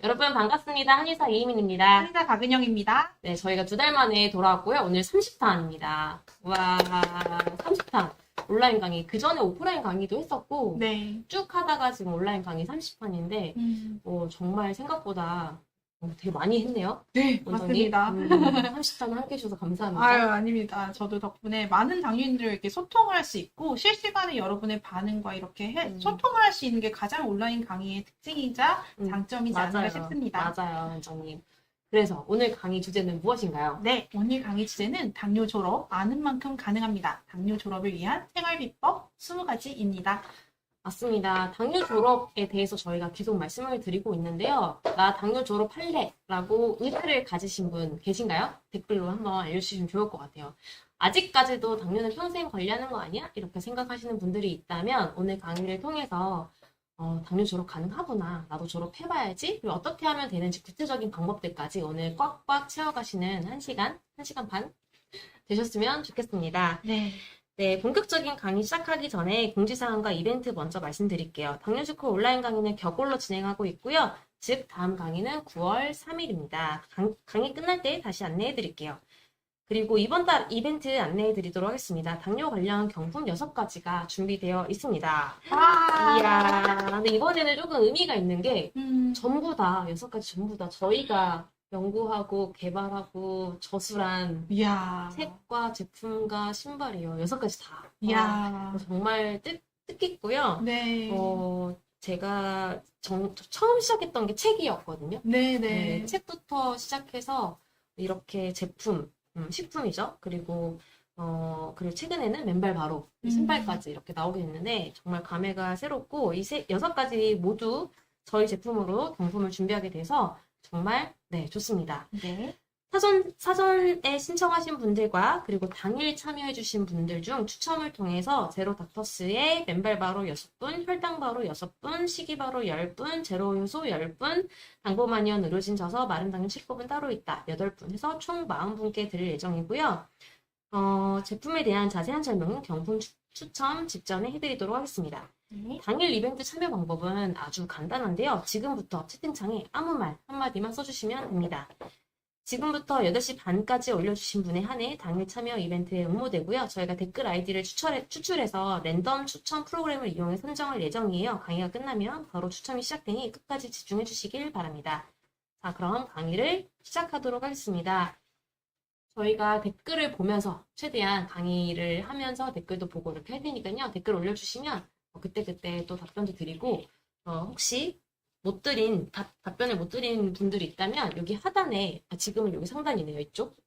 여러분 반갑습니다. 한의사 이희민입니다. 한의사 박은영입니다. 네, 저희가 2달 만에 돌아왔고요. 오늘 30탄입니다. 와, 30탄. 온라인 강의. 그 전에 오프라인 강의도 했었고, 네. 쭉 하다가 지금 온라인 강의 30탄인데, 정말 생각보다 되게 많이 했네요. 네, 원장님. 맞습니다. 30탄 함께 해주셔서 감사합니다. 아유, 아닙니다. 저도 덕분에 많은 당뇨인들과 이렇게 소통을 할 수 있고, 실시간에 여러분의 반응과 이렇게 소통을 할 수 있는 게 가장 온라인 강의의 특징이자 장점이지 않을까 싶습니다. 맞아요, 원장님. 그래서 오늘 강의 주제는 무엇인가요? 네, 오늘 강의 주제는 당뇨 졸업, 아는 만큼 가능합니다. 당뇨 졸업을 위한 생활 비법 20가지입니다. 맞습니다. 당뇨 졸업에 대해서 저희가 계속 말씀을 드리고 있는데요. 나 당뇨 졸업할래 라고 의사를 가지신 분 계신가요? 댓글로 한번 알려주시면 좋을 것 같아요. 아직까지도 당뇨는 평생 관리하는 거 아니야? 이렇게 생각하시는 분들이 있다면 오늘 강의를 통해서 당뇨 졸업 가능하구나. 나도 졸업해봐야지. 그리고 어떻게 하면 되는지 구체적인 방법들까지 오늘 꽉꽉 채워가시는 1시간 반 되셨으면 좋겠습니다. 네. 네, 본격적인 강의 시작하기 전에 공지사항과 이벤트 먼저 말씀드릴게요. 당뇨스쿨 온라인 강의는 격올로 진행하고 있고요. 즉, 다음 강의는 9월 3일입니다. 강의 끝날 때 다시 안내해 드릴게요. 그리고 이번 달 이벤트 안내해 드리도록 하겠습니다. 당뇨 관련 경품 6가지가 준비되어 있습니다. 이야, 근데 이번에는 조금 의미가 있는 게 전부 다, 6가지 전부 다 저희가 연구하고 개발하고 저술한 이야. 색과 제품과 신발이요. 6가지 다. 이야. 정말 뜻깊고요. 네. 제가 처음 시작했던 게 책이었거든요. 네네. 네, 책부터 시작해서 이렇게 제품, 식품이죠. 그리고 최근에는 맨발 바로 신발까지 이렇게 나오게 됐는데 정말 감회가 새롭고 이 6가지 모두 저희 제품으로 경품을 준비하게 돼서 정말 네, 좋습니다. 네. 사전에 신청하신 분들과 그리고 당일 참여해주신 분들 중 추첨을 통해서 제로 닥터스의 맨발 바로 6분, 혈당 바로 6분, 식이 바로 10분, 제로 효소 10분, 당보마니언 의료진 져서 마른 당뇨 치료법은 따로 있다. 8분 해서 총 40분께 드릴 예정이고요. 제품에 대한 자세한 설명은 경품 추첨 직전에 해드리도록 하겠습니다. 네. 당일 이벤트 참여 방법은 아주 간단한데요. 지금부터 채팅창에 아무 말 한마디만 써주시면 됩니다. 지금부터 8시 반까지 올려주신 분에 한해 당일 참여 이벤트에 응모되고요. 저희가 댓글 아이디를 추출해서 랜덤 추천 프로그램을 이용해 선정할 예정이에요. 강의가 끝나면 바로 추첨이 시작되니 끝까지 집중해 주시길 바랍니다. 자, 그럼 강의를 시작하도록 하겠습니다. 저희가 댓글을 보면서 최대한 강의를 하면서 댓글도 보고 이렇게 할 테니까요. 댓글 올려주시면 그때그때 또 답변도 드리고 혹시 답변을 못 드린 분들이 있다면 여기 하단에 지금은 여기 상단이네요. 이쪽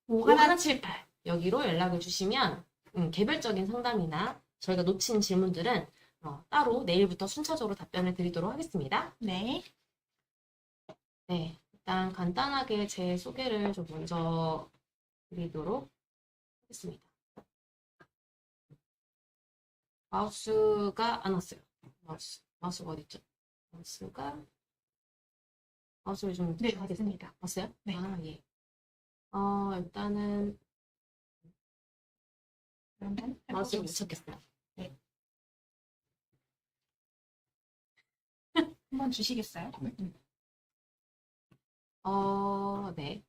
010-8442-5178 여기로 연락을 주시면 개별적인 상담이나 저희가 놓친 질문들은 따로 내일부터 순차적으로 답변을 드리도록 하겠습니다. 네. 네, 일단 간단하게 제 소개를 좀 먼저 드리도록 하겠습니다. 마우스가 안 왔어요. 마우스가 어디 있죠? 마우스를 좀 네, 하겠습니다. 왔어요? 네. 아, 예. 일단은 그러면 마우스를 못 찾겠어요. 네. 한번 주시겠어요? 네. 네.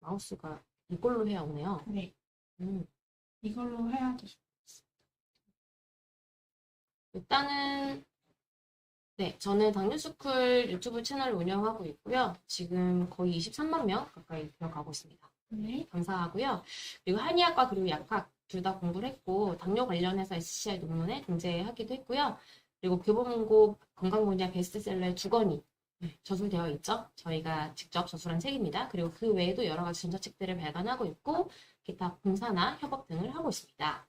마우스가 이걸로 해야 오네요. 네. 음. 이걸로 해야 되죠. 일단은 네, 저는 당뇨스쿨 유튜브 채널을 운영하고 있고요. 지금 거의 23만 명 가까이 되어가고 있습니다. 네. 감사하고요. 그리고 한의학과 그리고 약학 둘 다 공부를 했고 당뇨 관련해서 SCI 논문에 등재하기도 했고요. 그리고 교보문고 건강분야 베스트셀러의 2권이 저술되어 있죠. 저희가 직접 저술한 책입니다. 그리고 그 외에도 여러 가지 전자책들을 발간하고 있고 기타 봉사나 협업 등을 하고 있습니다.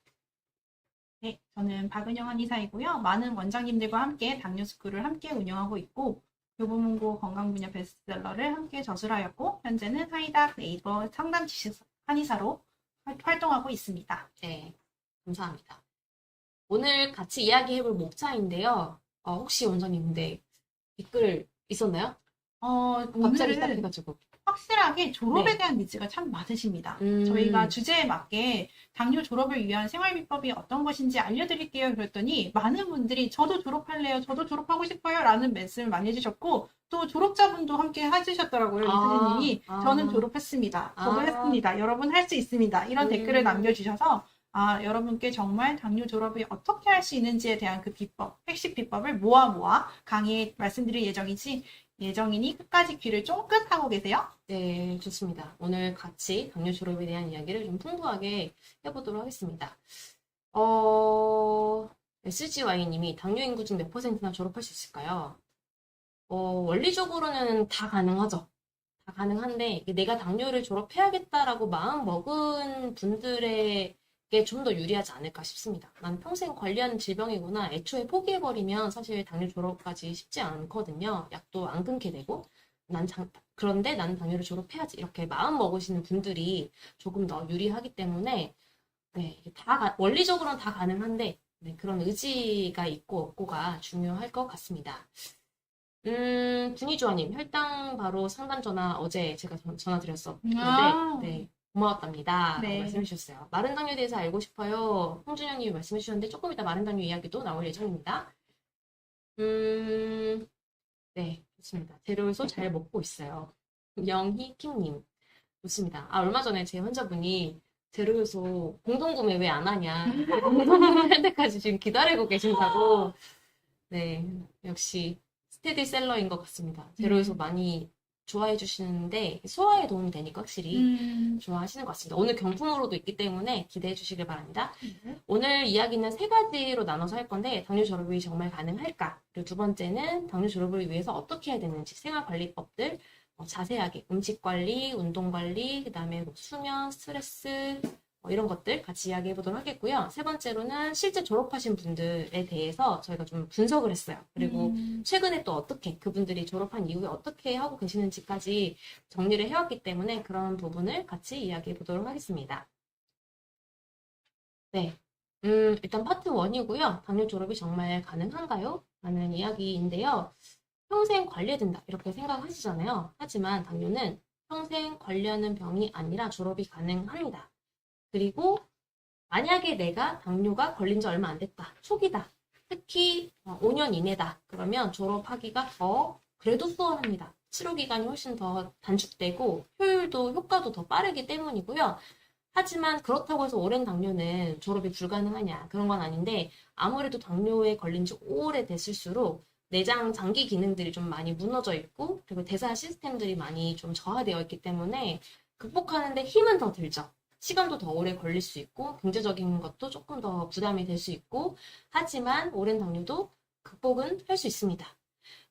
네, 저는 박은영 한의사이고요. 많은 원장님들과 함께 당뇨스쿨을 함께 운영하고 있고 교보문고 건강분야 베스트셀러를 함께 저술하였고 현재는 하이닥 네이버 상담 지식 한의사로 활동하고 있습니다. 네, 감사합니다. 오늘 같이 이야기해볼 목차인데요. 혹시 원장님 근데 댓글 있었나요? 갑자기 오늘은 시작해가지고. 확실하게 졸업에 네. 대한 니즈가 참 많으십니다. 음. 저희가 주제에 맞게 당뇨 졸업을 위한 생활 비법이 어떤 것인지 알려드릴게요. 그랬더니 많은 분들이 저도 졸업할래요. 저도 졸업하고 싶어요. 라는 말씀을 많이 해주셨고 또 졸업자분도 함께 해주셨더라고요. 이수진님이 저는 졸업했습니다. 저도 했습니다. 여러분 할 수 있습니다. 이런 댓글을 남겨주셔서 여러분께 정말 당뇨 졸업이 어떻게 할 수 있는지에 대한 그 비법, 핵심 비법을 모아 강의에 말씀드릴 예정이니 끝까지 귀를 쫑긋 하고 계세요. 네, 좋습니다. 오늘 같이 당뇨 졸업에 대한 이야기를 좀 풍부하게 해보도록 하겠습니다. SGY님이 당뇨 인구 중 몇 퍼센트나 졸업할 수 있을까요? 원리적으로는 다 가능하죠. 다 가능한데 내가 당뇨를 졸업해야겠다라고 마음 먹은 분들에게 좀 더 유리하지 않을까 싶습니다. 난 평생 관리하는 질병이구나. 애초에 포기해버리면 사실 당뇨 졸업까지 쉽지 않거든요. 약도 안 끊게 되고. 그런데 나는 당뇨를 졸업해야지. 이렇게 마음 먹으시는 분들이 조금 더 유리하기 때문에 네, 원리적으로는 다 가능한데 네, 그런 의지가 있고 없고가 중요할 것 같습니다. 분이조아님, 혈당 바로 상담 전화 어제 제가 전화 드렸었는데, 네, 고마웠답니다. 라고 네. 말씀해 주셨어요. 마른 당뇨에 대해서 알고 싶어요. 홍준영님이 말씀해 주셨는데, 조금 이따 마른 당뇨 이야기도 나올 예정입니다. 네, 좋습니다. 제로효소 잘 먹고 있어요. 영희킴님, 좋습니다. 얼마 전에 제 환자분이 제로효소 공동구매 왜 안 하냐. 공동구매 할 때까지 지금 기다리고 계신다고. 네, 역시 스테디셀러인 것 같습니다. 제로효소 많이 좋아해 주시는데 소화에 도움이 되니까 확실히 좋아하시는 것 같습니다. 오늘 경품으로도 있기 때문에 기대해 주시길 바랍니다. 오늘 이야기는 3가지로 나눠서 할 건데 당뇨 졸업이 정말 가능할까? 그리고 두 번째는 당뇨 졸업을 위해서 어떻게 해야 되는지 생활관리법들 자세하게 음식 관리, 운동 관리, 그 다음에 수면, 스트레스 이런 것들 같이 이야기해 보도록 하겠고요. 세 번째로는 실제 졸업하신 분들에 대해서 저희가 좀 분석을 했어요. 그리고 최근에 또 어떻게 그분들이 졸업한 이후에 어떻게 하고 계시는지까지 정리를 해왔기 때문에 그런 부분을 같이 이야기해 보도록 하겠습니다. 네. 일단 파트 1이고요. 당뇨 졸업이 정말 가능한가요? 라는 이야기인데요. 평생 관리해야 된다 이렇게 생각하시잖아요. 하지만 당뇨는 평생 관리하는 병이 아니라 졸업이 가능합니다. 그리고 만약에 내가 당뇨가 걸린 지 얼마 안 됐다. 초기다. 특히 5년 이내다. 그러면 졸업하기가 그래도 수월합니다. 치료 기간이 훨씬 더 단축되고 효과도 더 빠르기 때문이고요. 하지만 그렇다고 해서 오랜 당뇨는 졸업이 불가능하냐. 그런 건 아닌데 아무래도 당뇨에 걸린 지 오래됐을수록 내장 장기 기능들이 좀 많이 무너져 있고 그리고 대사 시스템들이 많이 좀 저하되어 있기 때문에 극복하는데 힘은 더 들죠. 시간도 더 오래 걸릴 수 있고 경제적인 것도 조금 더 부담이 될 수 있고 하지만 오랜 당뇨도 극복은 할 수 있습니다.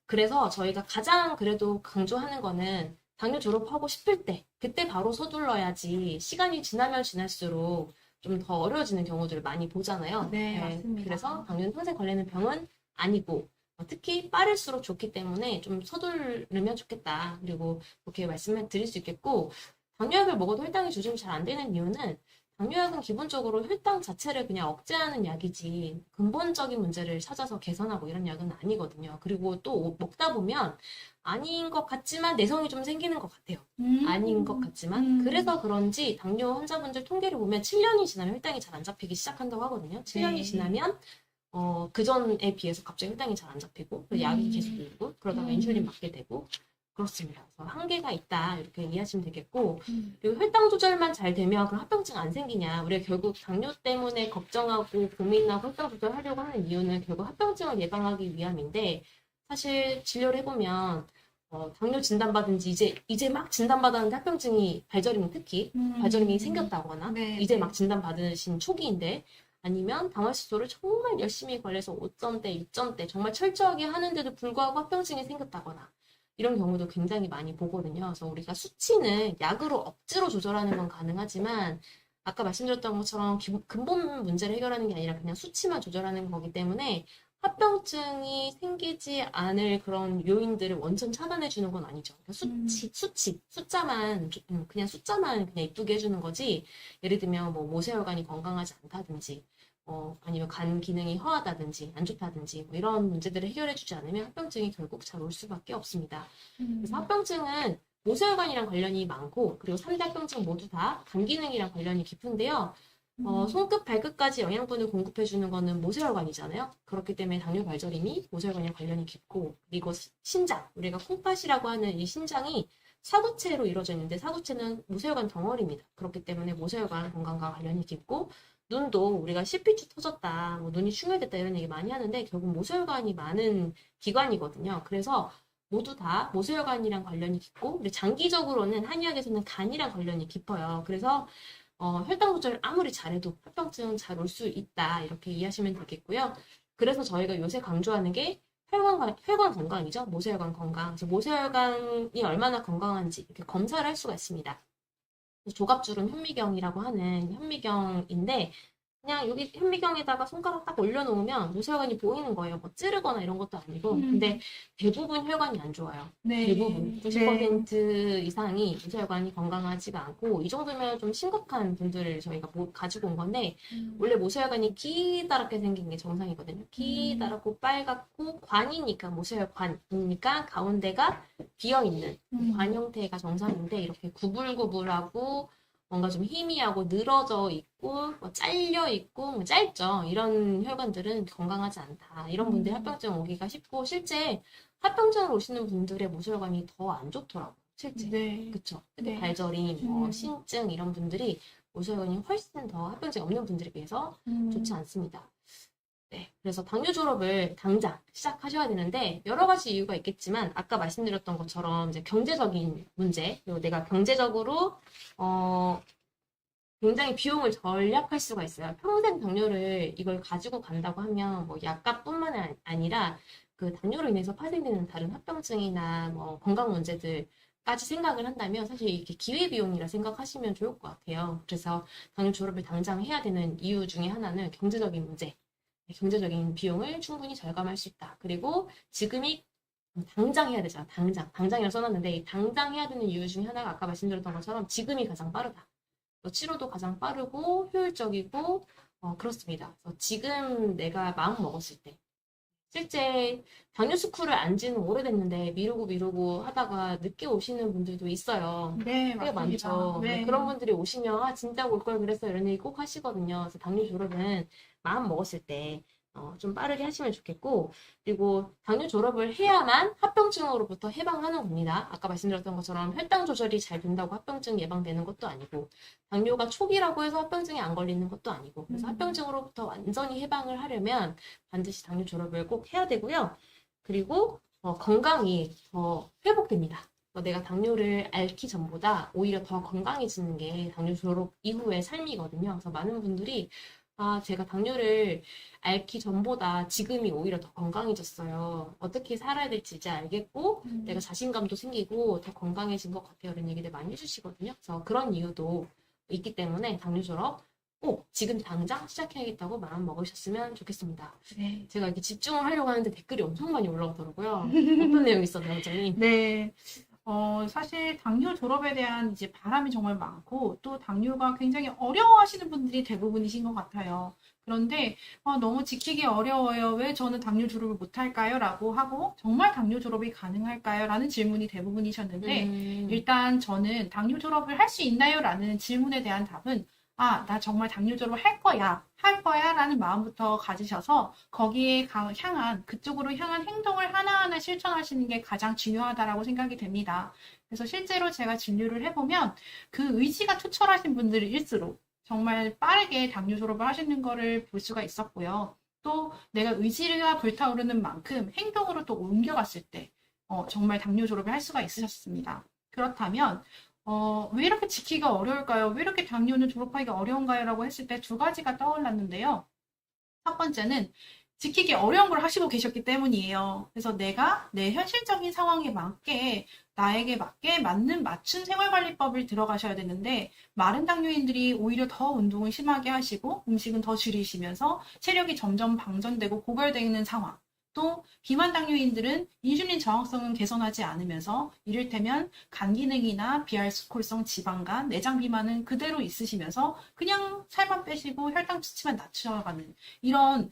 그래서 저희가 가장 그래도 강조하는 거는 당뇨 졸업하고 싶을 때 그때 바로 서둘러야지 시간이 지나면 지날수록 좀 더 어려워지는 경우들을 많이 보잖아요. 네, 맞습니다. 그래서 당뇨는 평생 걸리는 병은 아니고 특히 빠를수록 좋기 때문에 좀 서두르면 좋겠다. 그리고 그렇게 말씀을 드릴 수 있겠고 당뇨약을 먹어도 혈당이 조절이 잘 안 되는 이유는 당뇨약은 기본적으로 혈당 자체를 그냥 억제하는 약이지 근본적인 문제를 찾아서 개선하고 이런 약은 아니거든요. 그리고 또 먹다 보면 아닌 것 같지만 내성이 좀 생기는 것 같아요. 아닌 것 같지만 그래서 그런지 당뇨 환자분들 통계를 보면 7년이 지나면 혈당이 잘 안 잡히기 시작한다고 하거든요. 7년이 지나면 그 전에 비해서 갑자기 혈당이 잘 안 잡히고 약이 계속 늘고 그러다가 인슐린 맞게 되고 그렇습니다. 그래서 한계가 있다 이렇게 이해하시면 되겠고 그리고 혈당 조절만 잘 되면 그럼 합병증 안 생기냐 우리가 결국 당뇨 때문에 걱정하고 고민하고 혈당 조절하려고 하는 이유는 결국 합병증을 예방하기 위함인데 사실 진료를 해보면 당뇨 진단받은 지 이제 막 진단받았는데 합병증이 발저림 특히 발저림이 생겼다거나 이제 막 진단받으신 초기인데 아니면 당화식소를 정말 열심히 관리해서 5점대, 6점대 정말 철저하게 하는데도 불구하고 합병증이 생겼다거나 이런 경우도 굉장히 많이 보거든요. 그래서 우리가 수치는 약으로 억지로 조절하는 건 가능하지만 아까 말씀드렸던 것처럼 근본 문제를 해결하는 게 아니라 그냥 수치만 조절하는 거기 때문에 합병증이 생기지 않을 그런 요인들을 완전 차단해 주는 건 아니죠. 그러니까 숫자만 그냥 이쁘게 해주는 거지. 예를 들면 뭐 모세혈관이 건강하지 않다든지 아니면 간 기능이 허하다든지 안 좋다든지 뭐 이런 문제들을 해결해 주지 않으면 합병증이 결국 잘 올 수밖에 없습니다. 그래서 합병증은 모세혈관이랑 관련이 많고, 그리고 3대 합병증 모두 다 간 기능이랑 관련이 깊은데요. 손끝, 발끝까지 영양분을 공급해주는 거는 모세혈관이잖아요. 그렇기 때문에 당뇨 발저림이 모세혈관이랑 관련이 깊고, 그리고 신장, 우리가 콩팥이라고 하는 이 신장이 사구체로 이루어져 있는데, 사구체는 모세혈관 덩어리입니다. 그렇기 때문에 모세혈관 건강과 관련이 깊고, 눈도 우리가 CP2 터졌다, 뭐 눈이 충혈됐다 이런 얘기 많이 하는데, 결국 모세혈관이 많은 기관이거든요. 그래서 모두 다 모세혈관이랑 관련이 깊고, 그리고 장기적으로는 한의학에서는 간이랑 관련이 깊어요. 그래서 혈당 조절 아무리 잘해도 합병증 잘 올 수 있다. 이렇게 이해하시면 되겠고요. 그래서 저희가 요새 강조하는 게 혈관 건강이죠. 모세혈관 건강. 그래서 모세혈관이 얼마나 건강한지 이렇게 검사를 할 수가 있습니다. 조갑주름 현미경이라고 하는 현미경인데 그냥 여기 현미경에다가 손가락 딱 올려놓으면 모세혈관이 보이는 거예요. 뭐 찌르거나 이런 것도 아니고. 근데 대부분 혈관이 안 좋아요. 네. 대부분 90% 이상이 모세혈관이 건강하지가 않고 이 정도면 좀 심각한 분들을 저희가 가지고 온 건데 원래 모세혈관이 기다랗게 생긴 게 정상이거든요. 기다랗고 빨갛고 관이니까 모세혈관이니까 가운데가 비어있는 관 형태가 정상인데 이렇게 구불구불하고 뭔가 좀 희미하고 늘어져 있고 뭐 잘려 있고 뭐 짧죠. 이런 혈관들은 건강하지 않다. 이런 분들이 합병증 오기가 쉽고 실제 합병증으로 오시는 분들의 모세혈관이 더 안 좋더라고요. 실제. 네. 그쵸. 네. 발저림, 뭐 신증 이런 분들이 모세혈관이 훨씬 더 합병증 없는 분들에 비해서 좋지 않습니다. 네, 그래서 당뇨 졸업을 당장 시작하셔야 되는데 여러 가지 이유가 있겠지만 아까 말씀드렸던 것처럼 이제 경제적인 문제 그리고 내가 경제적으로 굉장히 비용을 절약할 수가 있어요. 평생 당뇨를 이걸 가지고 간다고 하면 뭐 약값뿐만 아니라 그 당뇨로 인해서 파생되는 다른 합병증이나 뭐 건강 문제들까지 생각을 한다면 사실 이게 기회비용이라 생각하시면 좋을 것 같아요. 그래서 당뇨 졸업을 당장 해야 되는 이유 중에 하나는 경제적인 문제. 경제적인 비용을 충분히 절감할 수 있다. 그리고 지금이 당장 해야 되잖아. 당장이라 써놨는데 이 당장 해야 되는 이유 중에 하나가 아까 말씀드렸던 것처럼 지금이 가장 빠르다. 치료도 가장 빠르고 효율적이고 그렇습니다. 그래서 지금 내가 마음 먹었을 때 실제 당뇨 스쿨을 안 지는 오래됐는데 미루고 하다가 늦게 오시는 분들도 있어요. 네, 꽤 맞습니다. 많죠. 네. 그런 분들이 오시면 아 진짜 올 걸 그랬어 이런 얘기 꼭 하시거든요. 그래서 당뇨 졸업은 마음 먹었을 때 좀 빠르게 하시면 좋겠고 그리고 당뇨 졸업을 해야만 합병증으로부터 해방하는 겁니다. 아까 말씀드렸던 것처럼 혈당 조절이 잘 된다고 합병증 예방되는 것도 아니고 당뇨가 초기라고 해서 합병증에 안 걸리는 것도 아니고 그래서 합병증으로부터 완전히 해방을 하려면 반드시 당뇨 졸업을 꼭 해야 되고요. 그리고 건강이 더 회복됩니다. 내가 당뇨를 앓기 전보다 오히려 더 건강해지는 게 당뇨 졸업 이후의 삶이거든요. 그래서 많은 분들이 제가 당뇨를 앓기 전보다 지금이 오히려 더 건강해졌어요. 어떻게 살아야 될지 이제 알겠고 내가 자신감도 생기고 더 건강해진 것 같아요. 이런 얘기들 많이 해주시거든요. 그래서 그런 이유도 있기 때문에 당뇨 졸업 꼭 지금 당장 시작해야겠다고 마음 먹으셨으면 좋겠습니다. 네. 제가 이렇게 집중을 하려고 하는데 댓글이 엄청 많이 올라오더라고요. 어떤 내용이 있었나요, 원장님? 네. 사실 당뇨 졸업에 대한 이제 바람이 정말 많고 또 당뇨가 굉장히 어려워하시는 분들이 대부분이신 것 같아요. 그런데 너무 지키기 어려워요. 왜 저는 당뇨 졸업을 못할까요? 라고 하고 정말 당뇨 졸업이 가능할까요? 라는 질문이 대부분이셨는데 일단 저는 당뇨 졸업을 할 수 있나요? 라는 질문에 대한 답은 나 정말 당뇨 졸업을 할 거야 라는 마음부터 가지셔서 거기에 그쪽으로 향한 행동을 하나하나 실천하시는 게 가장 중요하다라고 생각이 됩니다. 그래서 실제로 제가 진료를 해보면 그 의지가 투철하신 분들일수록 정말 빠르게 당뇨 졸업을 하시는 거를 볼 수가 있었고요. 또 내가 의지가 불타오르는 만큼 행동으로 또 옮겨갔을 때 정말 당뇨 졸업을 할 수가 있으셨습니다. 그렇다면 왜 이렇게 지키기가 어려울까요? 왜 이렇게 당뇨는 졸업하기가 어려운가요? 라고 했을 때 두 가지가 떠올랐는데요. 첫 번째는 지키기 어려운 걸 하시고 계셨기 때문이에요. 그래서 내가 내 현실적인 상황에 맞게 나에게 맞게 맞춘 생활관리법을 들어가셔야 되는데 마른 당뇨인들이 오히려 더 운동을 심하게 하시고 음식은 더 줄이시면서 체력이 점점 방전되고 고갈되는 상황. 또 비만 당뇨인들은 인슐린 저항성은 개선하지 않으면서 이를테면 간 기능이나 비알코올성 지방간, 내장 비만은 그대로 있으시면서 그냥 살만 빼시고 혈당 수치만 낮춰가는 이런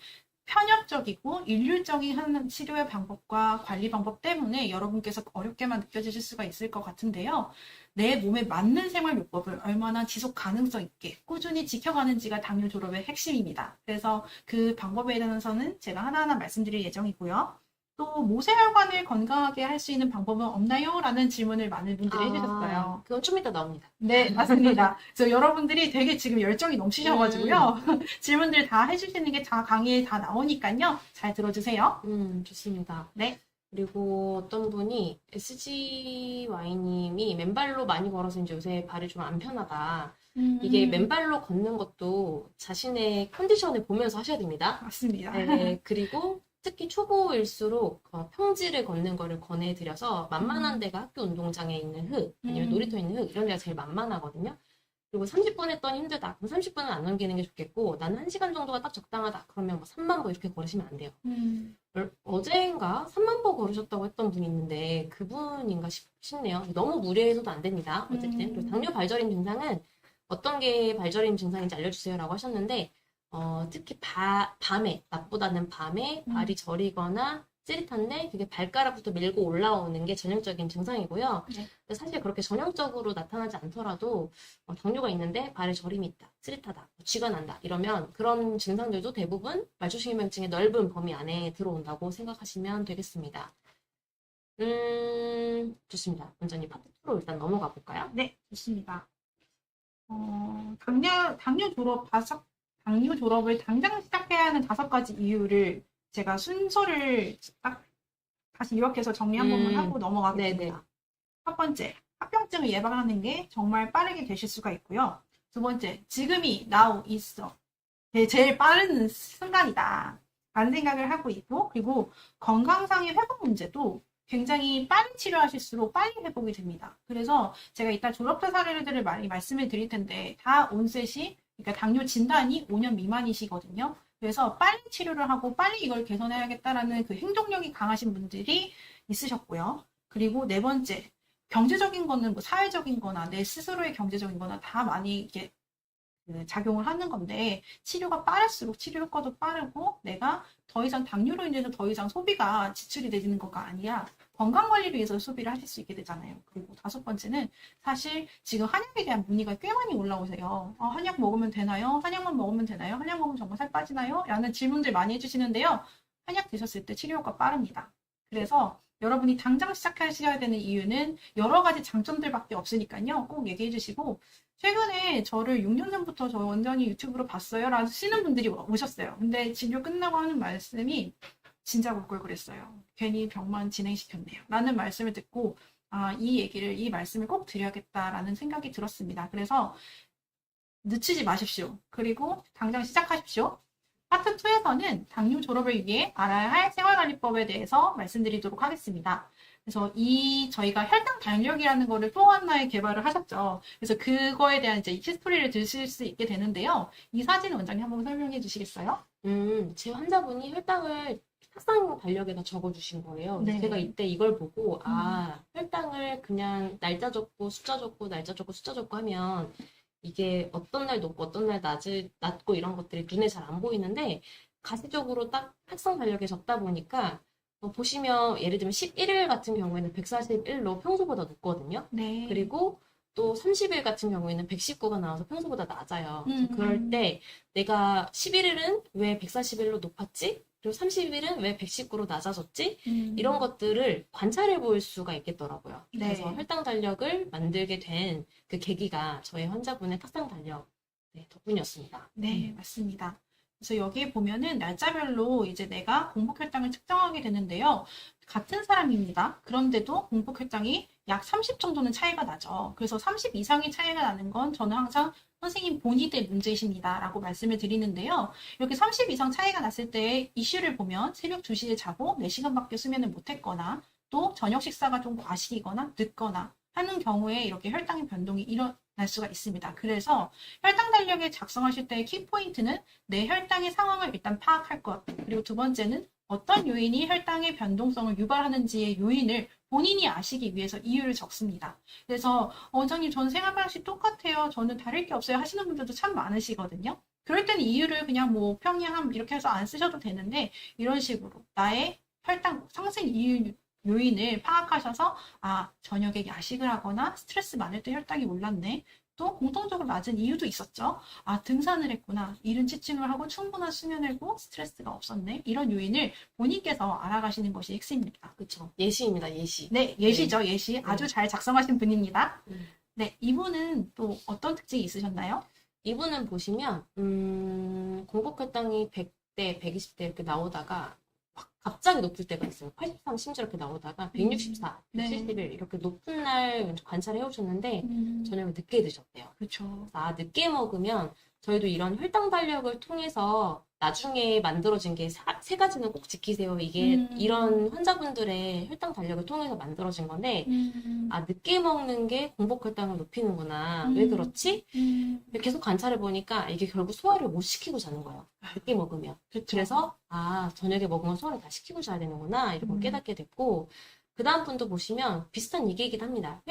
편협적이고 일률적인 한 치료의 방법과 관리 방법 때문에 여러분께서 어렵게만 느껴지실 수가 있을 것 같은데요. 내 몸에 맞는 생활요법을 얼마나 지속 가능성 있게 꾸준히 지켜가는지가 당뇨 졸업의 핵심입니다. 그래서 그 방법에 대해서는 제가 하나하나 말씀드릴 예정이고요. 또 모세혈관을 건강하게 할 수 있는 방법은 없나요? 라는 질문을 많은 분들이 해주셨어요. 그건 좀 이따 나옵니다. 네, 맞습니다. 그래서 여러분들이 되게 지금 열정이 넘치셔가지고요. 질문들 다 해주시는 게 다 강의에 다 나오니까요. 잘 들어주세요. 좋습니다. 네. 그리고 어떤 분이 SGY님이 맨발로 많이 걸어서 이제 요새 발이 좀 안 편하다. 이게 맨발로 걷는 것도 자신의 컨디션을 보면서 하셔야 됩니다. 맞습니다. 네, 그리고 특히 초보일수록 평지를 걷는 거를 권해드려서 만만한 데가 학교 운동장에 있는 흙, 아니면 놀이터에 있는 흙, 이런 데가 제일 만만하거든요. 그리고 30분 했더니 힘들다. 그럼 30분은 안 넘기는 게 좋겠고, 나는 1시간 정도가 딱 적당하다. 그러면 뭐 3만 보 이렇게 걸으시면 안 돼요. 어제인가 3만 보 걸으셨다고 했던 분이 있는데, 그분인가 싶네요. 너무 무리해서도 안 됩니다. 어쨌든. 그리고 당뇨 발저림 증상은 어떤 게 발저림 증상인지 알려주세요라고 하셨는데, 특히 밤에, 낮보다는 밤에 발이 저리거나 찌릿한데 그게 발가락부터 밀고 올라오는 게 전형적인 증상이고요. 네. 근데 사실 그렇게 전형적으로 나타나지 않더라도 당뇨가 있는데 발에 저림이 있다, 찌릿하다, 쥐가 난다 이러면 그런 증상들도 대부분 말초식이명증의 넓은 범위 안에 들어온다고 생각하시면 되겠습니다. 좋습니다. 원장님 파트 2로 일단 넘어가 볼까요? 네, 좋습니다. 당뇨 졸업을 당장 시작해야 하는 5가지 이유를 제가 순서를 딱 다시 요약해서 정리 한 번만 하고 넘어가겠습니다. 네네. 첫 번째, 합병증을 예방하는 게 정말 빠르게 되실 수가 있고요. 두 번째, 지금이 now 있어. 제일 빠른 순간이다. 라는 생각을 하고 있고, 그리고 건강상의 회복 문제도 굉장히 빨리 치료하실수록 빨리 회복이 됩니다. 그래서 제가 이따 졸업자 사례들을 많이 말씀을 드릴 텐데, 다 온셋이, 그러니까 당뇨 진단이 5년 미만이시거든요. 그래서 빨리 치료를 하고 빨리 이걸 개선해야겠다라는 그 행동력이 강하신 분들이 있으셨고요. 그리고 네 번째, 경제적인 거는 뭐 사회적인 거나 내 스스로의 경제적인 거나 다 많이 이렇게 작용을 하는 건데, 치료가 빠를수록 치료 효과도 빠르고 내가 더 이상 당뇨로 인해서 더 이상 소비가 지출이 되는 거가 아니라 건강관리를 위해서 소비를 하실 수 있게 되잖아요. 그리고 5번째는 사실 지금 한약에 대한 문의가 꽤 많이 올라오세요. 한약 먹으면 되나요? 한약만 먹으면 되나요? 한약 먹으면 정말 살 빠지나요? 라는 질문들 많이 해주시는데요. 한약 드셨을 때 치료 효과 빠릅니다. 그래서 여러분이 당장 시작하셔야 되는 이유는 여러 가지 장점들밖에 없으니까요. 꼭 얘기해 주시고, 최근에 저를 6년 전부터 저 원장님 유튜브로 봤어요 라고 하시는 분들이 오셨어요. 근데 진료 끝나고 하는 말씀이 진짜 올 걸 그랬어요. 괜히 병만 진행시켰네요. 라는 말씀을 듣고 이 말씀을 꼭 드려야겠다라는 생각이 들었습니다. 그래서 늦추지 마십시오. 그리고 당장 시작하십시오. 파트 2에서는 당뇨 졸업을 위해 알아야 할 생활관리법에 대해서 말씀드리도록 하겠습니다. 그래서 저희가 혈당 달력이라는 거를 또 하나의 개발을 하셨죠. 그래서 그거에 대한 이제 히스토리를 들으실 수 있게 되는데요. 이 사진 원장님 한번 설명해 주시겠어요? 제 환자분이 혈당을 탁상 달력에다 적어주신 거예요. 네. 제가 이때 이걸 보고 혈당을 그냥 날짜 적고 숫자 적고 날짜 적고 숫자 적고 하면 이게 어떤 날 높고 어떤 날 낮고 이런 것들이 눈에 잘 안 보이는데 가시적으로 딱 탁상 달력에 적다 보니까 보시면 예를 들면 11일 같은 경우에는 141로 평소보다 높거든요. 네. 그리고 또 30일 같은 경우에는 119가 나와서 평소보다 낮아요. 그럴 때 내가 11일은 왜 141로 높았지? 그리고 30일은 왜 119로 낮아졌지? 이런 것들을 관찰해 볼 수가 있겠더라고요. 네. 그래서 혈당 달력을 만들게 된 그 계기가 저희 환자분의 탁상 달력 덕분이었습니다. 네, 맞습니다. 그래서 여기에 보면은 날짜별로 이제 내가 공복 혈당을 측정하게 되는데요. 같은 사람입니다. 그런데도 공복 혈당이 약 30 정도는 차이가 나죠. 그래서 30 이상의 차이가 나는 건 저는 항상 선생님 본인의 문제이십니다. 라고 말씀을 드리는데요. 이렇게 30 이상 차이가 났을 때 이슈를 보면 새벽 2시에 자고 4시간밖에 수면을 못했거나 또 저녁 식사가 좀 과식이거나 늦거나 하는 경우에 이렇게 혈당의 변동이 일어날 수가 있습니다. 그래서 혈당 달력을 작성하실 때의 키포인트는 내 혈당의 상황을 일단 파악할 것. 그리고 두 번째는 어떤 요인이 혈당의 변동성을 유발하는지의 요인을 본인이 아시기 위해서 이유를 적습니다. 그래서 원장님 저는 생활 방식 똑같아요. 저는 다를 게 없어요 하시는 분들도 참 많으시거든요. 그럴 때는 이유를 그냥 뭐 평이함 이렇게 해서 안 쓰셔도 되는데 이런 식으로 나의 혈당 상승 이유 요인을 파악하셔서 아 저녁에 야식을 하거나 스트레스 많을 때 혈당이 올랐네. 또 공통적으로 낮은 이유도 있었죠. 아 등산을 했구나. 이른 취침을 하고 충분한 수면을 고 스트레스가 없었네. 이런 요인을 본인께서 알아가시는 것이 핵심입니다. 그쵸. 예시입니다, 예시. 네, 예시죠, 예시. 아주 잘 작성하신 분입니다. 음. 네, 이분은 또 어떤 특징이 있으셨나요? 이분은 보시면, 공복혈당이 100대, 120대 이렇게 나오다가, 확 갑자기 높을 때가 있어요. 83 심지어 이렇게 나오다가, 164, 네. 171 이렇게 높은 날 관찰을 해오셨는데, 저녁을 늦게 드셨대요. 그렇죠. 늦게 먹으면 저희도 이런 혈당 달력을 통해서 나중에 만들어진 게 세 가지는 꼭 지키세요. 이게 이런 환자분들의 혈당 달력을 통해서 만들어진 건데, 늦게 먹는 게 공복 혈당을 높이는구나. 왜 그렇지? 계속 관찰해 보니까 이게 결국 소화를 못 시키고 자는 거예요. 늦게 먹으면. 그래서 저녁에 먹으면 소화를 다 시키고 자야 되는구나. 이런 걸 깨닫게 됐고, 그 다음 분도 보시면 비슷한 얘기이긴 합니다.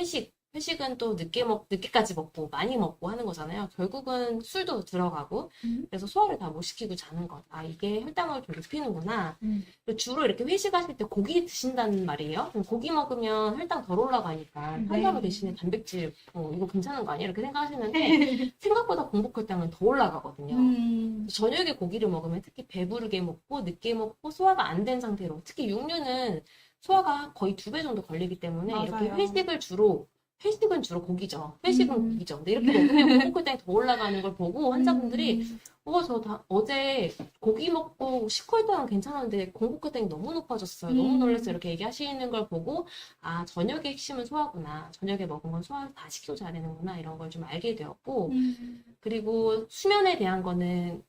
회식은 또 늦게까지 먹고 많이 먹고 하는 거잖아요. 결국은 술도 들어가고, 그래서 소화를 다 못 시키고 자는 것. 이게 혈당을 좀 높이는구나. 그리고 주로 이렇게 회식하실 때 고기 드신다는 말이에요. 그럼 고기 먹으면 혈당 덜 올라가니까 탄수화물 대신에 단백질, 이거 괜찮은 거 아니야? 이렇게 생각하시는데, 생각보다 공복 혈당은 더 올라가거든요. 저녁에 고기를 먹으면 특히 배부르게 먹고, 늦게 먹고, 소화가 안 된 상태로, 특히 육류는 소화가 거의 2배 정도 걸리기 때문에, 이렇게 맞아요. 회식은 주로 고기죠. 회식은 고기죠. 근데 이렇게 먹으면 공복혈당이 더 올라가는 걸 보고 환자분들이 어제 고기 먹고 식후혈당은 괜찮았는데 공복혈당이 너무 높아졌어요. 너무 놀랐어요. 이렇게 얘기하시는 걸 보고 저녁의 핵심은 소화구나. 저녁에 먹은 건 소화를 다 시키고 자야 되는구나. 이런 걸 좀 알게 되었고 그리고 수면에 대한 거는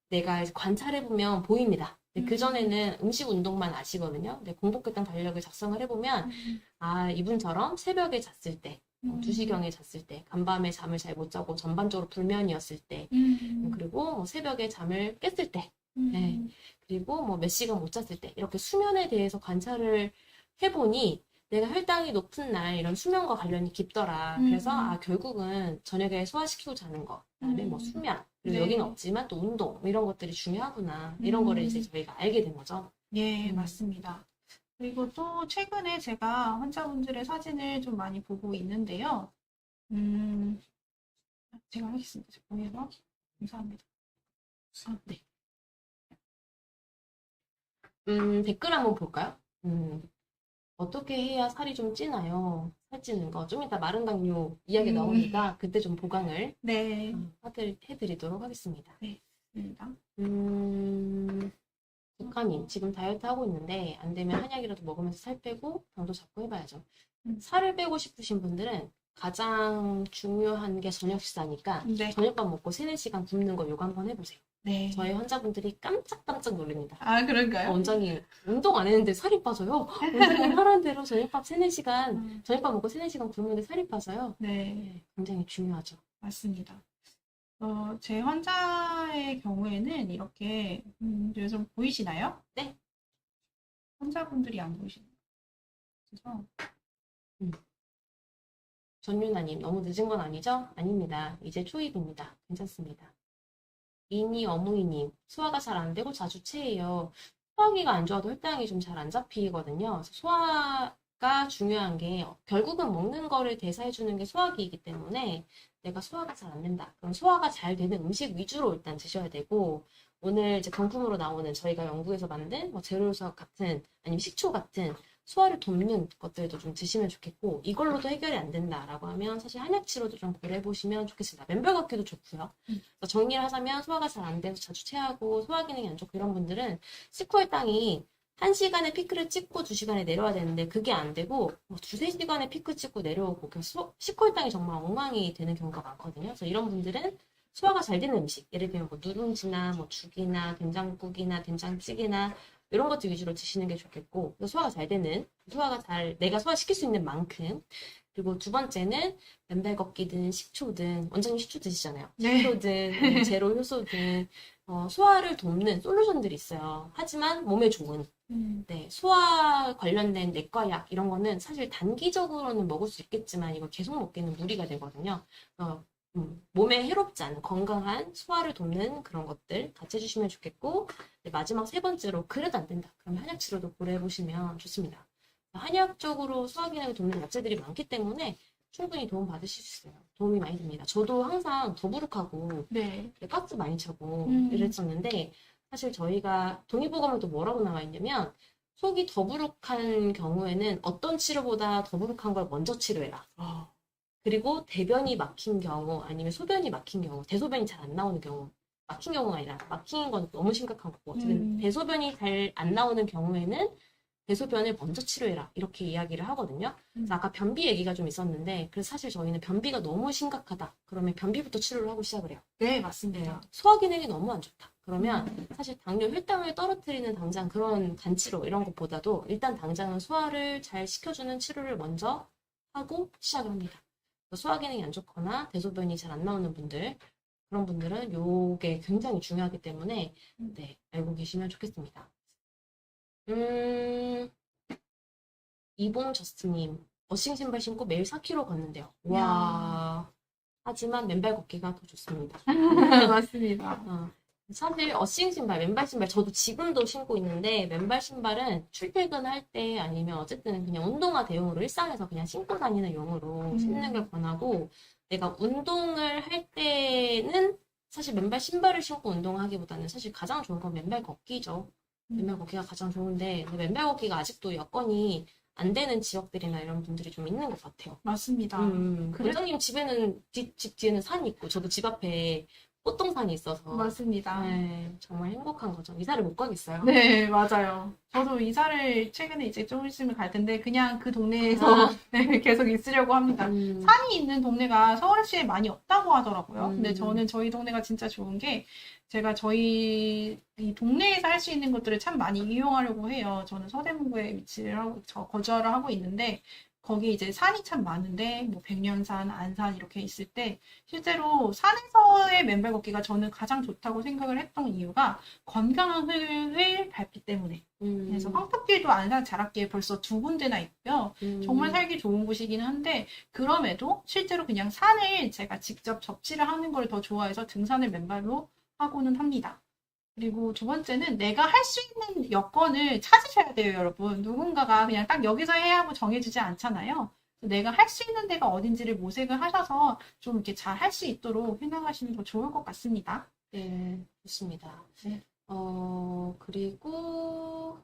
내가 관찰해보면 보입니다. 그전에는 음식 운동만 아시거든요. 근데 공복혈당 달력을 작성을 해보면 이분처럼 새벽에 잤을 때 2시경에 잤을 때 간밤에 잠을 잘 못 자고 전반적으로 불면이었을 때 그리고 새벽에 잠을 깼을 때 네. 그리고 몇 시간 못 잤을 때 이렇게 수면에 대해서 관찰을 해보니 내가 혈당이 높은 날 이런 수면과 관련이 깊더라. 그래서 결국은 저녁에 소화시키고 자는 거, 그다음에 수면, 그리고 네. 여기는 없지만 또 운동 이런 것들이 중요하구나. 이런 거를 이제 저희가 알게 된 거죠. 예, 맞습니다. 그리고 또 최근에 제가 환자분들의 사진을 좀 많이 보고 있는데요. 제가 하겠습니다. 제공해서 감사합니다. 네. 댓글 한번 볼까요? 어떻게 해야 살이 좀 찌나요? 살찌는 거. 좀 이따 마른 당뇨 이야기 나오니까 그때 좀 보강을 네, 해드리도록 하겠습니다. 맞습니다. 국가님, 지금 다이어트 하고 있는데 안 되면 한약이라도 먹으면서 살 빼고 당도 잡고 해봐야죠. 살을 빼고 싶으신 분들은 가장 중요한 게 저녁 식사니까 네. 저녁밥 먹고 3, 4시간 굶는 거 요거 한번 해보세요. 네. 저희 환자분들이 깜짝깜짝 놀랍니다. 그런가요? 원장님, 운동 안 했는데 살이 빠져요? 원장님 하라는 대로 저녁밥 3, 4시간, 저녁밥 먹고 3, 4시간 굶는데 살이 빠져요? 네, 굉장히 중요하죠. 맞습니다. 제 환자의 경우에는 이렇게, 좀 보이시나요? 네. 환자분들이 안 보이시나요? 그래서, 전윤아님, 너무 늦은 건 아니죠? 아닙니다. 이제 초입입니다. 괜찮습니다. 이니 어무이님, 소화가 잘 안 되고 자주 체해요. 소화기가 안 좋아도 혈당이 좀 잘 안 잡히거든요. 그래서 소화가 중요한 게 결국은 먹는 거를 대사해 주는 게 소화기이기 때문에 내가 소화가 잘 안 된다. 그럼 소화가 잘 되는 음식 위주로 일단 드셔야 되고 오늘 이제 경품으로 나오는 저희가 영국에서 만든 제로유석 같은 아니면 식초 같은 소화를 돕는 것들도 좀 드시면 좋겠고 이걸로도 해결이 안 된다라고 하면 사실 한약 치료도 좀 고려해 보시면 좋겠습니다. 맨발 걷기도 좋고요. 그래서 정리를 하자면 소화가 잘 안 돼서 자주 체하고 소화 기능이 안 좋고 이런 분들은 식후혈당이 1시간에 피크를 찍고 2시간에 내려와야 되는데 그게 안 되고 2-3시간에 피크 찍고 내려오고 식후혈당이 정말 엉망이 되는 경우가 많거든요. 그래서 이런 분들은 소화가 잘 되는 음식, 예를 들면 누룽지나 죽이나 된장국이나 된장찌개나 이런 것들 위주로 드시는 게 좋겠고 소화가 잘 되는 내가 소화시킬 수 있는 만큼 그리고 두 번째는 맨발 걷기든 식초든 원장님 식초 드시잖아요. 네. 식초든 제로 효소든 소화를 돕는 솔루션들이 있어요. 하지만 몸에 좋은 소화 관련된 내과약 이런 거는 사실 단기적으로는 먹을 수 있겠지만 이걸 계속 먹기는 무리가 되거든요. 몸에 해롭지 않은 건강한 소화를 돕는 그런 것들 같이 해주시면 좋겠고, 네, 마지막 세 번째로 그래도 안 된다. 그러면 한약 치료도 고려해 보시면 좋습니다. 한약적으로 소화 기능을 돕는 약재들이 많기 때문에 충분히 도움 받으실 수 있어요. 도움이 많이 됩니다. 저도 항상 더부룩하고 네. 가스 많이 차고 음. 이랬었는데, 사실 저희가 동의보감에도 뭐라고 나와 있냐면, 속이 더부룩한 경우에는 어떤 치료보다 더부룩한 걸 먼저 치료해라. 그리고 대변이 막힌 경우, 아니면 소변이 막힌 경우, 대소변이 잘 안 나오는 경우, 막힌 경우가 아니라 막힌 건 너무 심각한 거고, 어쨌든 대소변이 잘 안 나오는 경우에는 대소변을 먼저 치료해라. 이렇게 이야기를 하거든요. 그래서 아까 변비 얘기가 좀 있었는데, 그래서 사실 저희는 변비가 너무 심각하다. 그러면 변비부터 치료를 하고 시작을 해요. 네, 맞습니다. 소화 기능이 너무 안 좋다. 그러면 사실 당뇨 혈당을 떨어뜨리는 당장 그런 단치료 이런 것보다도 일단 당장은 소화를 잘 시켜주는 치료를 먼저 하고 시작을 합니다. 소화 기능이 안 좋거나 대소변이 잘 안 나오는 분들, 그런 분들은 요게 굉장히 중요하기 때문에 네, 알고 계시면 좋겠습니다. 이봉저스트님, 어싱 신발 신고 매일 4km 걷는데요. 와. 하지만 맨발 걷기가 더 좋습니다. 맞습니다. 사실 어싱 신발, 맨발 신발 저도 지금도 신고 있는데, 맨발 신발은 출퇴근할 때 아니면 어쨌든 그냥 운동화 대용으로 일상에서 그냥 신고 다니는 용으로 신는 걸 권하고, 내가 운동을 할 때는 사실 맨발 신발을 신고 운동하기보다는 사실 가장 좋은 건 맨발 걷기죠. 맨발 걷기가 가장 좋은데, 근데 맨발 걷기가 아직도 여건이 안 되는 지역들이나 이런 분들이 좀 있는 것 같아요. 맞습니다. 원장님 집에는, 집 뒤에는 산이 있고, 저도 집 앞에 꽃동산이 있어서. 맞습니다. 네, 정말 행복한 거죠. 이사를 못 가겠어요. 네, 맞아요. 저도 이사를 최근에 이제 좀 있으면 갈 텐데, 그냥 그 동네에서 네, 계속 있으려고 합니다. 산이 있는 동네가 서울시에 많이 없다고 하더라고요. 근데 저는 저희 동네가 진짜 좋은 게, 제가 저희 이 동네에서 할 수 있는 것들을 참 많이 이용하려고 해요. 저는 서대문구에 위치를 하고, 거주를 하고 있는데, 거기 이제 산이 참 많은데, 뭐 백년산, 안산 이렇게 있을 때, 실제로 산에서의 맨발 걷기가 저는 가장 좋다고 생각을 했던 이유가 건강한 흙을 밟기 때문에. 그래서 황토길도 안산 자락기에 벌써 2군데나 있고요. 정말 살기 좋은 곳이긴 한데, 그럼에도 실제로 그냥 산을 제가 직접 접지를 하는 걸 더 좋아해서 등산을 맨발로 하고는 합니다. 그리고 두 번째는 내가 할 수 있는 여건을 찾으셔야 돼요, 여러분. 누군가가 그냥 딱 여기서 해야 하고 정해주지 않잖아요. 내가 할 수 있는 데가 어딘지를 모색을 하셔서 좀 이렇게 잘 할 수 있도록 해나가시면 더 좋을 것 같습니다. 네, 좋습니다. 네. 그리고,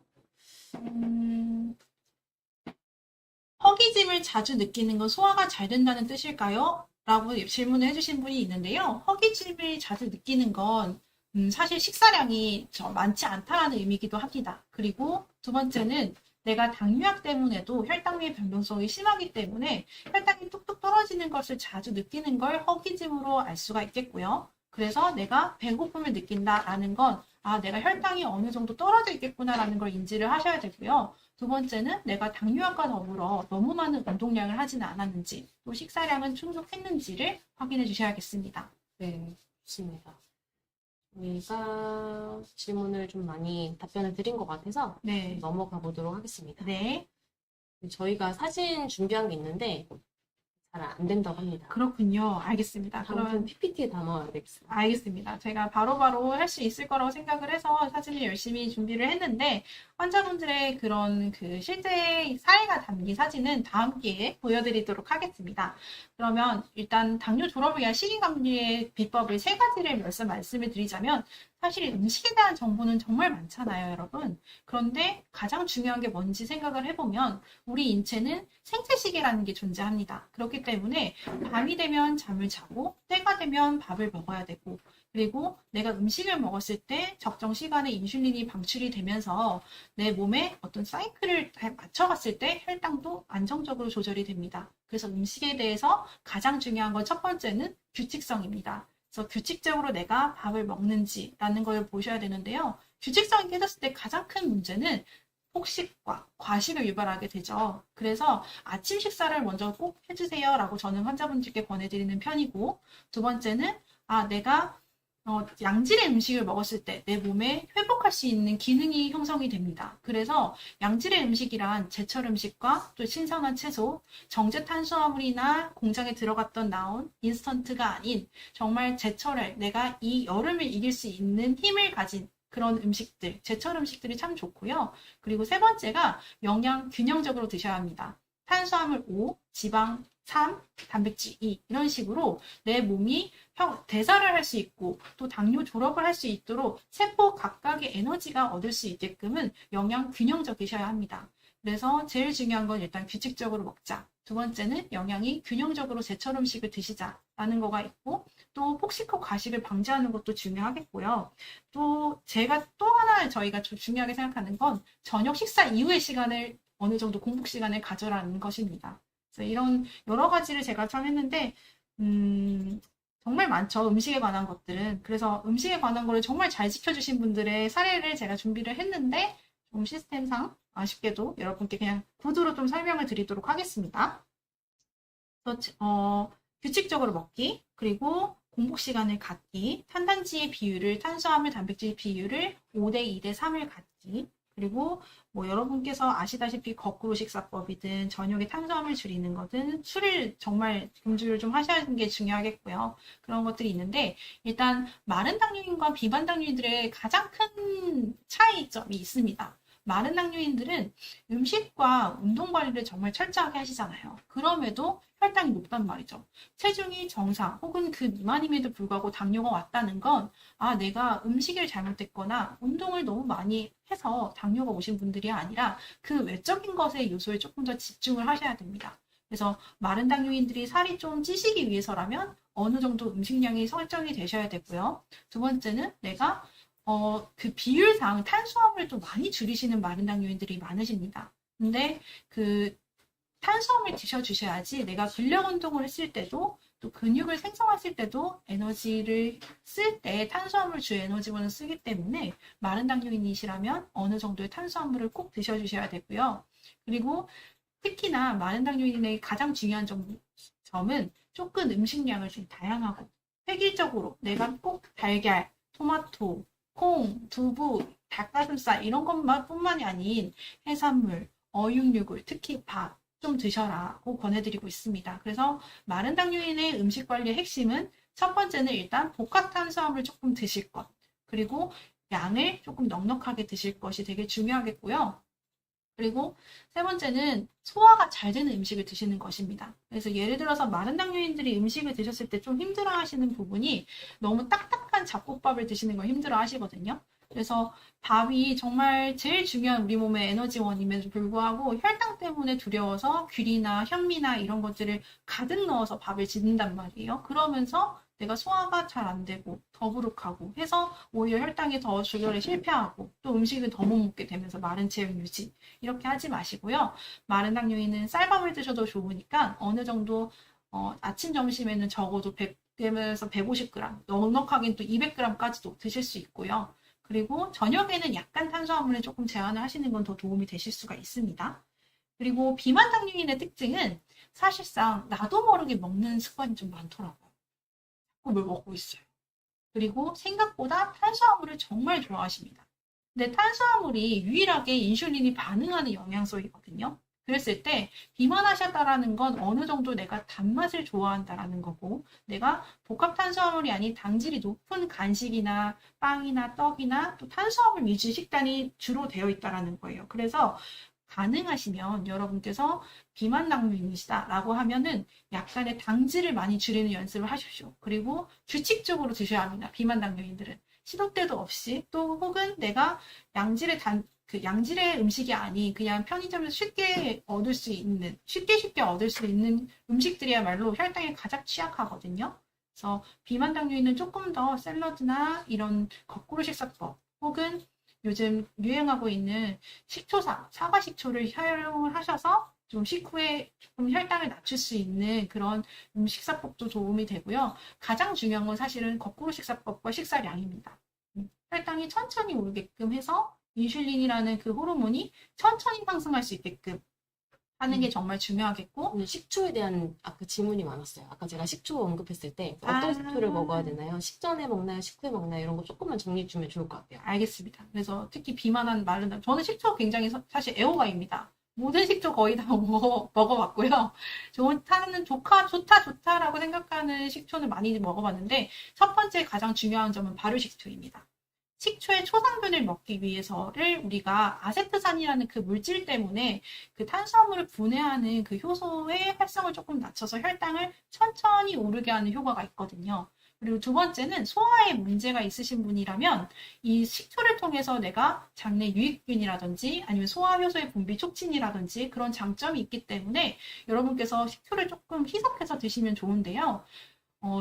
허기짐을 자주 느끼는 건 소화가 잘 된다는 뜻일까요? 라고 질문을 해주신 분이 있는데요. 허기짐을 자주 느끼는 건 사실 식사량이 많지 않다라는 의미이기도 합니다. 그리고 두 번째는 내가 당뇨약 때문에도 혈당의 변동성이 심하기 때문에 혈당이 뚝뚝 떨어지는 것을 자주 느끼는 걸 허기짐으로 알 수가 있겠고요. 그래서 내가 배고픔을 느낀다라는 건 내가 혈당이 어느 정도 떨어져 있겠구나라는 걸 인지를 하셔야 되고요. 두 번째는 내가 당뇨약과 더불어 너무 많은 운동량을 하지는 않았는지, 또 식사량은 충족했는지를 확인해 주셔야겠습니다. 네, 좋습니다. 저희가 질문을 좀 많이 답변을 드린 것 같아서 네. 넘어가 보도록 하겠습니다. 네. 저희가 사진 준비한 게 있는데 잘 안 된다고 합니다. 그렇군요. 알겠습니다. 그러면 그러면 PPT에 담아야 되겠습니다. 알겠습니다. 제가 바로바로 할 수 있을 거라고 생각을 해서 사진을 열심히 준비를 했는데, 환자분들의 그런 실제 사례가 담긴 사진은 다음 기회에 보여드리도록 하겠습니다. 그러면 일단 당뇨 졸업을 위한 식이감리의 비법을 3가지를 말씀을 드리자면, 사실 음식에 대한 정보는 정말 많잖아요, 여러분. 그런데 가장 중요한 게 뭔지 생각을 해보면 우리 인체는 생체시계라는 게 존재합니다. 그렇기 때문에 밤이 되면 잠을 자고 때가 되면 밥을 먹어야 되고, 그리고 내가 음식을 먹었을 때 적정 시간에 인슐린이 방출이 되면서 내 몸에 어떤 사이클을 맞춰갔을 때 혈당도 안정적으로 조절이 됩니다. 그래서 음식에 대해서 가장 중요한 건 첫 번째는 규칙성입니다. 그래서 규칙적으로 내가 밥을 먹는지라는 걸 보셔야 되는데요. 규칙성이 깨졌을 때 가장 큰 문제는 폭식과 과식을 유발하게 되죠. 그래서 아침 식사를 먼저 꼭 해주세요 라고 저는 환자분들께 권해드리는 편이고, 두 번째는 내가 양질의 음식을 먹었을 때 내 몸에 회복할 수 있는 기능이 형성이 됩니다. 그래서 양질의 음식이란 제철 음식과 또 신선한 채소, 정제 탄수화물이나 공장에 들어갔던 나온 인스턴트가 아닌 정말 제철에 내가 이 여름을 이길 수 있는 힘을 가진 그런 음식들, 제철 음식들이 참 좋고요. 그리고 세 번째가 영양 균형적으로 드셔야 합니다. 탄수화물 5, 지방 3, 단백질 2 이런 식으로 내 몸이 대사를 할 수 있고 또 당뇨 졸업을 할 수 있도록 세포 각각의 에너지가 얻을 수 있게끔은 영양 균형적이셔야 합니다. 그래서 제일 중요한 건 일단 규칙적으로 먹자. 두 번째는 영양이 균형적으로 제철 음식을 드시자라는 거가 있고 또 폭식후 과식을 방지하는 것도 중요하겠고요. 또 제가 또 하나 저희가 좀 중요하게 생각하는 건 저녁 식사 이후의 시간을 어느 정도 공복 시간을 가져라는 것입니다. 그래서 이런 여러 가지를 제가 참 했는데 정말 많죠. 음식에 관한 것들은. 그래서 음식에 관한 거를 정말 잘 지켜주신 분들의 사례를 제가 준비를 했는데 좀 시스템상 아쉽게도 여러분께 그냥 구두로 좀 설명을 드리도록 하겠습니다. 규칙적으로 먹기, 그리고 공복 시간을 갖기, 탄단지의 비율을, 탄수화물, 단백질 비율을 5대 2대 3을 갖기, 그리고 뭐 여러분께서 아시다시피 거꾸로 식사법이든 저녁에 탄수화물 줄이는 거든 술을 정말 금주를 좀 하셔야 하는 게 중요하겠고요. 그런 것들이 있는데 일단 마른 당뇨인과 비만 당뇨인들의 가장 큰 차이점이 있습니다. 마른 당뇨인들은 음식과 운동 관리를 정말 철저하게 하시잖아요. 그럼에도 혈당이 높단 말이죠. 체중이 정상 혹은 그 미만임에도 불구하고 당뇨가 왔다는 건 내가 음식을 잘못했거나 운동을 너무 많이 해서 당뇨가 오신 분들이 아니라 그 외적인 것의 요소에 조금 더 집중을 하셔야 됩니다. 그래서 마른 당뇨인들이 살이 좀 찌시기 위해서라면 어느 정도 음식량이 설정이 되셔야 되고요. 두 번째는 내가 그 비율상 탄수화물을 또 많이 줄이시는 마른 당뇨인들이 많으십니다. 근데 그 탄수화물 드셔주셔야지 내가 근력 운동을 했을 때도 또 근육을 생성했을 때도 에너지를 쓸 때 탄수화물 주 에너지원을 쓰기 때문에 마른 당뇨인이시라면 어느 정도의 탄수화물을 꼭 드셔주셔야 되고요. 그리고 특히나 마른 당뇨인의 가장 중요한 점은 조금 음식량을 좀 다양하고 획일적으로 내가 꼭 달걀, 토마토, 콩, 두부, 닭가슴살 이런 것만 뿐만이 아닌 해산물, 어육류를 특히 밥 좀 드셔라고 권해드리고 있습니다. 그래서 마른 당뇨인의 음식 관리의 핵심은 첫 번째는 일단 복합 탄수화물 조금 드실 것, 그리고 양을 조금 넉넉하게 드실 것이 되게 중요하겠고요. 그리고 세 번째는 소화가 잘 되는 음식을 드시는 것입니다. 그래서 예를 들어서 마른 당뇨인들이 음식을 드셨을 때 좀 힘들어 하시는 부분이 너무 딱딱한 잡곡밥을 드시는 걸 힘들어 하시거든요. 그래서 밥이 정말 제일 중요한 우리 몸의 에너지원임에도 불구하고 혈당 때문에 두려워서 귤이나 현미나 이런 것들을 가득 넣어서 밥을 짓는단 말이에요. 그러면서 내가 소화가 잘 안 되고 더부룩하고 해서 오히려 혈당이 더 조절에 실패하고 또 음식을 더 못 먹게 되면서 마른 체형 유지 이렇게 하지 마시고요. 마른 당뇨인은 쌀밥을 드셔도 좋으니까 어느 정도 아침 점심에는 적어도 100g에서 150g 넉넉하긴 또 200g까지도 드실 수 있고요. 그리고 저녁에는 약간 탄수화물을 조금 제한을 하시는 건 더 도움이 되실 수가 있습니다. 그리고 비만 당뇨인의 특징은 사실상 나도 모르게 먹는 습관이 좀 많더라고요. 뭘 먹고 있어요. 그리고 생각보다 탄수화물을 정말 좋아하십니다. 근데 탄수화물이 유일하게 인슐린이 반응하는 영양소이거든요. 그랬을 때 비만하셨다라는 건 어느 정도 내가 단맛을 좋아한다라는 거고 내가 복합 탄수화물이 아닌 당질이 높은 간식이나 빵이나 떡이나 또 탄수화물 위주 식단이 주로 되어 있다라는 거예요. 그래서 가능하시면 여러분께서 비만 당뇨인이시다라고 하면은 약간의 당질을 많이 줄이는 연습을 하십시오. 그리고 규칙적으로 드셔야 합니다. 비만 당뇨인들은 시도 때도 없이 또 혹은 내가 양질의 음식이 아닌 그냥 편의점에서 쉽게 얻을 수 있는 쉽게 얻을 수 있는 음식들이야말로 혈당에 가장 취약하거든요. 그래서 비만 당뇨인은 조금 더 샐러드나 이런 거꾸로 식사법 혹은 요즘 유행하고 있는 사과 식초를 사용을 하셔서 좀 식후에 조금 혈당을 낮출 수 있는 그런 식사법도 도움이 되고요. 가장 중요한 건 사실은 거꾸로 식사법과 식사량입니다. 혈당이 천천히 오르게끔 해서 인슐린이라는 그 호르몬이 천천히 상승할 수 있게끔 하는 게 정말 중요하겠고, 오늘 식초에 대한 아까 질문이 많았어요. 아까 제가 식초 언급했을 때 어떤 아. 식초를 먹어야 되나요? 식전에 먹나요? 식후에 먹나요? 이런 거 조금만 정리해 주면 좋을 것 같아요. 알겠습니다. 그래서 특히 비만한 마른 저는 식초 굉장히 사실 애호가입니다. 모든 식초 거의 다 먹어봤고요. 좋다라고 생각하는 식초는 많이 먹어봤는데, 첫 번째 가장 중요한 점은 발효식초입니다. 식초의 초상균을 먹기 위해서를 우리가 아세트산이라는 그 물질 때문에 그 탄수화물을 분해하는 그 효소의 활성을 조금 낮춰서 혈당을 천천히 오르게 하는 효과가 있거든요. 그리고 두 번째는 소화에 문제가 있으신 분이라면 이 식초를 통해서 내가 장내 유익균이라든지 아니면 소화효소의 분비 촉진이라든지 그런 장점이 있기 때문에 여러분께서 식초를 조금 희석해서 드시면 좋은데요.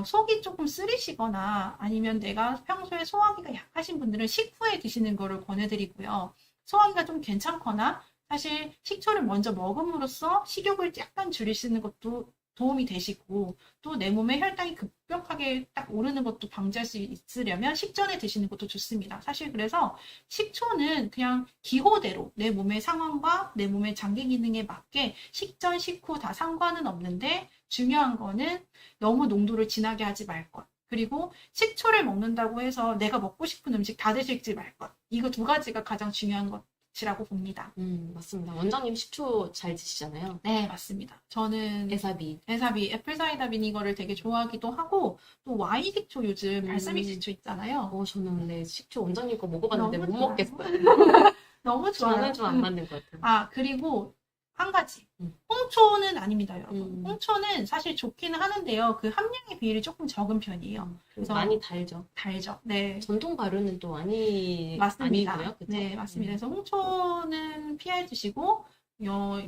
속이 조금 쓰리시거나 아니면 내가 평소에 소화기가 약하신 분들은 식후에 드시는 거를 권해드리고요. 소화기가 좀 괜찮거나 사실 식초를 먼저 먹음으로써 식욕을 약간 줄이시는 것도 도움이 되시고 또 내 몸에 혈당이 급격하게 딱 오르는 것도 방지할 수 있으려면 식전에 드시는 것도 좋습니다. 사실 그래서 식초는 그냥 기호대로 내 몸의 상황과 내 몸의 장기 기능에 맞게 식전, 식후 다 상관은 없는데 중요한 거는 너무 농도를 진하게 하지 말 것. 그리고 식초를 먹는다고 해서 내가 먹고 싶은 음식 다 드시지 말 것. 이거 두 가지가 가장 중요한 것이라고 봅니다. 맞습니다. 원장님 식초 잘 드시잖아요. 네, 맞습니다. 저는 에사비. 애플사이다 비니거를 되게 좋아하기도 하고 또 와인 식초 요즘 발사믹 식초 있잖아요. 저는 근데 식초 원장님 거 먹어봤는데 너무 못 좋아요. 먹겠어요. 너무 좋아요. 저는 좀 안 맞는 것 같아요. 아, 그리고 한 가지. 음. 홍초는 아닙니다, 여러분. 음. 홍초는 사실 좋기는 하는데요. 그 함량의 비율이 조금 적은 편이에요. 그래서 많이 달죠. 달죠. 네. 전통 발효는 또 맞습니다. 아니고요. 그쵸? 네, 맞습니다. 그래서 홍초는 피해 주시고,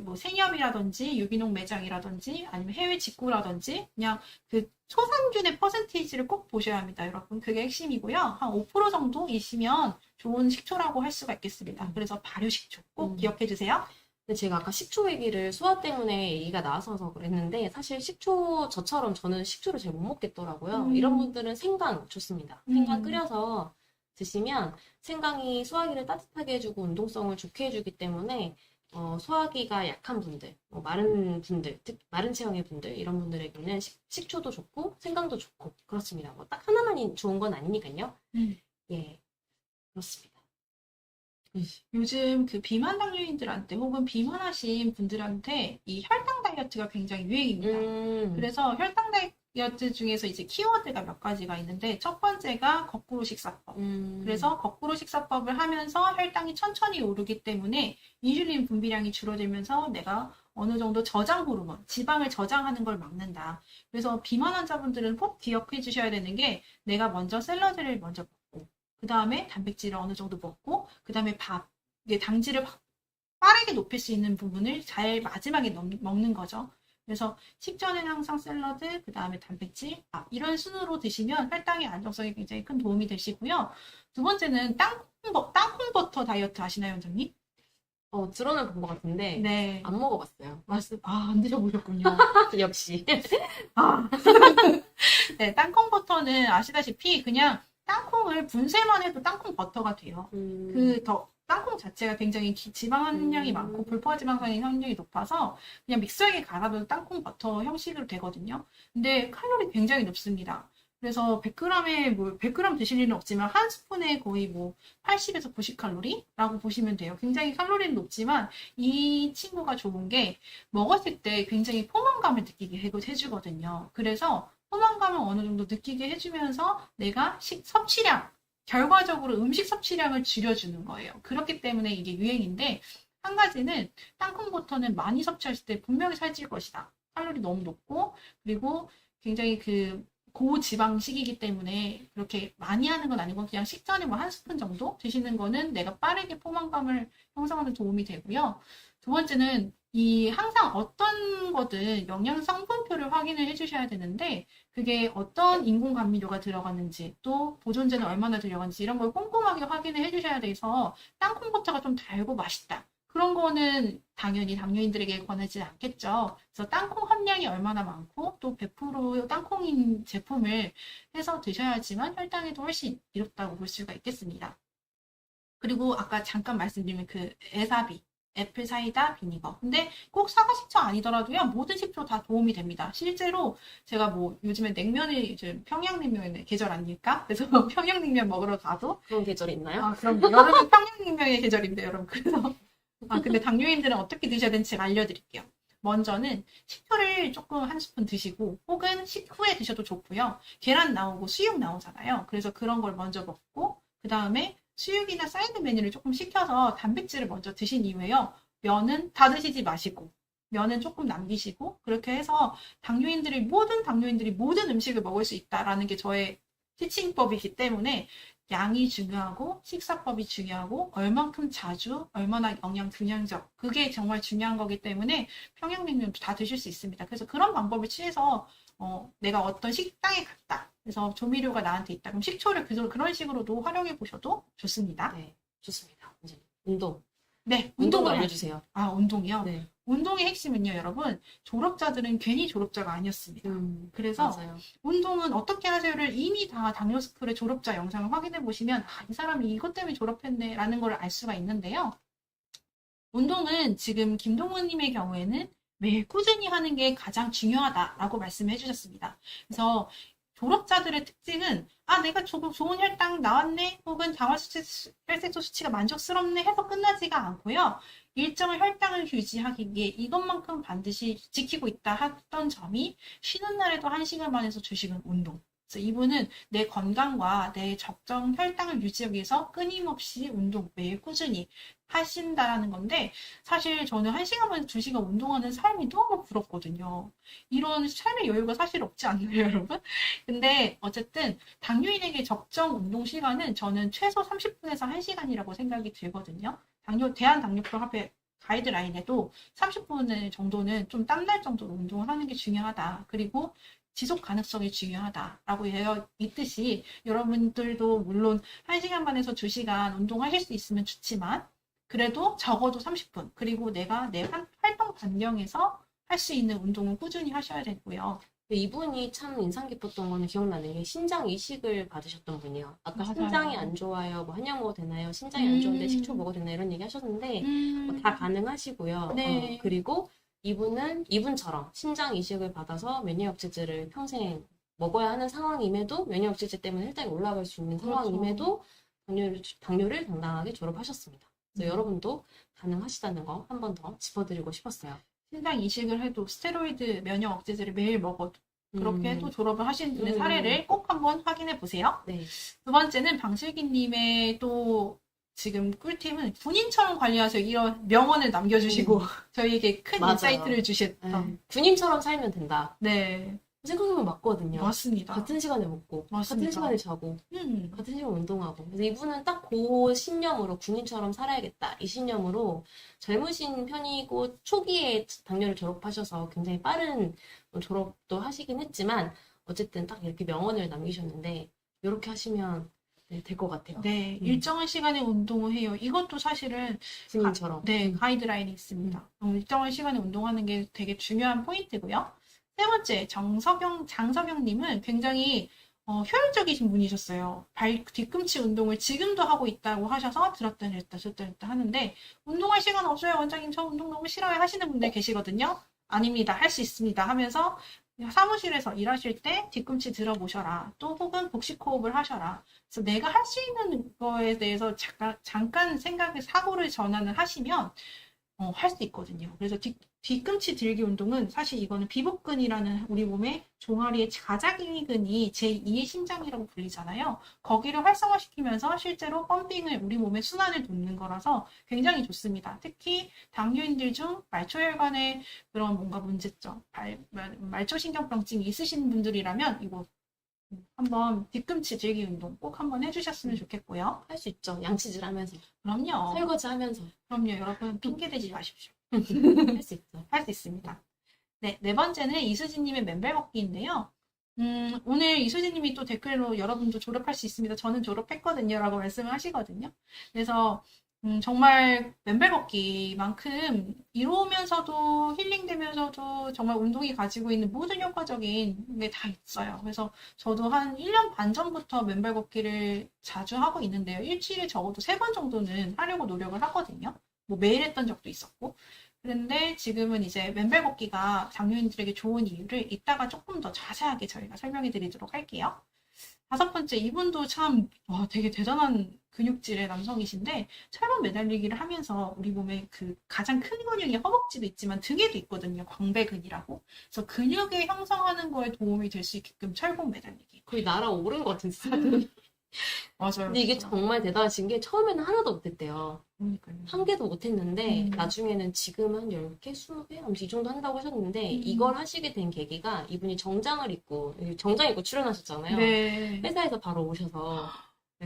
뭐 생협이라든지 유기농 매장이라든지 아니면 해외 직구라든지 그냥 그 초산균의 퍼센테이지를 꼭 보셔야 합니다, 여러분. 그게 핵심이고요. 한 5% 정도이시면 좋은 식초라고 할 수가 있겠습니다. 그래서 발효 식초 꼭 기억해 주세요. 근데 제가 아까 식초 얘기를 소화 때문에 얘기가 나와서 그랬는데 사실 저처럼 저는 식초를 잘 못 먹겠더라고요. 이런 분들은 생강 좋습니다. 생강 끓여서 드시면 생강이 소화기를 따뜻하게 해주고 운동성을 좋게 해주기 때문에 소화기가 약한 분들, 마른 분들, 특히 마른 체형의 분들 이런 분들에게는 식초도 좋고 생강도 좋고 그렇습니다. 뭐 딱 하나만 좋은 건 아니니까요. 예, 그렇습니다. 요즘 그 비만 당뇨인들한테 혹은 비만하신 분들한테 이 혈당 다이어트가 굉장히 유행입니다. 그래서 혈당 다이어트 중에서 이제 키워드가 몇 가지가 있는데 첫 번째가 거꾸로 식사법. 그래서 거꾸로 식사법을 하면서 혈당이 천천히 오르기 때문에 인슐린 분비량이 줄어들면서 내가 어느 정도 저장 호르몬, 지방을 저장하는 걸 막는다. 그래서 비만 환자분들은 꼭 기억해 주셔야 되는 게 내가 먼저 샐러드를 먼저 먹고 그 다음에 단백질을 어느 정도 먹고 그 다음에 밥, 이게 당질을 빠르게 높일 수 있는 부분을 잘 마지막에 먹는 거죠. 그래서 식전에는 항상 샐러드, 그 다음에 단백질, 밥 이런 순으로 드시면 혈당의 안정성에 굉장히 큰 도움이 되시고요. 두 번째는 땅콩 버터 다이어트 아시나요, 원장님? 들어는 본 것 같은데 네. 안 먹어봤어요. 안 드셔보셨군요. 역시. 네, 땅콩 버터는 아시다시피 그냥 땅콩을 분쇄만 해도 땅콩 버터가 돼요. 땅콩 자체가 굉장히 지방 함량이 많고 불포화 지방산의 함량이 높아서 그냥 믹서기에 갈아도 땅콩 버터 형식으로 되거든요. 근데 칼로리 굉장히 높습니다. 그래서 100g 드실 일은 없지만 한 스푼에 거의 80에서 90칼로리라고 보시면 돼요. 굉장히 칼로리는 높지만 이 친구가 좋은 게 먹었을 때 굉장히 포만감을 느끼게 해주거든요. 그래서 포만감을 어느 정도 느끼게 해주면서 내가 결과적으로 음식 섭취량을 줄여주는 거예요. 그렇기 때문에 이게 유행인데 한 가지는 땅콩버터는 많이 섭취하실 때 분명히 살찔 것이다. 칼로리 너무 높고 그리고 굉장히 고지방식이기 때문에 그렇게 많이 하는 건 아니고 그냥 식전에 한 스푼 정도 드시는 거는 내가 빠르게 포만감을 형성하는 도움이 되고요. 두 번째는 항상 어떤 거든 영양 성분표를 확인을 해주셔야 되는데 그게 어떤 인공 감미료가 들어갔는지 또 보존제는 얼마나 들어갔는지 이런 걸 꼼꼼하게 확인을 해주셔야 돼서 땅콩버터가 좀 달고 맛있다. 그런 거는 당연히 당뇨인들에게 권하지 않겠죠. 그래서 땅콩 함량이 얼마나 많고 또 100% 땅콩인 제품을 해서 드셔야지만 혈당에도 훨씬 이롭다고 볼 수가 있겠습니다. 그리고 아까 잠깐 말씀드린 에사비. 애플 사이다 비니거. 근데 꼭 사과 식초 아니더라도요. 모든 식초 다 도움이 됩니다. 실제로 제가 뭐 요즘에 냉면이 요즘 평양냉면의 계절 아닙니까? 그래서 평양냉면 먹으러 가도 그런 계절이 있나요? 그럼 여름은 평양냉면의 계절인데 여러분. 그래서 근데 당뇨인들은 어떻게 드셔야 되는지 제가 알려드릴게요. 먼저는 식초를 조금 한 스푼 드시고 혹은 식후에 드셔도 좋고요. 계란 나오고 수육 나오잖아요. 그래서 그런 걸 먼저 먹고 그 다음에 수육이나 사이드 메뉴를 조금 시켜서 단백질을 먼저 드신 이후에요. 면은 다 드시지 마시고 면은 조금 남기시고 그렇게 해서 모든 당뇨인들이 모든 음식을 먹을 수 있다라는 게 저의 티칭법이기 때문에 양이 중요하고 식사법이 중요하고 얼만큼 자주 얼마나 영양 균형적 그게 정말 중요한 거기 때문에 평양냉면도 다 드실 수 있습니다. 그래서 그런 방법을 취해서 내가 어떤 식당에 갔다. 그래서 조미료가 나한테 있다. 그럼 식초를 그런 식으로도 활용해 보셔도 좋습니다. 네, 좋습니다. 이제 운동. 네, 운동도 운동을 알려주세요. 운동이요? 네. 운동의 핵심은요, 여러분. 졸업자들은 괜히 졸업자가 아니었습니다. 그래서 맞아요. 운동은 어떻게 하세요를 이미 다 당뇨스쿨의 졸업자 영상을 확인해 보시면 이 사람이 이것 때문에 졸업했네 라는 걸 알 수가 있는데요. 운동은 지금 김동훈님의 경우에는 매일 꾸준히 하는 게 가장 중요하다라고 말씀해 주셨습니다. 그래서 졸업자들의 특징은 내가 조금 좋은 혈당 나왔네 혹은 혈색소 수치가 만족스럽네 해서 끝나지가 않고요. 일정한 혈당을 유지하기 위해 이것만큼 반드시 지키고 있다 했던 점이 쉬는 날에도 1시간 반에서 2시간 운동. 그래서 이분은 내 건강과 내 적정 혈당을 유지하기 위해서 끊임없이 운동 매일 꾸준히 하신다라는 건데 사실 저는 1시간 반에서 2시간 운동하는 삶이 너무 부럽거든요. 이런 삶의 여유가 사실 없지 않나요, 여러분? 근데 어쨌든 당뇨인에게 적정 운동 시간은 저는 최소 30분에서 1시간이라고 생각이 들거든요. 대한당뇨병 협회 가이드라인에도 30분 정도는 좀 땀날 정도로 운동을 하는 게 중요하다. 그리고 지속 가능성이 중요하다라고 되어 있듯이 여러분들도 물론 1시간 반에서 2시간 운동하실 수 있으면 좋지만 그래도 적어도 30분 그리고 내가 내 활동 반경에서 할 수 있는 운동을 꾸준히 하셔야 되고요. 이분이 참 인상 깊었던 거는 기억나는 게 신장 이식을 받으셨던 분이에요. 아까 맞아요. 신장이 안 좋아요. 뭐 한약 먹어도 되나요? 신장이 안 좋은데 식초 먹어도 되나요? 이런 얘기 하셨는데 뭐다 가능하시고요. 네. 그리고 이분처럼 신장 이식을 받아서 면역체제를 평생 먹어야 하는 상황임에도 면역체제 때문에 혈당이 올라갈 수 있는 그렇죠. 상황임에도 당뇨를 당당하게 졸업하셨습니다. 그래서 음. 여러분도 가능하시다는 거 한 번 더 짚어드리고 싶었어요. 신장 이식을 해도 스테로이드 면역 억제제를 매일 먹어도 그렇게 해도 졸업을 하신 분의 음. 사례를 꼭 한번 확인해 보세요. 네. 두 번째는 방슬기님의 또 지금 꿀팁은 군인처럼 관리하세요. 이런 명언을 남겨주시고 저희에게 큰 맞아요. 인사이트를 주셨던. 군인처럼 살면 된다. 네, 생각해보면 맞거든요. 맞습니다. 같은 시간에 먹고, 맞습니다. 같은 시간에 자고, 같은 시간에 운동하고. 그래서 이분은 딱 그 신념으로 군인처럼 살아야겠다. 이 신념으로 젊으신 편이고 초기에 당뇨를 졸업하셔서 굉장히 빠른 졸업도 하시긴 했지만 어쨌든 딱 이렇게 명언을 남기셨는데 이렇게 하시면 될 것 같아요. 네, 일정한 시간에 운동을 해요. 이것도 사실은 군인처럼. 가이드라인이 있습니다. 일정한 시간에 운동하는 게 되게 중요한 포인트고요. 세 번째, 장석영님은 굉장히 효율적이신 분이셨어요. 뒤꿈치 운동을 지금도 하고 있다고 하셔서 들었다 냈다 하는데 운동할 시간 없어요. 원장님 저 운동 너무 싫어요 하시는 분들 계시거든요. 아닙니다. 할 수 있습니다 하면서 사무실에서 일하실 때 뒤꿈치 들어보셔라. 또 혹은 복식 호흡을 하셔라. 그래서 내가 할 수 있는 거에 대해서 잠깐 사고를 전환을 하시면 할 수 있거든요. 그래서 뒤꿈치 들기 운동은 사실 이거는 비복근이라는 우리 몸의 종아리의 가장근이 제2의 심장이라고 불리잖아요. 거기를 활성화시키면서 실제로 펌핑을 우리 몸에 순환을 돕는 거라서 굉장히 좋습니다. 특히 당뇨인들 중 말초혈관에 그런 뭔가 문제점, 말초신경병증이 있으신 분들이라면 이거 한번 뒤꿈치 들기 운동 꼭 한번 해주셨으면 좋겠고요. 할 수 있죠. 양치질 하면서. 그럼요. 설거지 하면서. 그럼요. 여러분 핑계대지 마십시오. 할 수 있죠. 할 수 있습니다. 네 번째는 이수진님의 맨발 걷기인데요. 오늘 이수진님이 또 댓글로 여러분도 졸업할 수 있습니다. 저는 졸업했거든요. 라고 말씀을 하시거든요. 그래서 정말 맨발 걷기만큼 이로우면서도 힐링되면서도 정말 운동이 가지고 있는 모든 효과적인 게 다 있어요. 그래서 저도 한 1년 반 전부터 맨발 걷기를 자주 하고 있는데요. 일주일에 적어도 3번 정도는 하려고 노력을 하거든요. 뭐 매일 했던 적도 있었고. 그런데 지금은 이제 맨발 걷기가 당뇨인들에게 좋은 이유를 이따가 조금 더 자세하게 저희가 설명해 드리도록 할게요. 다섯 번째, 이분도 참, 와, 되게 대단한 근육질의 남성이신데, 철봉 매달리기를 하면서 우리 몸에 그 가장 큰 근육이 허벅지도 있지만 등에도 있거든요. 광배근이라고. 그래서 근육을 형성하는 거에 도움이 될 수 있게끔 철봉 매달리기. 거의 날아오른 것 같은 진짜. 맞아요. 근데 이게 진짜. 정말 대단하신 게 처음에는 하나도 못했대요. 그러니까요. 한 개도 못했는데 음. 나중에는 지금 한 10개, 20개? 아무튼 이 정도 한다고 하셨는데 이걸 하시게 된 계기가 이분이 정장 입고 출연하셨잖아요. 네. 회사에서 바로 오셔서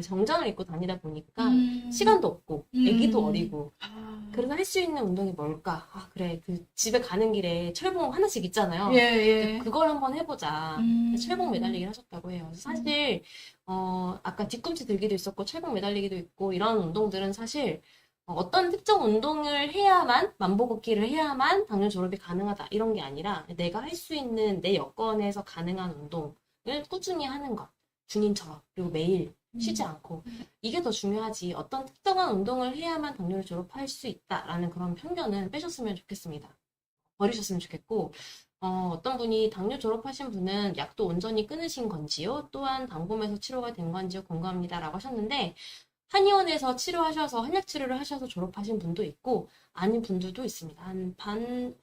정장을 입고 다니다 보니까 음. 시간도 없고 애기도 음. 어리고 아. 그래서 할 수 있는 운동이 뭘까? 아, 그래. 그 집에 가는 길에 철봉 하나씩 있잖아요. 예, 예. 그걸 한번 해보자. 음. 철봉 매달리기를 하셨다고 해요. 그래서 사실 아까 뒤꿈치 들기도 있었고 철봉 매달리기도 있고 이런 운동들은 사실 어떤 특정 운동을 해야만 만보 걷기를 해야만 당뇨 졸업이 가능하다 이런 게 아니라 내가 할 수 있는 내 여건에서 가능한 운동을 꾸준히 하는 것. 군인처럼 그리고 매일 쉬지 않고 이게 더 중요하지 어떤 특정한 운동을 해야만 당뇨를 졸업할 수 있다라는 그런 편견은 빼셨으면 좋겠습니다. 버리셨으면 좋겠고 어떤 분이 당뇨 졸업하신 분은 약도 온전히 끊으신 건지요? 또한 단검에서 치료가 된 건지요? 궁금합니다라고 하셨는데 한의원에서 치료하셔서 한약 치료를 하셔서 졸업하신 분도 있고 아닌 분들도 있습니다.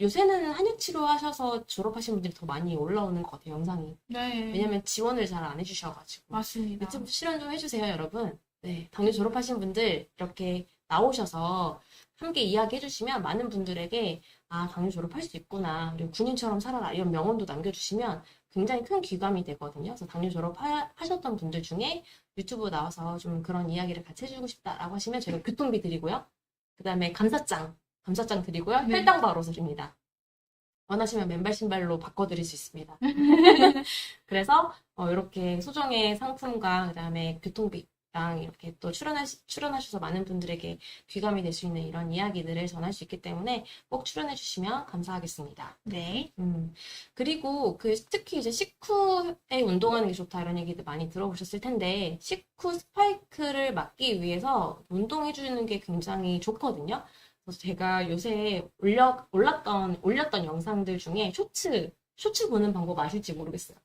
요새는 한약 치료하셔서 졸업하신 분들이 더 많이 올라오는 것 같아요, 영상이. 네. 왜냐면 지원을 잘 안 해주셔가지고. 맞습니다. 유튜브 출연 좀 해주세요, 여러분. 네, 당뇨 졸업하신 분들 이렇게 나오셔서 함께 이야기해주시면 많은 분들에게 아, 당뇨 졸업할 수 있구나. 그리고 군인처럼 살아라. 이런 명언도 남겨주시면 굉장히 큰 귀감이 되거든요. 그래서 당뇨 졸업하셨던 분들 중에 유튜브 나와서 좀 그런 이야기를 같이 해주고 싶다라고 하시면 저희가 교통비 드리고요. 그 다음에 감사장 드리고요. 네. 혈당 바로 드립니다. 원하시면 맨발 신발로 바꿔드릴 수 있습니다. 그래서 이렇게 소정의 상품과 그다음에 교통비랑 이렇게 또 출연하셔서 많은 분들에게 귀감이 될 수 있는 이런 이야기들을 전할 수 있기 때문에 꼭 출연해 주시면 감사하겠습니다. 네. 그리고 특히 이제 식후에 운동하는 게 좋다 이런 얘기들 많이 들어보셨을 텐데 식후 스파이크를 막기 위해서 운동해 주는 게 굉장히 좋거든요. 그래서 제가 요새 올렸던 영상들 중에 쇼츠 보는 방법 아실지 모르겠어요.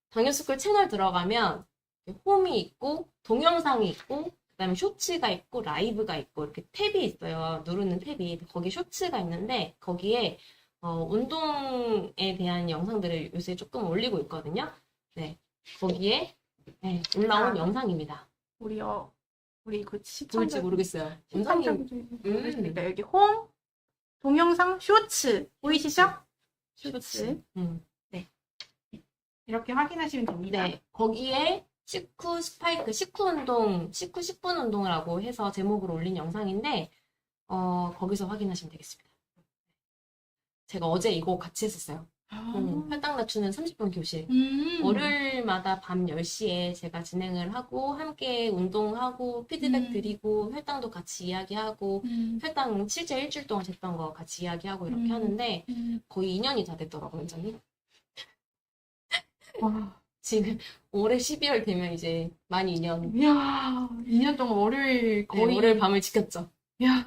당뇨스쿨 채널 들어가면 홈이 있고 동영상이 있고 그다음에 쇼츠가 있고 라이브가 있고 이렇게 탭이 있어요. 누르는 탭이 거기 쇼츠가 있는데 거기에 운동에 대한 영상들을 요새 조금 올리고 있거든요. 네, 거기에 올라온 영상입니다. 우리 그 보일지 시청자 모르겠어요. 영상이 모르겠습니다. 여기 홈 동영상 쇼츠 보이시죠? 쇼츠 이렇게 확인하시면 됩니다. 네, 거기에 식후 스파이크, 식후 운동, 식후 10분 운동이라고 해서 제목으로 올린 영상인데, 거기서 확인하시면 되겠습니다. 제가 어제 이거 같이 했었어요. 혈당 낮추는 30분 교실. 월요일마다 밤 10시에 제가 진행을 하고, 함께 운동하고, 피드백 드리고, 혈당도 같이 이야기하고, 혈당 실제 일주일 동안 쟀던 거 같이 이야기하고 이렇게 하는데, 거의 2년이 다 됐더라고요, 원장님. 와. 지금 올해 12월 되면 이제 만 2년. 이야, 2년 동안 월요일 거의 월요일 밤을 지켰죠. 이야,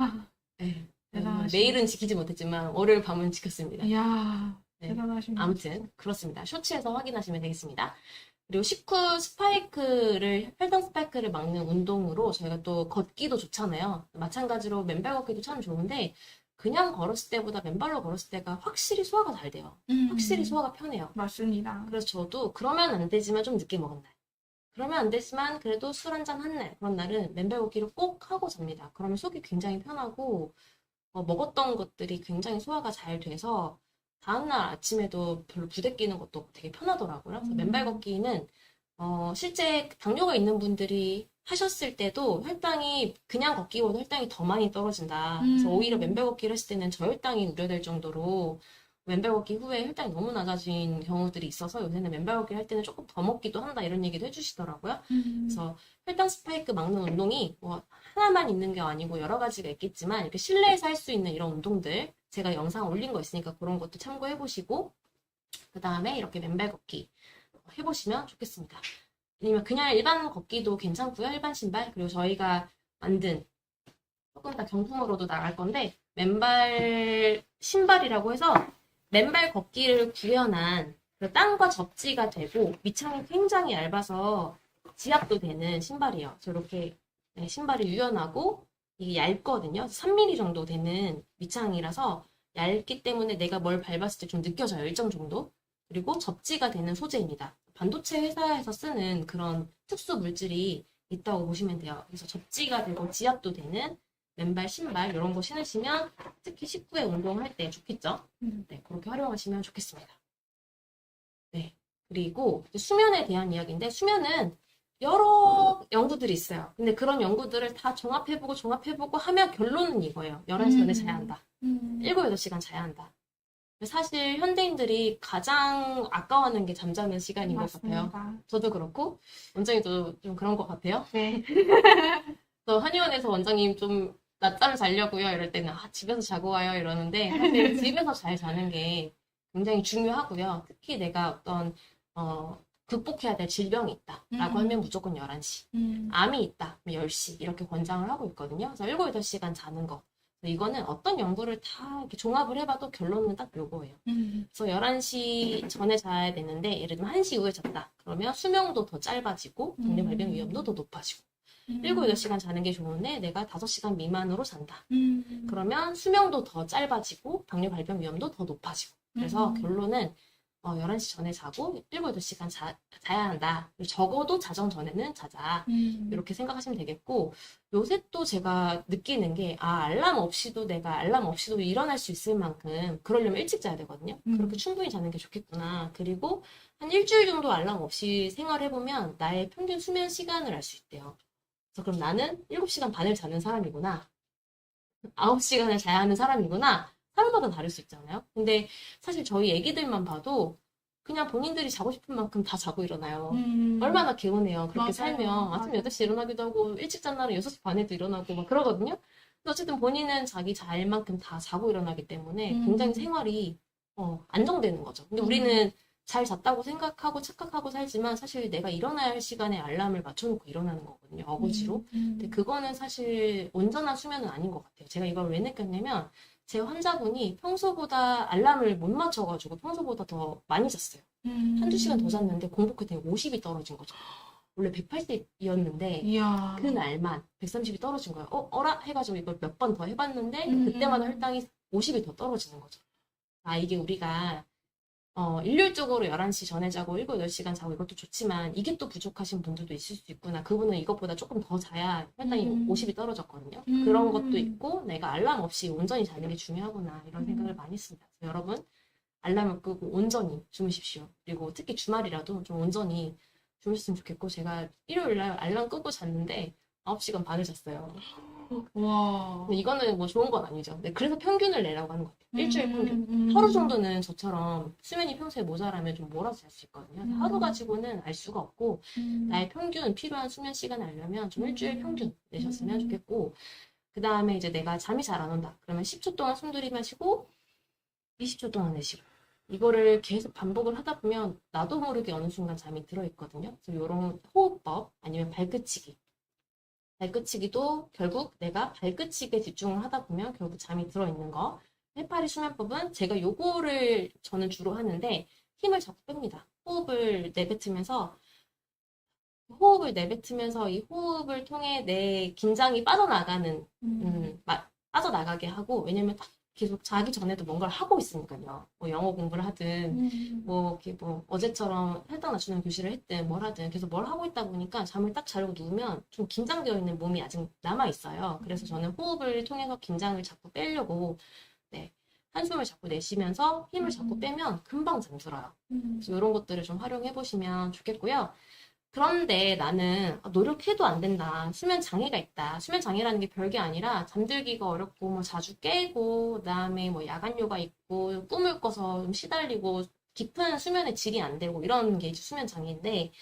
네. 대단하시네. 내일은 지키지 못했지만 월요일 밤은 지켰습니다. 이야, 네. 대단하십니다. 아무튼 그렇습니다. 쇼츠에서 확인하시면 되겠습니다. 그리고 식후 스파이크를 혈당 스파이크를 막는 운동으로 저희가 또 걷기도 좋잖아요. 마찬가지로 맨발 걷기도 참 좋은데 그냥 걸었을 때보다 맨발로 걸었을 때가 확실히 소화가 잘 돼요. 확실히 소화가 편해요. 맞습니다. 그래서 저도 그러면 안 되지만 좀 늦게 먹은 날. 그러면 안 되지만 그래도 술 한잔 한 날. 그런 날은 맨발 걷기를 꼭 하고 잡니다. 그러면 속이 굉장히 편하고 먹었던 것들이 굉장히 소화가 잘 돼서 다음날 아침에도 별로 부대끼는 것도 되게 편하더라고요. 그래서 맨발 걷기는 실제 당뇨가 있는 분들이 하셨을 때도 혈당이 그냥 걷기보다 혈당이 더 많이 떨어진다. 그래서 오히려 맨발 걷기를 했을 때는 저혈당이 우려될 정도로 맨발 걷기 후에 혈당이 너무 낮아진 경우들이 있어서 요새는 맨발 걷기 할 때는 조금 더 먹기도 한다 이런 얘기도 해주시더라고요. 그래서 혈당 스파이크 막는 운동이 뭐 하나만 있는 게 아니고 여러 가지가 있겠지만 이렇게 실내에서 할 수 있는 이런 운동들 제가 영상 올린 거 있으니까 그런 것도 참고해 보시고 그 다음에 이렇게 맨발 걷기 해보시면 좋겠습니다. 아니면 그냥 일반 걷기도 괜찮고요. 일반 신발 그리고 저희가 만든 조금 더 경품으로도 나갈 건데 맨발 신발이라고 해서 맨발 걷기를 구현한 그 땅과 접지가 되고 밑창이 굉장히 얇아서 지압도 되는 신발이에요. 저렇게 네, 신발이 유연하고 이게 얇거든요. 3mm 정도 되는 밑창이라서 얇기 때문에 내가 뭘 밟았을 때 좀 느껴져요. 일정 정도. 그리고 접지가 되는 소재입니다. 반도체 회사에서 쓰는 그런 특수 물질이 있다고 보시면 돼요. 그래서 접지가 되고 지압도 되는 맨발, 신발 이런 거 신으시면 특히 식후에 운동할 때 좋겠죠? 네, 그렇게 활용하시면 좋겠습니다. 네, 그리고 이제 수면에 대한 이야기인데 수면은 여러 연구들이 있어요. 근데 그런 연구들을 다 종합해보고 하면 결론은 이거예요. 11시 전에 자야 한다. 7, 8시간 자야 한다. 사실 현대인들이 가장 아까워하는 게 잠자는 시간인 것 같아요. 맞습니다. 저도 그렇고 원장님도 좀 그런 것 같아요. 네. 저 한의원에서 원장님 좀 낮잠 자려고요. 이럴 때는 집에서 자고 와요 이러는데 사실 집에서 잘 자는 게 굉장히 중요하고요. 특히 내가 어떤 극복해야 될 질병이 있다라고 하면 무조건 11시. 암이 있다, 10시 이렇게 권장을 하고 있거든요. 그래서 7, 8시간 자는 거. 이거는 어떤 연구를 다 이렇게 종합을 해봐도 결론은 딱 요거예요. 그래서 11시 전에 자야 되는데 예를 들면 1시 이후에 잤다. 그러면 수명도 더 짧아지고 당뇨 발병 위험도 더 높아지고 7, 8시간 자는 게 좋은데 내가 5시간 미만으로 잔다. 그러면 수명도 더 짧아지고 당뇨 발병 위험도 더 높아지고 그래서 결론은 11시 전에 자고 7, 8시간 자야 한다. 적어도 자정 전에는 자자. 이렇게 생각하시면 되겠고 요새 또 제가 느끼는 게 알람 없이도 내가 알람 없이도 일어날 수 있을 만큼 그러려면 일찍 자야 되거든요. 그렇게 충분히 자는 게 좋겠구나. 그리고 한 일주일 정도 알람 없이 생활해보면 나의 평균 수면 시간을 알 수 있대요. 그래서 그럼 나는 7시간 반을 자는 사람이구나. 9시간을 자야 하는 사람이구나. 사람마다 다를 수 있잖아요. 근데 사실 저희 애기들만 봐도 그냥 본인들이 자고 싶은 만큼 다 자고 일어나요. 얼마나 개운해요. 그렇게 맞아요. 살면 아침 맞아요. 8시에 일어나기도 하고 일찍 잔 날은 6시 반에도 일어나고 막 그러거든요. 근데 어쨌든 본인은 자기 잘 만큼 다 자고 일어나기 때문에 굉장히 생활이 안정되는 거죠. 근데 우리는 잘 잤다고 생각하고 착각하고 살지만 사실 내가 일어나야 할 시간에 알람을 맞춰놓고 일어나는 거거든요. 어거지로. 근데 그거는 사실 온전한 수면은 아닌 것 같아요. 제가 이걸 왜 느꼈냐면 제 환자분이 평소보다 알람을 못 맞춰가지고 평소보다 더 많이 잤어요. 한두 시간 더 잤는데 공복 끝에 50이 떨어진 거죠. 원래 180이었는데 이야. 그날만 130이 떨어진 거예요. 어라? 해가지고 이걸 몇 번 더 해봤는데 그때마다 혈당이 50이 더 떨어지는 거죠. 이게 우리가 일률적으로 11시 전에 자고 7, 8시간 자고 이것도 좋지만 이게 또 부족하신 분들도 있을 수 있구나. 그분은 이것보다 조금 더 자야 혈당이 50이 떨어졌거든요. 그런 것도 있고 내가 알람 없이 온전히 자는 게 중요하구나 이런 생각을 많이 했습니다. 그래서 여러분 알람을 끄고 온전히 주무십시오. 그리고 특히 주말이라도 좀 온전히 주무셨으면 좋겠고 제가 일요일날 알람 끄고 잤는데 9시간 반을 잤어요. 와. 근데 이거는 뭐 좋은 건 아니죠. 네, 그래서 평균을 내라고 하는 것 같아요. 일주일 평균. 하루 정도는 저처럼 수면이 평소에 모자라면 좀 몰아서 잘 수 있거든요. 하루 가지고는 알 수가 없고 나의 평균 필요한 수면 시간을 알려면 좀 일주일 평균 내셨으면 좋겠고 그 다음에 이제 내가 잠이 잘 안 온다. 그러면 10초 동안 숨 들이마시고 20초 동안 내쉬고 이거를 계속 반복을 하다 보면 나도 모르게 어느 순간 잠이 들어있거든요. 그래서 이런 호흡법 아니면 발끝치기 발끝치기도 결국 내가 발끝치기에 집중을 하다 보면 결국 잠이 들어있는 거. 해파리 수면법은 제가 요거를 저는 주로 하는데 힘을 자꾸 뺍니다. 호흡을 내뱉으면서 이 호흡을 통해 내 긴장이 빠져나가는, 빠져나가게 하고, 왜냐면 딱 계속 자기 전에도 뭔가를 하고 있으니까요. 뭐 영어 공부를 하든, 이렇게 어제처럼 혈당 낮추는 교실을 했든, 뭘 하든, 계속 뭘 하고 있다 보니까 잠을 딱 자려고 누우면 좀 긴장되어 있는 몸이 아직 남아있어요. 그래서 저는 호흡을 통해서 긴장을 자꾸 빼려고, 네. 한숨을 자꾸 내쉬면서 힘을 자꾸 빼면 금방 잠들어요. 그래서 이런 것들을 좀 활용해 보시면 좋겠고요. 그런데 나는 노력해도 안 된다. 수면 장애가 있다. 수면 장애라는 게 별게 아니라 잠들기가 어렵고 뭐 자주 깨고 그다음에 뭐 야간요가 있고 꿈을 꿔서 좀 시달리고 깊은 수면의 질이 안 되고 이런 게 이제 수면 장애인데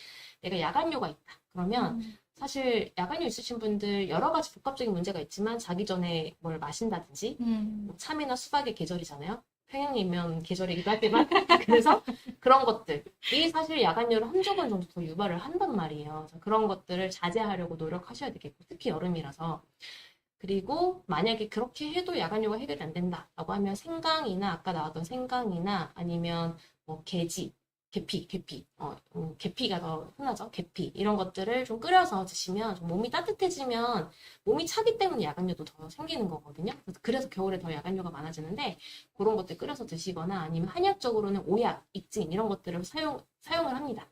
내가 야간요가 있다. 그러면 사실 야간요 있으신 분들 여러 가지 복합적인 문제가 있지만 자기 전에 뭘 마신다든지 뭐 참이나 수박의 계절이잖아요. 평양이면 계절이기도 하지만 그래서 그런 것들이 사실 야간요를 한두 번 정도 더 유발을 한단 말이에요. 그래서 그런 것들을 자제하려고 노력하셔야 되겠고 특히 여름이라서 그리고 만약에 그렇게 해도 야간요가 해결이 안 된다라고 하면 생강이나 아까 나왔던 생강이나 아니면 뭐 계피, 계피가 더 흔하죠. 계피 이런 것들을 좀 끓여서 드시면 좀 몸이 따뜻해지면 몸이 차기 때문에 야간요도 더 생기는 거거든요. 그래서 겨울에 더 야간요가 많아지는데 그런 것들 끓여서 드시거나 아니면 한약적으로는 오약, 익진 이런 것들을 사용을 합니다.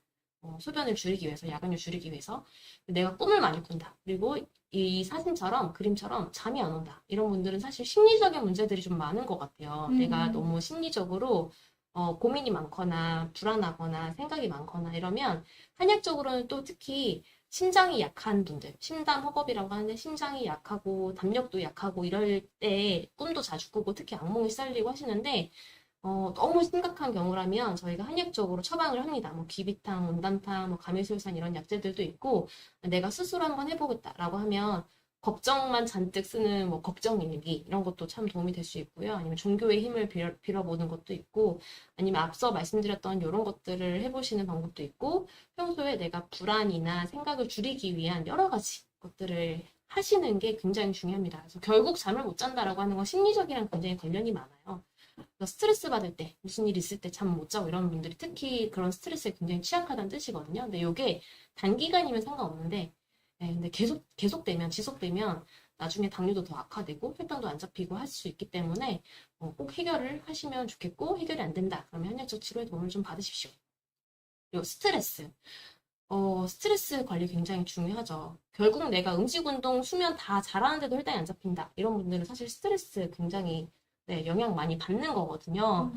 소변을 줄이기 위해서, 야간요 줄이기 위해서. 내가 꿈을 많이 꾼다. 그리고 이 사진처럼, 그림처럼 잠이 안 온다. 이런 분들은 사실 심리적인 문제들이 좀 많은 것 같아요. 내가 너무 심리적으로 고민이 많거나, 불안하거나, 생각이 많거나 이러면, 한약적으로는 또 특히 심장이 약한 분들, 심담 허겁이라고 하는데 심장이 약하고, 담력도 약하고 이럴 때 꿈도 자주 꾸고, 특히 악몽이 시달리고 하시는데, 너무 심각한 경우라면 저희가 한약적으로 처방을 합니다. 뭐 귀비탕, 온담탕, 뭐 감효솔산 이런 약재들도 있고 내가 스스로 한번 해보겠다라고 하면 걱정만 잔뜩 쓰는 뭐 걱정일기 이런 것도 참 도움이 될 수 있고요. 아니면 종교의 힘을 빌어보는 것도 있고 아니면 앞서 말씀드렸던 이런 것들을 해보시는 방법도 있고 평소에 내가 불안이나 생각을 줄이기 위한 여러 가지 것들을 하시는 게 굉장히 중요합니다. 그래서 결국 잠을 못 잔다라고 하는 건 심리적이랑 굉장히 관련이 많아요. 스트레스 받을 때, 무슨 일 있을 때 잠 못 자고 이런 분들이 특히 그런 스트레스에 굉장히 취약하다는 뜻이거든요. 근데 이게 단기간이면 상관없는데, 근데 계속되면, 지속되면 나중에 당뇨도 더 악화되고 혈당도 안 잡히고 할 수 있기 때문에 꼭 해결을 하시면 좋겠고, 해결이 안 된다. 그러면 한약적 치료에 도움을 좀 받으십시오. 그리고 스트레스 관리 굉장히 중요하죠. 결국 내가 음식, 운동, 수면 다 잘하는데도 혈당이 안 잡힌다. 이런 분들은 사실 스트레스 굉장히 영향 많이 받는 거거든요.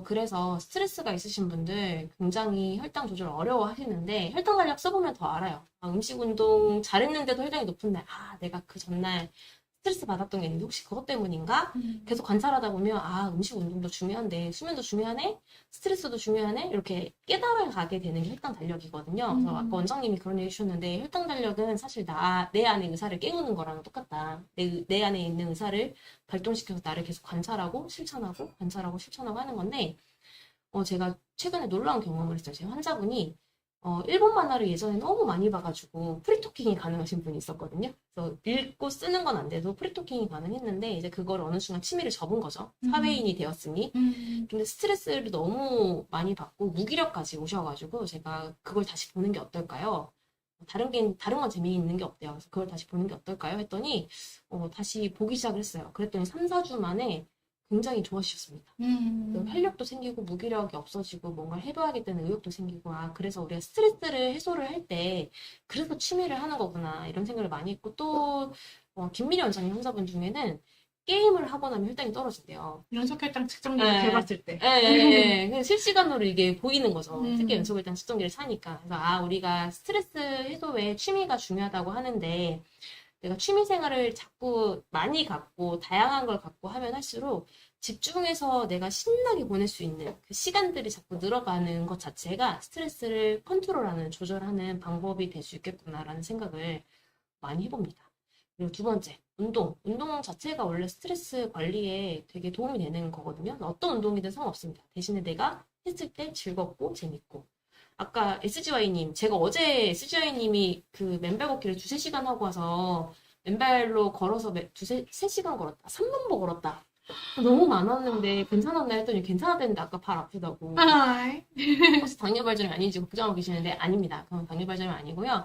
그래서 스트레스가 있으신 분들 굉장히 혈당 조절 어려워 하시는데 혈당 간략 써보면 더 알아요. 음식, 운동 잘했는데도 혈당이 높은 날, 내가 그 전날 스트레스 받았던 게 있는데 혹시 그것 때문인가? 계속 관찰하다 보면 음식 운동도 중요한데 수면도 중요하네? 스트레스도 중요하네? 이렇게 깨달아가게 되는 게 혈당 달력이거든요. 그래서 아까 원장님이 그런 얘기 해주셨는데 혈당 달력은 사실 내 안의 의사를 깨우는 거랑 똑같다. 내 안에 있는 의사를 발동시켜서 나를 계속 관찰하고 실천하고 관찰하고 실천하고 하는 건데 제가 최근에 놀라운 경험을 했어요. 제 환자분이 일본 만화를 예전에 너무 많이 봐가지고 프리토킹이 가능하신 분이 있었거든요. 그래서 읽고 쓰는 건 안 돼도 프리토킹이 가능했는데 이제 그걸 어느 순간 취미를 접은 거죠. 사회인이 되었으니. 근데 스트레스를 너무 많이 받고 무기력까지 오셔가지고 제가 그걸 다시 보는 게 어떨까요? 다른 건 재미있는 게 없대요. 그래서 그걸 다시 보는 게 어떨까요? 했더니 다시 보기 시작을 했어요. 그랬더니 3, 4주 만에 굉장히 좋아지셨습니다. 활력도 생기고 무기력이 없어지고 뭔가를 해봐야겠다는 의욕도 생기고 그래서 우리가 스트레스를 해소를 할 때 그래서 취미를 하는 거구나 이런 생각을 많이 했고 또 김미리 원장님 환자분 중에는 게임을 하고 나면 혈당이 떨어진대요. 연속혈당 측정기를 재봤을 때. 네. 실시간으로 이게 보이는 거죠. 특히 연속혈당 측정기를 사니까. 그래서 우리가 스트레스 해소에 취미가 중요하다고 하는데 내가 취미 생활을 자꾸 많이 갖고 다양한 걸 갖고 하면 할수록 집중해서 내가 신나게 보낼 수 있는 그 시간들이 자꾸 늘어가는 것 자체가 스트레스를 컨트롤하는, 조절하는 방법이 될 수 있겠구나라는 생각을 많이 해봅니다. 그리고 두 번째, 운동. 운동 자체가 원래 스트레스 관리에 되게 도움이 되는 거거든요. 어떤 운동이든 상관없습니다. 대신에 내가 했을 때 즐겁고 재밌고. 아까 SGY님, 제가 어제 SGY님이 그 맨발 걷기를 2-3시간 하고 와서 맨발로 걸어서 3시간 걸었다. 3만보 걸었다. 너무 많았는데 괜찮았나 했더니 괜찮았다는데 아까 발 아프다고. 혹시 당뇨 발전이 아닌지 걱정하고 계시는데 아닙니다. 그건 당뇨 발전이 아니고요.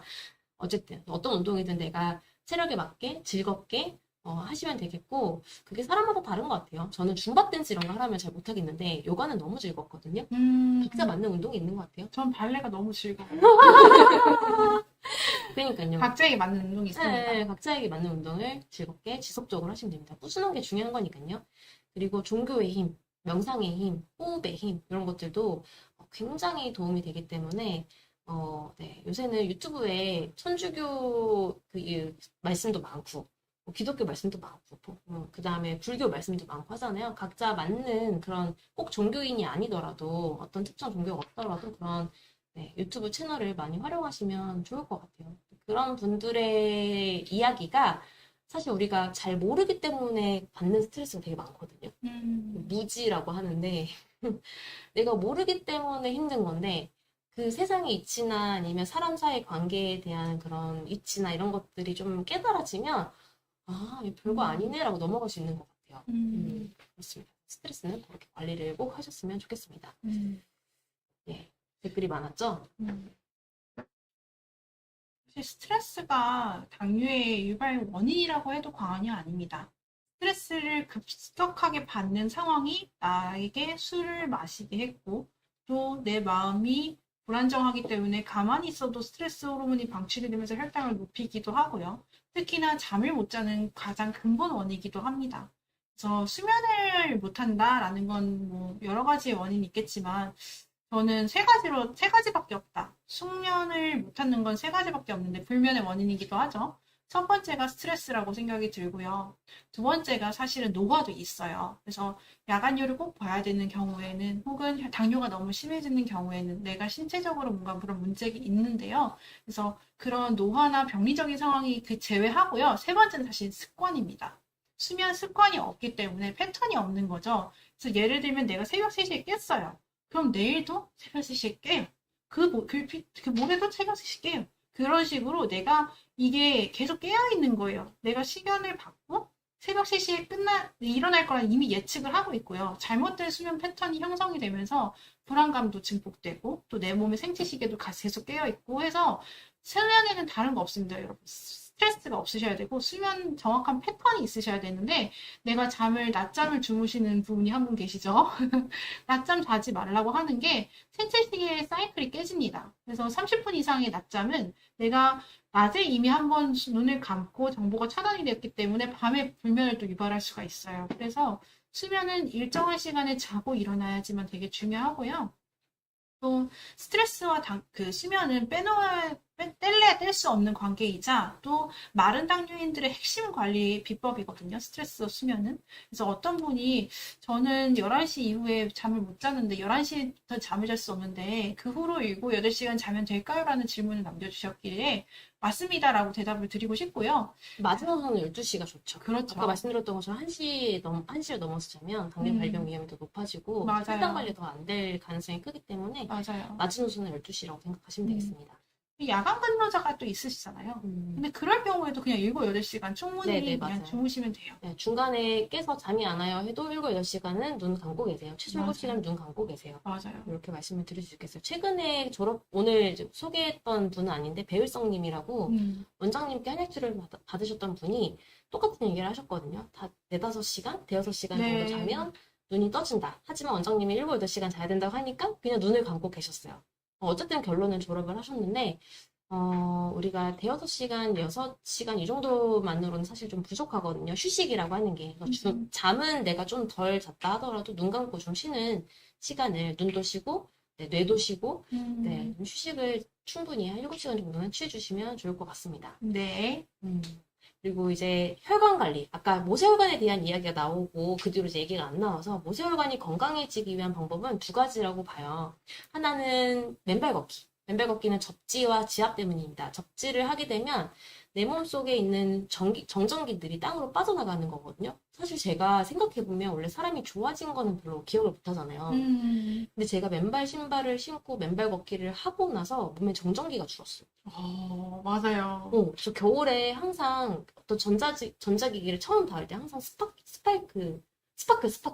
어쨌든 어떤 운동이든 내가 체력에 맞게 즐겁게 하시면 되겠고 그게 사람마다 다른 것 같아요. 저는 줌바 댄스 이런 거 하려면 잘 못하겠는데 요가는 너무 즐겁거든요. 각자 맞는 운동이 있는 것 같아요. 전 발레가 너무 즐거워요. 그러니까요. 각자에게 맞는 운동이 있습니다. 네, 각자에게 맞는 운동을 즐겁게 지속적으로 하시면 됩니다. 꾸준한 게 중요한 거니까요. 그리고 종교의 힘, 명상의 힘, 호흡의 힘 이런 것들도 굉장히 도움이 되기 때문에 네, 요새는 유튜브에 천주교 말씀도 많고 기독교 말씀도 많고 그 다음에 불교 말씀도 많고 하잖아요. 각자 맞는 그런 꼭 종교인이 아니더라도 어떤 특정 종교가 없더라도 그런 유튜브 채널을 많이 활용하시면 좋을 것 같아요. 그런 분들의 이야기가 사실 우리가 잘 모르기 때문에 받는 스트레스가 되게 많거든요. 무지라고 하는데 내가 모르기 때문에 힘든 건데 그 세상의 이치나 아니면 사람 사이 관계에 대한 그런 이치나 이런 것들이 좀 깨달아지면 아, 이거 별거 아니네라고 넘어갈 수 있는 것 같아요. 그렇습니다. 스트레스는 그렇게 관리를 꼭 하셨으면 좋겠습니다. 예, 댓글이 많았죠? 사실 스트레스가 당뇨의 유발 원인이라고 해도 과언이 아닙니다. 스트레스를 급격하게 받는 상황이 나에게 술을 마시게 했고, 또 내 마음이 불안정하기 때문에 가만히 있어도 스트레스 호르몬이 방출이 되면서 혈당을 높이기도 하고요. 특히나 잠을 못 자는 가장 근본 원인이기도 합니다. 그래서 수면을 못한다라는 건 뭐 여러 가지 원인이 있겠지만, 저는 세 가지밖에 없다. 숙면을 못하는 건 세 가지밖에 없는데 불면의 원인이기도 하죠. 첫 번째가 스트레스라고 생각이 들고요. 두 번째가 사실은 노화도 있어요. 그래서 야간율을 꼭 봐야 되는 경우에는 혹은 당뇨가 너무 심해지는 경우에는 내가 신체적으로 뭔가 그런 문제가 있는데요. 그래서 그런 노화나 병리적인 상황이 제외하고요. 세 번째는 사실 습관입니다. 수면 습관이 없기 때문에 패턴이 없는 거죠. 그래서 예를 들면 내가 새벽 3시에 깼어요. 그럼 내일도 새벽 3시에 깨요. 그 모레도 새벽 3시에 깨요. 그런 식으로 내가 이게 계속 깨어있는 거예요. 내가 시간을 받고 새벽 3시에 일어날 거라 이미 예측을 하고 있고요. 잘못된 수면 패턴이 형성이 되면서 불안감도 증폭되고 또 내 몸의 생체 시계도 계속 깨어있고 해서 수면에는 다른 거 없습니다, 여러분. 스트레스가 없으셔야 되고 수면 정확한 패턴이 있으셔야 되는데 내가 낮잠을 주무시는 분이 한 분 계시죠? 낮잠 자지 말라고 하는 게 생체 시계의 사이클이 깨집니다. 그래서 30분 이상의 낮잠은 내가 낮에 이미 한번 눈을 감고 정보가 차단이 됐기 때문에 밤에 불면을 또 유발할 수가 있어요. 그래서 수면은 일정한 시간에 자고 일어나야지만 되게 중요하고요. 또 스트레스와 수면은 뗄래야 뗄 수 없는 관계이자 또 마른 당뇨인들의 핵심 관리 비법이거든요. 스트레스와 수면은. 그래서 어떤 분이 저는 11시 이후에 잠을 못 자는데 11시부터 잠을 잘 수 없는데 그 후로 7, 8시간 자면 될까요? 라는 질문을 남겨주셨길래 맞습니다라고 대답을 드리고 싶고요. 마지막으로는 12시가 좋죠. 그렇죠. 아까 말씀드렸던 것처럼 1시를 넘어서 자면 당뇨 발병 위험이 더 높아지고 맞아요. 혈당 관리 더 안 될 가능성이 크기 때문에 맞아요. 마지노선은 12시라고 생각하시면 되겠습니다. 야간 근무자가 또 있으시잖아요. 근데 그럴 경우에도 그냥 7, 8시간 충분히 네네, 그냥 맞아요. 주무시면 돼요. 네, 중간에 깨서 잠이 안 와요 해도 7, 8시간은 눈 감고 계세요. 최소 맞아요. 7시간 눈 감고 계세요. 맞아요. 이렇게 말씀을 드릴 수 있겠어요. 최근에 오늘 이제 소개했던 분은 아닌데 배율성님이라고 원장님께 한약주를 받으셨던 분이 똑같은 얘기를 하셨거든요. 다 4, 5시간, 5-6시간 네. 정도 자면 눈이 떠진다. 하지만 원장님이 7, 8시간 자야 된다고 하니까 그냥 눈을 감고 계셨어요. 어쨌든 결론은 졸업을 하셨는데 우리가 대여섯 시간, 6시간 이 정도만으로는 사실 좀 부족하거든요. 휴식이라고 하는 게. 그래서 잠은 내가 좀 덜 잤다 하더라도 눈 감고 좀 쉬는 시간을 눈도 쉬고, 네, 뇌도 쉬고, 네, 휴식을 충분히 한 7시간 정도는 취해주시면 좋을 것 같습니다. 네. 그리고 이제 혈관 관리. 아까 모세혈관에 대한 이야기가 나오고 그 뒤로 이제 얘기가 안 나와서 모세혈관이 건강해지기 위한 방법은 두 가지라고 봐요. 하나는 맨발 걷기. 맨발 걷기는 접지와 지압 때문입니다. 접지를 하게 되면 내 몸속에 있는 정전기들이 땅으로 빠져나가는 거거든요. 사실 제가 생각해보면 원래 사람이 좋아진 거는 별로 기억을 못 하잖아요. 근데 제가 맨발 신발을 신고 맨발 걷기를 하고 나서 몸에 정전기가 줄었어요. 맞아요. 그래서 겨울에 항상 어떤 전자기기를 처음 다룰 때 항상 스파크.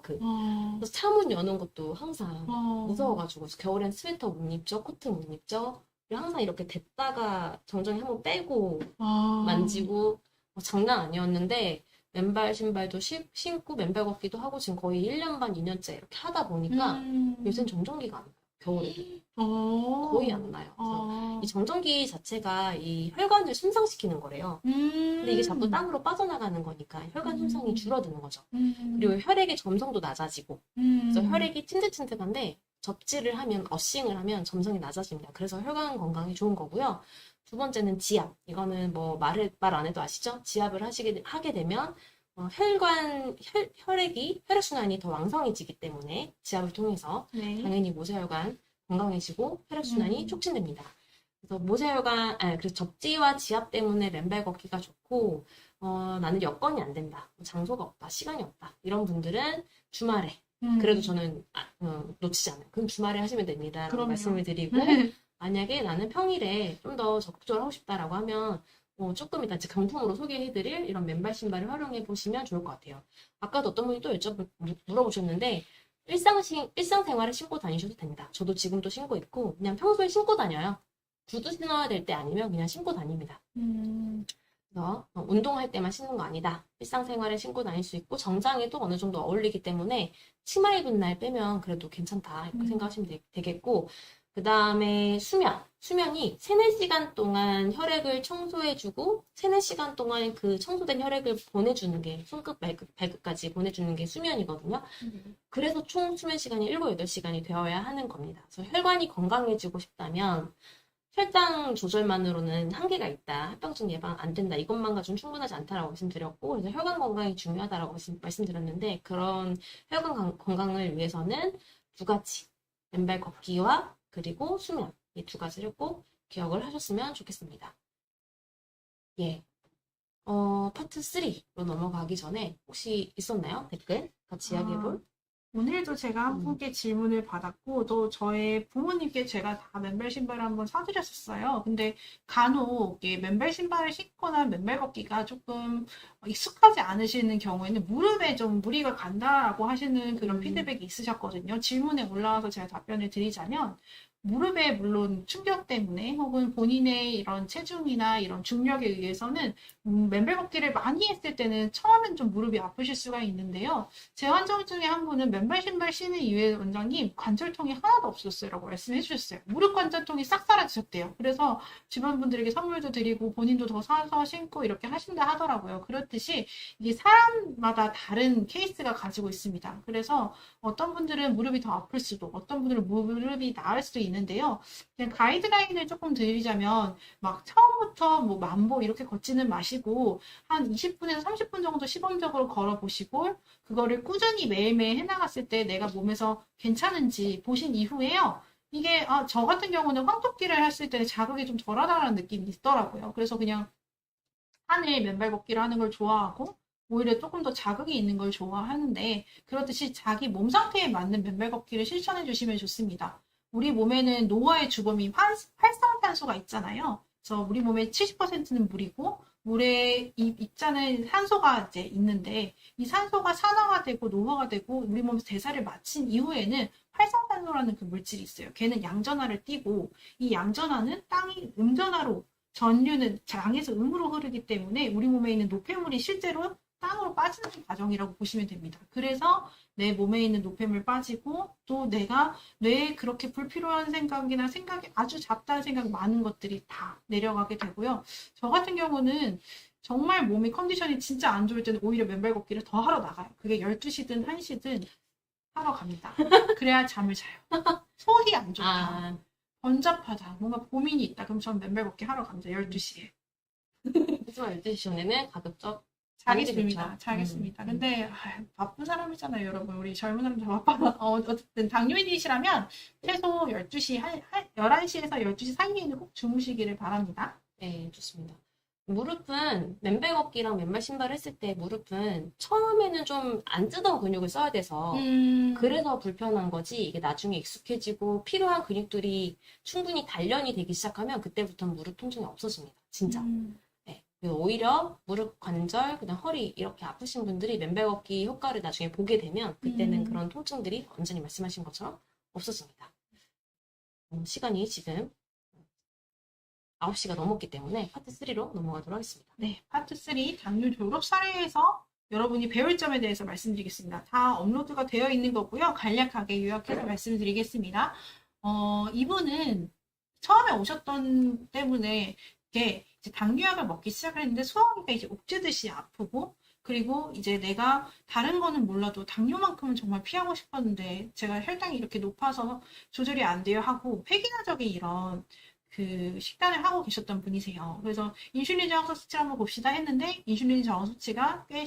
그래서 차문 여는 것도 항상 무서워가지고 그래서 겨울엔 스웨터 못 입죠, 코트 못 입죠. 그리고 항상 이렇게 댔다가 정전기 한번 빼고 만지고 장난 아니었는데 맨발 신발도 신고 맨발 걷기도 하고 지금 거의 1년 반, 2년째 이렇게 하다 보니까 요새는 정전기가 안 나요. 겨울에도 거의 안 나요. 그래서 이 정전기 자체가 이 혈관을 손상시키는 거래요. 근데 이게 자꾸 땅으로 빠져나가는 거니까 혈관 손상이 줄어드는 거죠. 그리고 혈액의 점성도 낮아지고 그래서 혈액이 찐득찐득한데 접지를 하면 어싱을 하면 점성이 낮아집니다. 그래서 혈관 건강에 좋은 거고요. 두 번째는 지압. 이거는 뭐 말 안 해도 아시죠? 지압을 하게 되면 혈액순환이 더 왕성해지기 때문에 지압을 통해서 당연히 모세혈관 건강해지고 혈액순환이 촉진됩니다. 그래서 그래서 접지와 지압 때문에 맨발 걷기가 좋고, 나는 여건이 안 된다. 장소가 없다. 시간이 없다. 이런 분들은 주말에, 그래도 저는 놓치지 않아요. 그럼 주말에 하시면 됩니다. 라고 말씀을 드리고, 만약에 나는 평일에 좀 더 적극적으로 하고 싶다라고 하면, 조금 이따 경품으로 소개해드릴 이런 맨발 신발을 활용해 보시면 좋을 것 같아요. 아까도 어떤 분이 또 물어보셨는데 일상생활에 신고 다니셔도 됩니다. 저도 지금도 신고 있고 그냥 평소에 신고 다녀요. 구두 신어야 될 때 아니면 그냥 신고 다닙니다. 그래서 운동할 때만 신는 거 아니다. 일상생활에 신고 다닐 수 있고 정장에도 어느 정도 어울리기 때문에 치마 입은 날 빼면 그래도 괜찮다 이렇게 생각하시면 되겠고 그 다음에 수면이 3, 4시간 동안 혈액을 청소해주고 3, 4시간 동안 그 청소된 혈액을 보내주는 게 손끝, 발끝까지 보내주는 게 수면이거든요. 그래서 총 수면 시간이 7, 8시간이 되어야 하는 겁니다. 그래서 혈관이 건강해지고 싶다면 혈당 조절만으로는 한계가 있다. 합병증 예방 안 된다. 이것만 가지고는 충분하지 않다라고 말씀드렸고, 그래서 혈관 건강이 중요하다라고 말씀드렸는데, 그런 혈관 건강을 위해서는 2가지. 맨발 걷기와 그리고 수면. 이 2가지를 꼭 기억을 하셨으면 좋겠습니다. 예. 파트 3로 넘어가기 전에 혹시 있었나요? 댓글? 같이 이야기해볼? 오늘도 제가 한 분께 질문을 받았고, 또 저의 부모님께 제가 다 맨발 신발을 한번 사드렸었어요. 근데 간혹 맨발 신발을 신거나 맨발 걷기가 조금 익숙하지 않으시는 경우에는 무릎에 좀 무리가 간다라고 하시는 그런 피드백이 있으셨거든요. 질문에 올라와서 제가 답변을 드리자면, 무릎에 물론 충격 때문에 혹은 본인의 이런 체중이나 이런 중력에 의해서는 맨발 걷기를 많이 했을 때는 처음엔 좀 무릎이 아프실 수가 있는데요. 제 환자 중에 한 분은 맨발 신발 신은 이후에 원장님 관절통이 하나도 없었어요라고 말씀해 주셨어요. 무릎 관절통이 싹 사라지셨대요. 그래서 주변 분들에게 선물도 드리고 본인도 더 사서 신고 이렇게 하신다 하더라고요. 그렇듯이 이게 사람마다 다른 케이스가 가지고 있습니다. 그래서 어떤 분들은 무릎이 더 아플 수도, 어떤 분들은 무릎이 나을 수도 있는데요. 그냥 가이드라인을 조금 드리자면 막 처음부터 뭐 만보 이렇게 걷지는 마시고 한 20분에서 30분 정도 시범적으로 걸어보시고 그거를 꾸준히 매일매일 해나갔을 때 내가 몸에서 괜찮은지 보신 이후에요. 이게 저 같은 경우는 황토끼를 했을 때는 자극이 좀 덜하다는 느낌이 있더라고요. 그래서 그냥 하늘 맨발 걷기를 하는 걸 좋아하고 오히려 조금 더 자극이 있는 걸 좋아하는데 그렇듯이 자기 몸 상태에 맞는 맨발 걷기를 실천해 주시면 좋습니다. 우리 몸에는 노화의 주범인 활성탄소가 있잖아요. 그래서 우리 몸의 70%는 물이고 물에 입자는 산소가 이제 있는데 이 산소가 산화가 되고 노화가 되고 우리 몸에서 대사를 마친 이후에는 활성탄소라는 그 물질이 있어요. 걔는 양전하를 띠고 이 양전하는 땅이 음전하로 전류는 장에서 음으로 흐르기 때문에 우리 몸에 있는 노폐물이 실제로 땅으로 빠지는 과정이라고 보시면 됩니다. 그래서 내 몸에 있는 노폐물 빠지고 또 내가 뇌에 그렇게 불필요한 생각이나 생각이 아주 잡다한 생각 많은 것들이 다 내려가게 되고요. 저 같은 경우는 정말 몸이 컨디션이 진짜 안 좋을 때는 오히려 맨발 걷기를 더 하러 나가요. 그게 12시든 1시든 하러 갑니다. 그래야 잠을 자요. 속이 안 좋다. 번잡하다. 뭔가 고민이 있다. 그럼 전 맨발 걷기 하러 갑니다. 12시에. 하지만 12시 전에는 가급적 자겠습니다. 자겠습니다. 근데 바쁜 사람이잖아요, 여러분. 우리 젊은 사람들 바빠. 어쨌든 당뇨인이시라면 최소 12시, 11시에서 12시 사이에는 꼭 주무시기를 바랍니다. 네, 좋습니다. 무릎은 맨발 걷기랑 맨발 신발 했을 때 무릎은 처음에는 좀 안 쓰던 근육을 써야 돼서 그래서 불편한 거지 이게 나중에 익숙해지고 필요한 근육들이 충분히 단련이 되기 시작하면 그때부터는 무릎 통증이 없어집니다. 진짜. 네. 그리고 오히려 무릎 관절, 그다음 허리 이렇게 아프신 분들이 맨발 걷기 효과를 나중에 보게 되면 그때는 그런 통증들이 완전히 말씀하신 것처럼 없어집니다. 시간이 지금 9시가 넘었기 때문에 파트 3로 넘어가도록 하겠습니다. 네, 파트 3 당뇨 졸업 사례에서 여러분이 배울 점에 대해서 말씀드리겠습니다. 다 업로드가 되어 있는 거고요. 간략하게 요약해서 말씀드리겠습니다. 이분은 처음에 오셨던 때문에 이게 이제 당뇨약을 먹기 시작을 했는데 소화기가 이제 옥죄듯이 아프고 그리고 이제 내가 다른 거는 몰라도 당뇨만큼은 정말 피하고 싶었는데 제가 혈당이 이렇게 높아서 조절이 안 돼요 하고 폐기능적인 이런 그 식단을 하고 계셨던 분이세요. 그래서 인슐린 저항성 수치를 한번 봅시다 했는데 인슐린 저항 수치가 꽤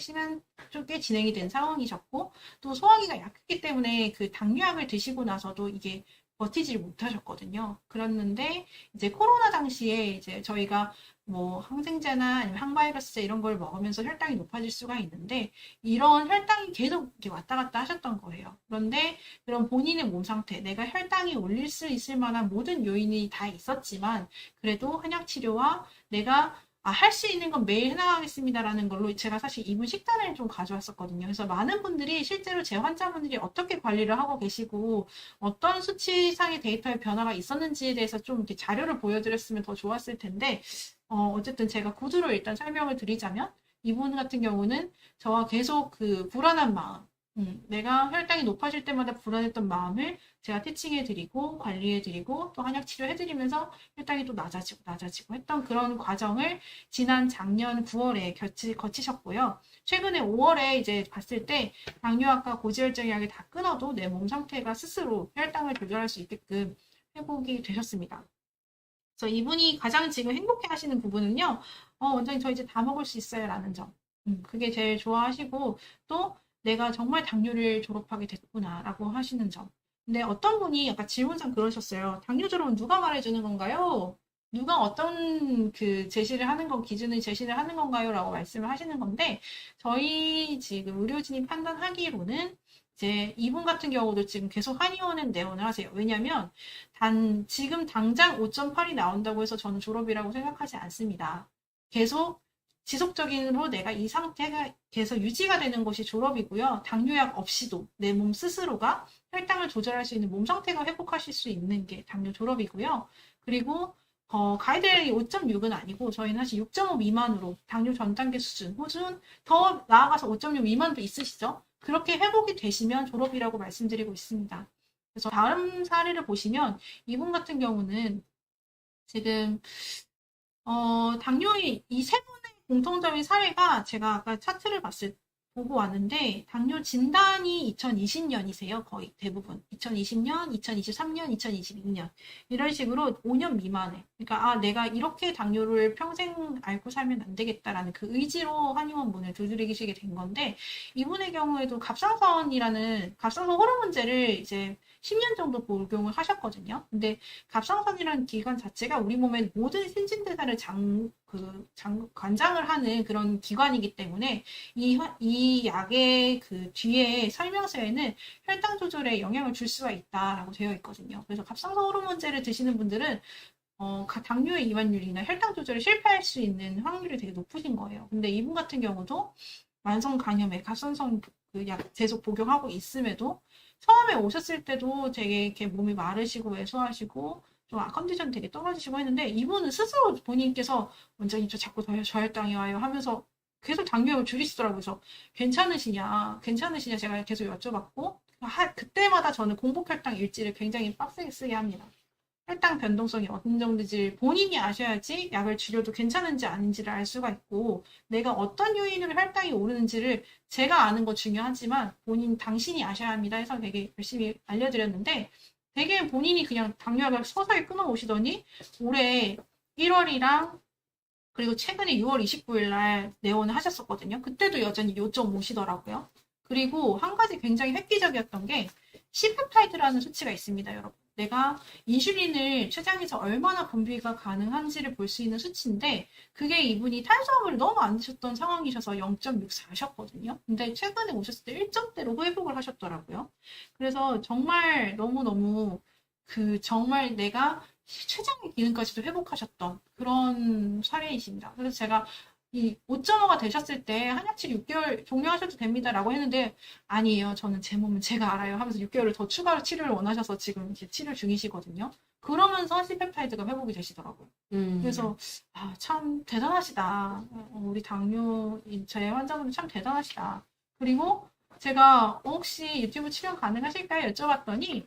진행이 된 상황이셨고 또 소화기가 약했기 때문에 그 당뇨약을 드시고 나서도 이게 버티지를 못하셨거든요. 그랬는데 이제 코로나 당시에 이제 저희가 뭐 항생제나 아니면 항바이러스제 이런 걸 먹으면서 혈당이 높아질 수가 있는데 이런 혈당이 계속 이렇게 왔다 갔다 하셨던 거예요. 그런데 그런 본인의 몸 상태, 내가 혈당이 올릴 수 있을 만한 모든 요인이 다 있었지만 그래도 한약 치료와 내가 할 수 있는 건 매일 해나가겠습니다라는 걸로 제가 사실 이분 식단을 좀 가져왔었거든요. 그래서 많은 분들이 실제로 제 환자분들이 어떻게 관리를 하고 계시고 어떤 수치상의 데이터의 변화가 있었는지에 대해서 좀 이렇게 자료를 보여드렸으면 더 좋았을 텐데 어쨌든 제가 구두로 일단 설명을 드리자면 이분 같은 경우는 저와 계속 그 불안한 마음, 내가 혈당이 높아질 때마다 불안했던 마음을 제가 티칭해드리고 관리해드리고 또 한약 치료해드리면서 혈당이 또 낮아지고 했던 그런 과정을 지난 작년 9월에 거치셨고요. 최근에 5월에 이제 봤을 때 당뇨약과 고지혈증 약을 다 끊어도 내 몸 상태가 스스로 혈당을 조절할 수 있게끔 회복이 되셨습니다. 그래서 이분이 가장 지금 행복해 하시는 부분은요, 원장님 저 이제 다 먹을 수 있어요 라는 점. 그게 제일 좋아하시고 또 내가 정말 당뇨를 졸업하게 됐구나 라고 하시는 점. 근데 어떤 분이 아까 질문상 그러셨어요. 당뇨 졸업은 누가 말해주는 건가요? 누가 어떤 그 기준을 제시를 하는 건가요? 라고 말씀을 하시는 건데, 저희 지금 의료진이 판단하기로는 이제 이분 같은 경우도 지금 계속 한의원은 내원을 하세요. 왜냐면 지금 당장 5.8이 나온다고 해서 저는 졸업이라고 생각하지 않습니다. 계속 지속적으로 내가 이 상태가 계속 유지가 되는 것이 졸업이고요. 당뇨약 없이도 내 몸 스스로가 혈당을 조절할 수 있는 몸 상태가 회복하실 수 있는 게 당뇨 졸업이고요. 그리고 가이드라인이 5.6은 아니고 저희는 사실 6.5 미만으로 당뇨 전 단계 수준 혹은 더 나아가서 5.6 미만도 있으시죠? 그렇게 회복이 되시면 졸업이라고 말씀드리고 있습니다. 그래서 다음 사례를 보시면 이분 같은 경우는 지금 당뇨의 이 세 분의 공통적인 사례가 제가 아까 차트를 보고 왔는데 당뇨 진단이 2020년이세요. 거의 대부분. 2020년, 2023년, 2022년. 이런 식으로 5년 미만에. 그러니까 내가 이렇게 당뇨를 평생 앓고 살면 안 되겠다라는 그 의지로 한의원 문을 두드리시게 된 건데 이분의 경우에도 갑상선 호르몬제를 이제 10년 정도 복용을 하셨거든요. 근데 갑상선이라는 기관 자체가 우리 몸의 모든 신진대사를 관장을 하는 그런 기관이기 때문에 이 약의 그 뒤에 설명서에는 혈당 조절에 영향을 줄 수가 있다라고 되어 있거든요. 그래서 갑상선 호르몬제를 드시는 분들은 당뇨의 이완율이나 혈당 조절에 실패할 수 있는 확률이 되게 높으신 거예요. 근데 이분 같은 경우도 만성 간염에 갑상선 그 약 계속 복용하고 있음에도 처음에 오셨을 때도 되게 이렇게 몸이 마르시고 왜소하시고 좀 컨디션 되게 떨어지시고 했는데 이분은 스스로 본인께서 원장님 저 자꾸 저혈당이 와요 하면서 계속 당뇨약을 줄이시더라고요. 그래서 괜찮으시냐 제가 계속 여쭤봤고 그때마다 저는 공복혈당 일지를 굉장히 빡세게 쓰게 합니다. 혈당 변동성이 어느 정도인지 본인이 아셔야지 약을 줄여도 괜찮은지 아닌지를 알 수가 있고 내가 어떤 요인으로 혈당이 오르는지를 제가 아는 거 중요하지만 당신이 아셔야 합니다 해서 되게 열심히 알려드렸는데 되게 본인이 그냥 당뇨약을 서서히 끊어오시더니 올해 1월이랑 그리고 최근에 6월 29일 날 내원을 하셨었거든요. 그때도 여전히 5.5시더라고요. 그리고 한 가지 굉장히 획기적이었던 게 C페프타이드라는 수치가 있습니다, 여러분. 내가 인슐린을 췌장에서 얼마나 분비가 가능한지를 볼 수 있는 수치인데 그게 이분이 탄수화물을 너무 안 드셨던 상황이셔서 0.64셨거든요. 근데 최근에 오셨을 때 1점대로 회복을 하셨더라고요. 그래서 정말 너무너무 정말 내가 췌장의 기능까지도 회복하셨던 그런 사례이십니다. 그래서 제가 이 5.5가 되셨을 때 한약치료 6개월 종료하셔도 됩니다라고 했는데 아니에요. 저는 제 몸은 제가 알아요 하면서 6개월을 더 추가로 치료를 원하셔서 지금 이제 치료 중이시거든요. 그러면서 C페프타이드가 회복이 되시더라고요. 그래서 참 대단하시다. 우리 제 환자분들 참 대단하시다. 그리고 제가 혹시 유튜브 출연 가능하실까요? 여쭤봤더니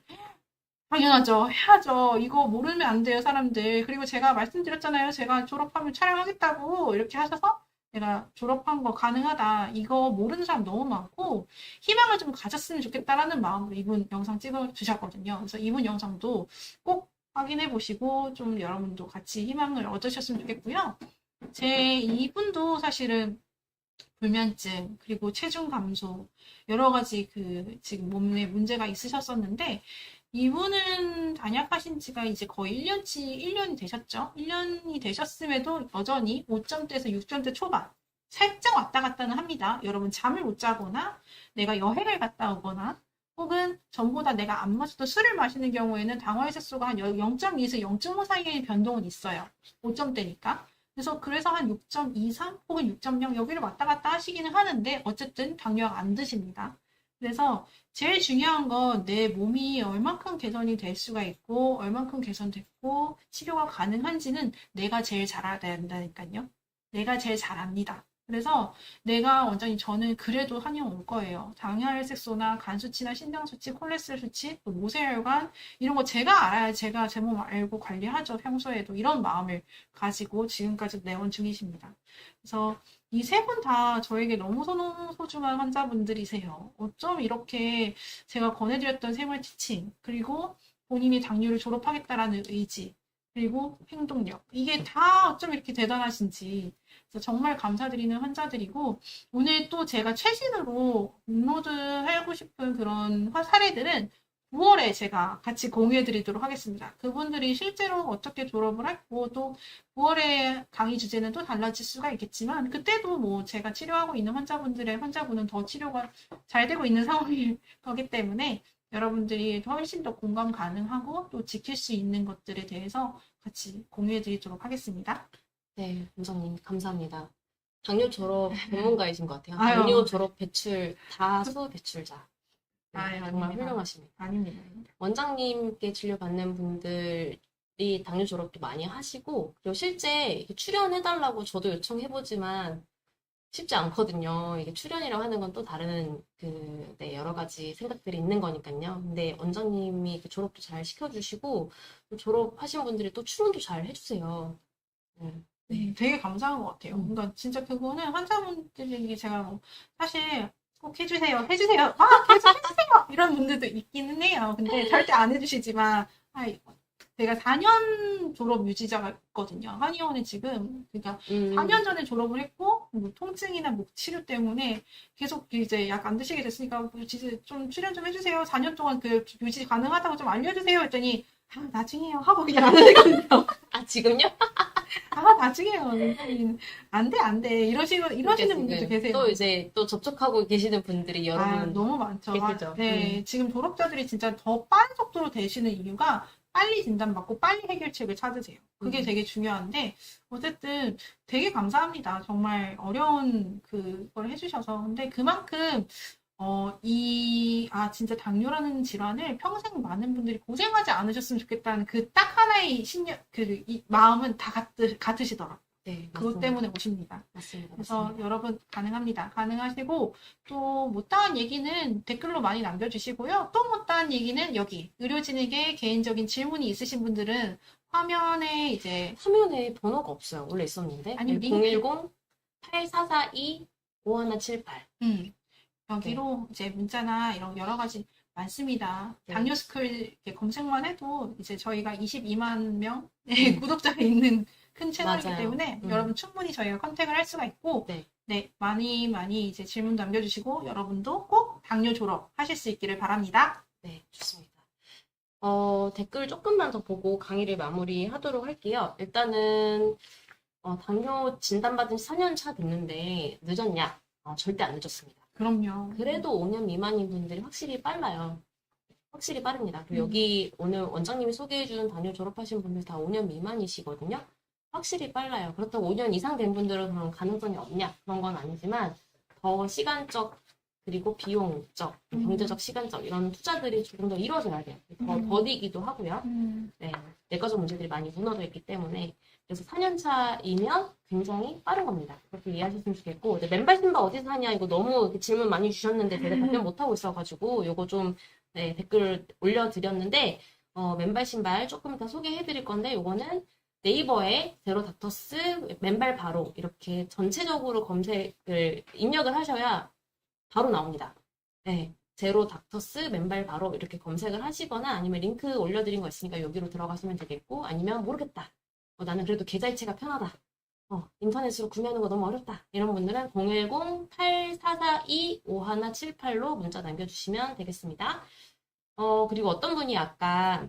당연하죠. 해야죠. 이거 모르면 안 돼요, 사람들. 그리고 제가 말씀드렸잖아요. 제가 졸업하면 촬영하겠다고 이렇게 하셔서 내가 졸업한 거 가능하다. 이거 모르는 사람 너무 많고 희망을 좀 가졌으면 좋겠다라는 마음으로 이분 영상 찍어 주셨거든요. 그래서 이분 영상도 꼭 확인해 보시고 좀 여러분도 같이 희망을 얻으셨으면 좋겠고요. 이분도 사실은 불면증 그리고 체중 감소 여러 가지 지금 몸에 문제가 있으셨었는데 이분은 단약하신 지가 이제 거의 1년이 되셨죠. 1년이 되셨음에도 여전히 5점대에서 6점대 초반 살짝 왔다 갔다는 합니다. 여러분 잠을 못 자거나 내가 여행을 갔다 오거나 혹은 전보다 내가 안 마셨던 술을 마시는 경우에는 당화혈색소가 한 0.2에서 0.5 사이의 변동은 있어요. 5점대니까. 그래서 한 6.23 혹은 6.0 여기를 왔다 갔다 하시기는 하는데 어쨌든 당뇨약 안 드십니다. 그래서 제일 중요한 건 내 몸이 얼만큼 개선이 될 수가 있고 얼만큼 개선됐고 치료가 가능한지는 내가 제일 잘 알아야 된다니까요. 내가 제일 잘 압니다. 그래서 원장님 저는 그래도 한의원 올 거예요. 당뇨혈색소나 간 수치나 신장 수치, 콜레스테롤 수치, 또 모세혈관 이런 거 제가 알아야 제가 제 몸 알고 관리하죠. 평소에도 이런 마음을 가지고 지금까지 내원 중이십니다. 그래서 이 세 분 다 저에게 너무 소중한 환자분들이세요. 어쩜 이렇게 제가 권해드렸던 생활 지침, 그리고 본인이 당뇨를 졸업하겠다라는 의지, 그리고 행동력, 이게 다 어쩜 이렇게 대단하신지 그래서 정말 감사드리는 환자들이고 오늘 또 제가 최신으로 업로드하고 싶은 그런 사례들은 9월에 제가 같이 공유해드리도록 하겠습니다. 그분들이 실제로 어떻게 졸업을 했고 또 9월에 강의 주제는 또 달라질 수가 있겠지만 그때도 뭐 제가 치료하고 있는 환자분은 더 치료가 잘 되고 있는 상황일 거기 때문에 여러분들이 훨씬 더 공감 가능하고 또 지킬 수 있는 것들에 대해서 같이 공유해드리도록 하겠습니다. 네, 원장님 감사합니다. 당뇨 졸업 전문가이신 것 같아요. 아유. 당뇨 졸업 배출 다수 배출자. 네, 아유, 정말 아닙니다. 훌륭하십니다. 아닙니다. 원장님께 진료받는 분들이 당뇨 졸업도 많이 하시고 그리고 실제 이렇게 출연해달라고 저도 요청해보지만 쉽지 않거든요. 이게 출연이라고 하는 건 또 다른 네, 여러 가지 생각들이 있는 거니까요. 근데 원장님이 그 졸업도 잘 시켜주시고 또 졸업하신 분들이 또 출연도 잘 해주세요. 네. 되게 감사한 것 같아요. 그러니까 진짜 그거는 환자분들에게 제가 뭐 사실 꼭 해주세요. 계속 해주세요. 이런 분들도 있기는 해요. 근데 절대 안 해주시지만 제가 4년 졸업 유지자가 있거든요. 한의원에 지금 그러니까 4년 전에 졸업을 했고 뭐 통증이나 목 치료 때문에 계속 이제 약 안 드시게 됐으니까 뭐 진짜 좀 출연 좀 해주세요. 4년 동안 그 유지 가능하다고 좀 알려주세요. 했더니 나중에요 하고 그냥 안 되거든요. 아, 지금요? 나중에요. 안 돼. 이러시는 분들도 계세요. 또 이제 또 접촉하고 계시는 분들이 여러분 너무 많죠. 계시죠. 네, 지금 졸업자들이 진짜 더 빠른 속도로 되시는 이유가 빨리 진단받고 빨리 해결책을 찾으세요. 그게 되게 중요한데 어쨌든 되게 감사합니다. 정말 어려운 그걸 해주셔서. 근데 그만큼 진짜 당뇨라는 질환을 평생 많은 분들이 고생하지 않으셨으면 좋겠다는 그 딱 하나의 이 마음은 다 같으시더라고요. 네, 그것 맞습니다. 때문에 오십니다. 맞습니다. 그래서 맞습니다. 여러분 가능합니다. 가능하시고 또 못다한 얘기는 댓글로 많이 남겨주시고요. 또 못다한 얘기는 여기 의료진에게 개인적인 질문이 있으신 분들은 화면에 이제 화면에 번호가 없어요. 원래 있었는데. 아니, 010-8442-5178. 여기로 이제 문자나 이런 여러 가지 많습니다. 네. 당뇨스쿨 이렇게 검색만 해도 이제 저희가 22만 명의 구독자가 있는 큰 채널이기 맞아요. 때문에 여러분 충분히 저희가 컨택을 할 수가 있고 네. 많이 이제 질문 남겨주시고 여러분도 꼭 당뇨 졸업하실 수 있기를 바랍니다. 네, 좋습니다. 댓글 조금만 더 보고 강의를 마무리하도록 할게요. 일단은 당뇨 진단받은 지 4년 차 됐는데 늦었냐? 절대 안 늦었습니다. 그럼요. 그래도 5년 미만인 분들이 확실히 빨라요. 확실히 빠릅니다. 그리고 여기 오늘 원장님이 소개해준 당뇨 졸업하신 분들 다 5년 미만이시거든요. 확실히 빨라요. 그렇다고 5년 이상 된 분들은 그런 가능성이 없냐? 그런 건 아니지만 더 시간적 그리고 비용적, 경제적, 시간적 이런 투자들이 조금 더 이루어져야 돼요. 더 더디기도 하고요. 네, 내과적 문제들이 많이 무너져 있기 때문에 그래서 4년 차이면 굉장히 빠른 겁니다. 그렇게 이해하셨으면 좋겠고 맨발 신발 어디서 사냐 이거 너무 이렇게 질문 많이 주셨는데 제가 답변 못하고 있어가지고 요거 좀 댓글 올려드렸는데 맨발 신발 조금 이따 소개해드릴 건데 요거는 네이버에 제로 닥터스 맨발 바로 이렇게 전체적으로 검색을 입력을 하셔야 바로 나옵니다. 네, 제로 닥터스 맨발 바로 이렇게 검색을 하시거나 아니면 링크 올려드린 거 있으니까 여기로 들어가시면 되겠고 아니면 모르겠다. 나는 그래도 계좌이체가 편하다. 인터넷으로 구매하는 거 너무 어렵다. 이런 분들은 010-8442-5178로 문자 남겨주시면 되겠습니다. 그리고 어떤 분이 아까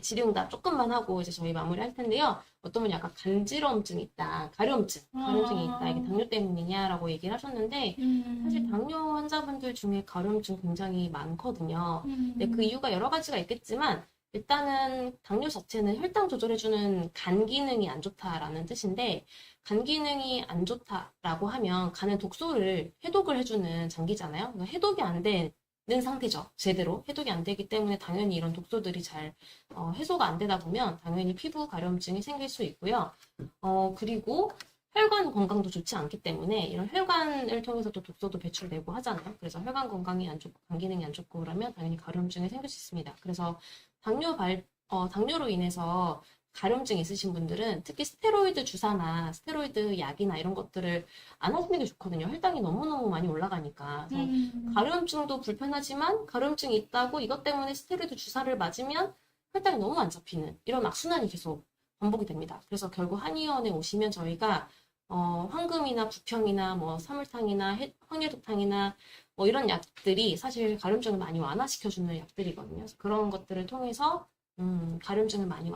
질의응답 조금만 하고 이제 저희 마무리 할 텐데요. 어떤 분이 약간 간지러움증이 있다, 가려움증이 있다, 이게 당뇨 때문이냐라고 얘기를 하셨는데 사실 당뇨 환자분들 중에 가려움증 굉장히 많거든요. 근데 그 이유가 여러 가지가 있겠지만 일단은 당뇨 자체는 혈당 조절해주는 간 기능이 안 좋다라는 뜻인데, 간 기능이 안 좋다라고 하면 간은 독소를 해독을 해주는 장기잖아요. 그러니까 해독이 안 되는 상태죠. 제대로 해독이 안 되기 때문에 당연히 이런 독소들이 잘 해소가 안 되다 보면 당연히 피부 가려움증이 생길 수 있고요. 그리고 혈관 건강도 좋지 않기 때문에 이런 혈관을 통해서 또 독소도 배출되고 하잖아요. 그래서 혈관 건강이 안 좋고 간 기능이 안 좋고 그러면 당연히 가려움증이 생길 수 있습니다. 그래서 당뇨로 인해서 가려움증 있으신 분들은 특히 스테로이드 주사나 스테로이드 약이나 이런 것들을 안 하시는 게 좋거든요. 혈당이 너무너무 많이 올라가니까. 그래서 가려움증도 불편하지만 가려움증이 있다고 이것 때문에 스테로이드 주사를 맞으면 혈당이 너무 안 잡히는 이런 악순환이 계속 반복이 됩니다. 그래서 결국 한의원에 오시면 저희가 황금이나 부평이나 뭐 사물탕이나 황해독탕이나 뭐 이런 약들이 사실 가려움증을 많이 완화시켜주는 약들이거든요. 그래서 그런 것들을 통해서 가려움증을 많이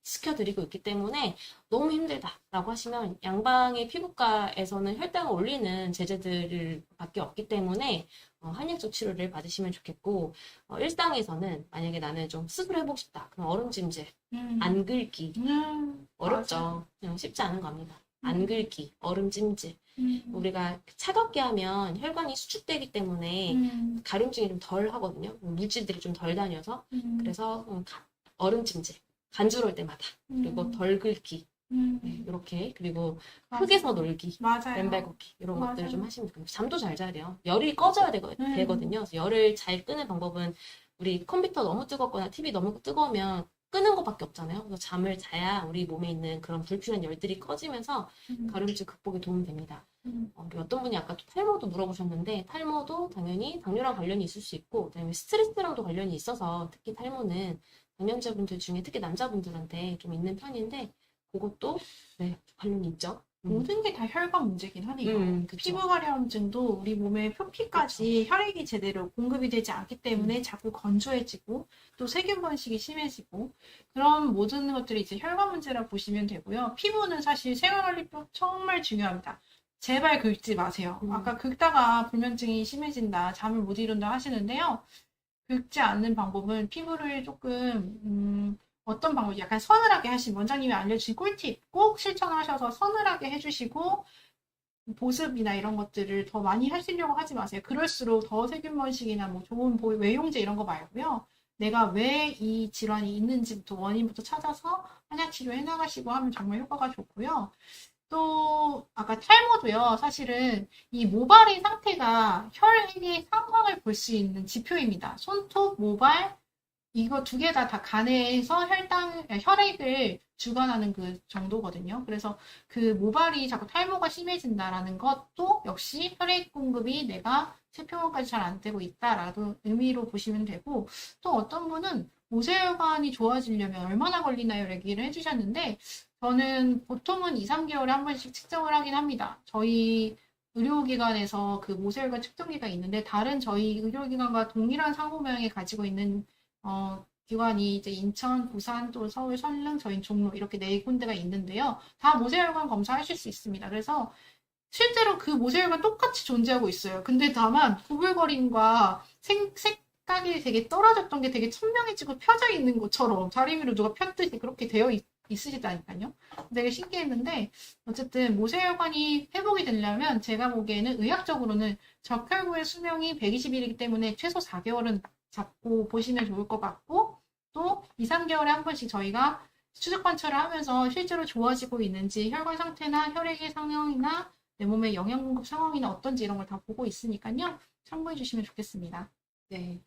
시켜드리고 있기 때문에 너무 힘들다라고 하시면 양방의 피부과에서는 혈당을 올리는 제제들을 밖에 없기 때문에 한약적 치료를 받으시면 좋겠고 일상에서는 만약에 나는 좀 수술해보고 싶다. 그럼 얼음찜질, 안 긁기 어렵죠. 맞아. 그냥 쉽지 않은 겁니다. 안 긁기, 얼음찜질. 음, 우리가 차갑게 하면 혈관이 수축되기 때문에 가려움증이 좀 덜 하거든요. 물질들이 좀 덜 다녀서. 그래서 얼음찜질, 간주럴 때마다. 그리고 덜 긁기. 네, 이렇게. 그리고 흙에서 놀기, 맞아요. 맨발 걷기. 이런 것들을 맞아요. 좀 하시면 좋겠어요. 잠도 잘 자야 돼요. 열이 꺼져야 되거든요. 그래서 열을 잘 끄는 방법은 우리 컴퓨터 너무 뜨겁거나 TV 너무 뜨거우면 끄는 것밖에 없잖아요. 그래서 잠을 자야 우리 몸에 있는 그런 불필요한 열들이 꺼지면서 가려움증 극복에 도움이 됩니다. 그리고 어떤 분이 아까 또 탈모도 물어보셨는데 탈모도 당연히 당뇨랑 관련이 있을 수 있고 그다음에 스트레스랑도 관련이 있어서 특히 탈모는 당년자분들 중에 특히 남자분들한테 좀 있는 편인데 그것도 네, 관련이 있죠. 모든 게 다 혈관 문제긴 하네요. 그쵸. 피부 가려움증도 우리 몸의 표피까지 혈액이 제대로 공급이 되지 않기 때문에 자꾸 건조해지고 또 세균 번식이 심해지고 그런 모든 것들이 이제 혈관 문제라 보시면 되고요. 피부는 사실 생활관리법 정말 중요합니다. 제발 긁지 마세요. 아까 긁다가 불면증이 심해진다, 잠을 못 이룬다 하시는데요. 긁지 않는 방법은 피부를 조금 어떤 방법, 약간 서늘하게 하신 원장님이 알려주신 꿀팁 꼭 실천하셔서 서늘하게 해주시고 보습이나 이런 것들을 더 많이 하시려고 하지 마세요. 그럴수록 더 세균 번식이나 뭐 좋은 외용제 이런 거 말고요. 내가 왜 이 질환이 있는지부터 원인부터 찾아서 한약 치료해 나가시고 하면 정말 효과가 좋고요. 또 아까 탈모도요. 사실은 이 모발의 상태가 혈액의 상황을 볼 수 있는 지표입니다. 손톱, 모발 이거 두 개 다 간에서 혈액을 주관하는 그 정도거든요. 그래서 그 모발이 자꾸 탈모가 심해진다라는 것도 역시 혈액 공급이 내가 세포까지 잘 안 되고 있다라는 의미로 보시면 되고 또 어떤 분은 모세혈관이 좋아지려면 얼마나 걸리나요? 얘기를 해주셨는데 저는 보통은 2, 3개월에 한 번씩 측정을 하긴 합니다. 저희 의료기관에서 그 모세혈관 측정기가 있는데 다른 저희 의료기관과 동일한 상호 모양을 가지고 있는 기관이 이제 인천, 부산, 또 서울, 설릉, 저희 종로 이렇게 네 군데가 있는데요. 다 모세혈관 검사하실 수 있습니다. 그래서 실제로 그 모세혈관 똑같이 존재하고 있어요. 근데 다만 구불거림과 색깔이 되게 떨어졌던 게 되게 선명해지고 펴져 있는 것처럼 다리 위로 누가 폈듯이 그렇게 되어 있으시다니까요. 되게 신기했는데 어쨌든 모세혈관이 회복이 되려면 제가 보기에는 의학적으로는 적혈구의 수명이 120일이기 때문에 최소 4개월은 잡고 보시면 좋을 것 같고 또 2, 3개월에 한 번씩 저희가 추적 관찰을 하면서 실제로 좋아지고 있는지 혈관 상태나 혈액의 상황이나 내 몸의 영양 공급 상황이나 어떤지 이런 걸 다 보고 있으니까요. 참고해 주시면 좋겠습니다. 네.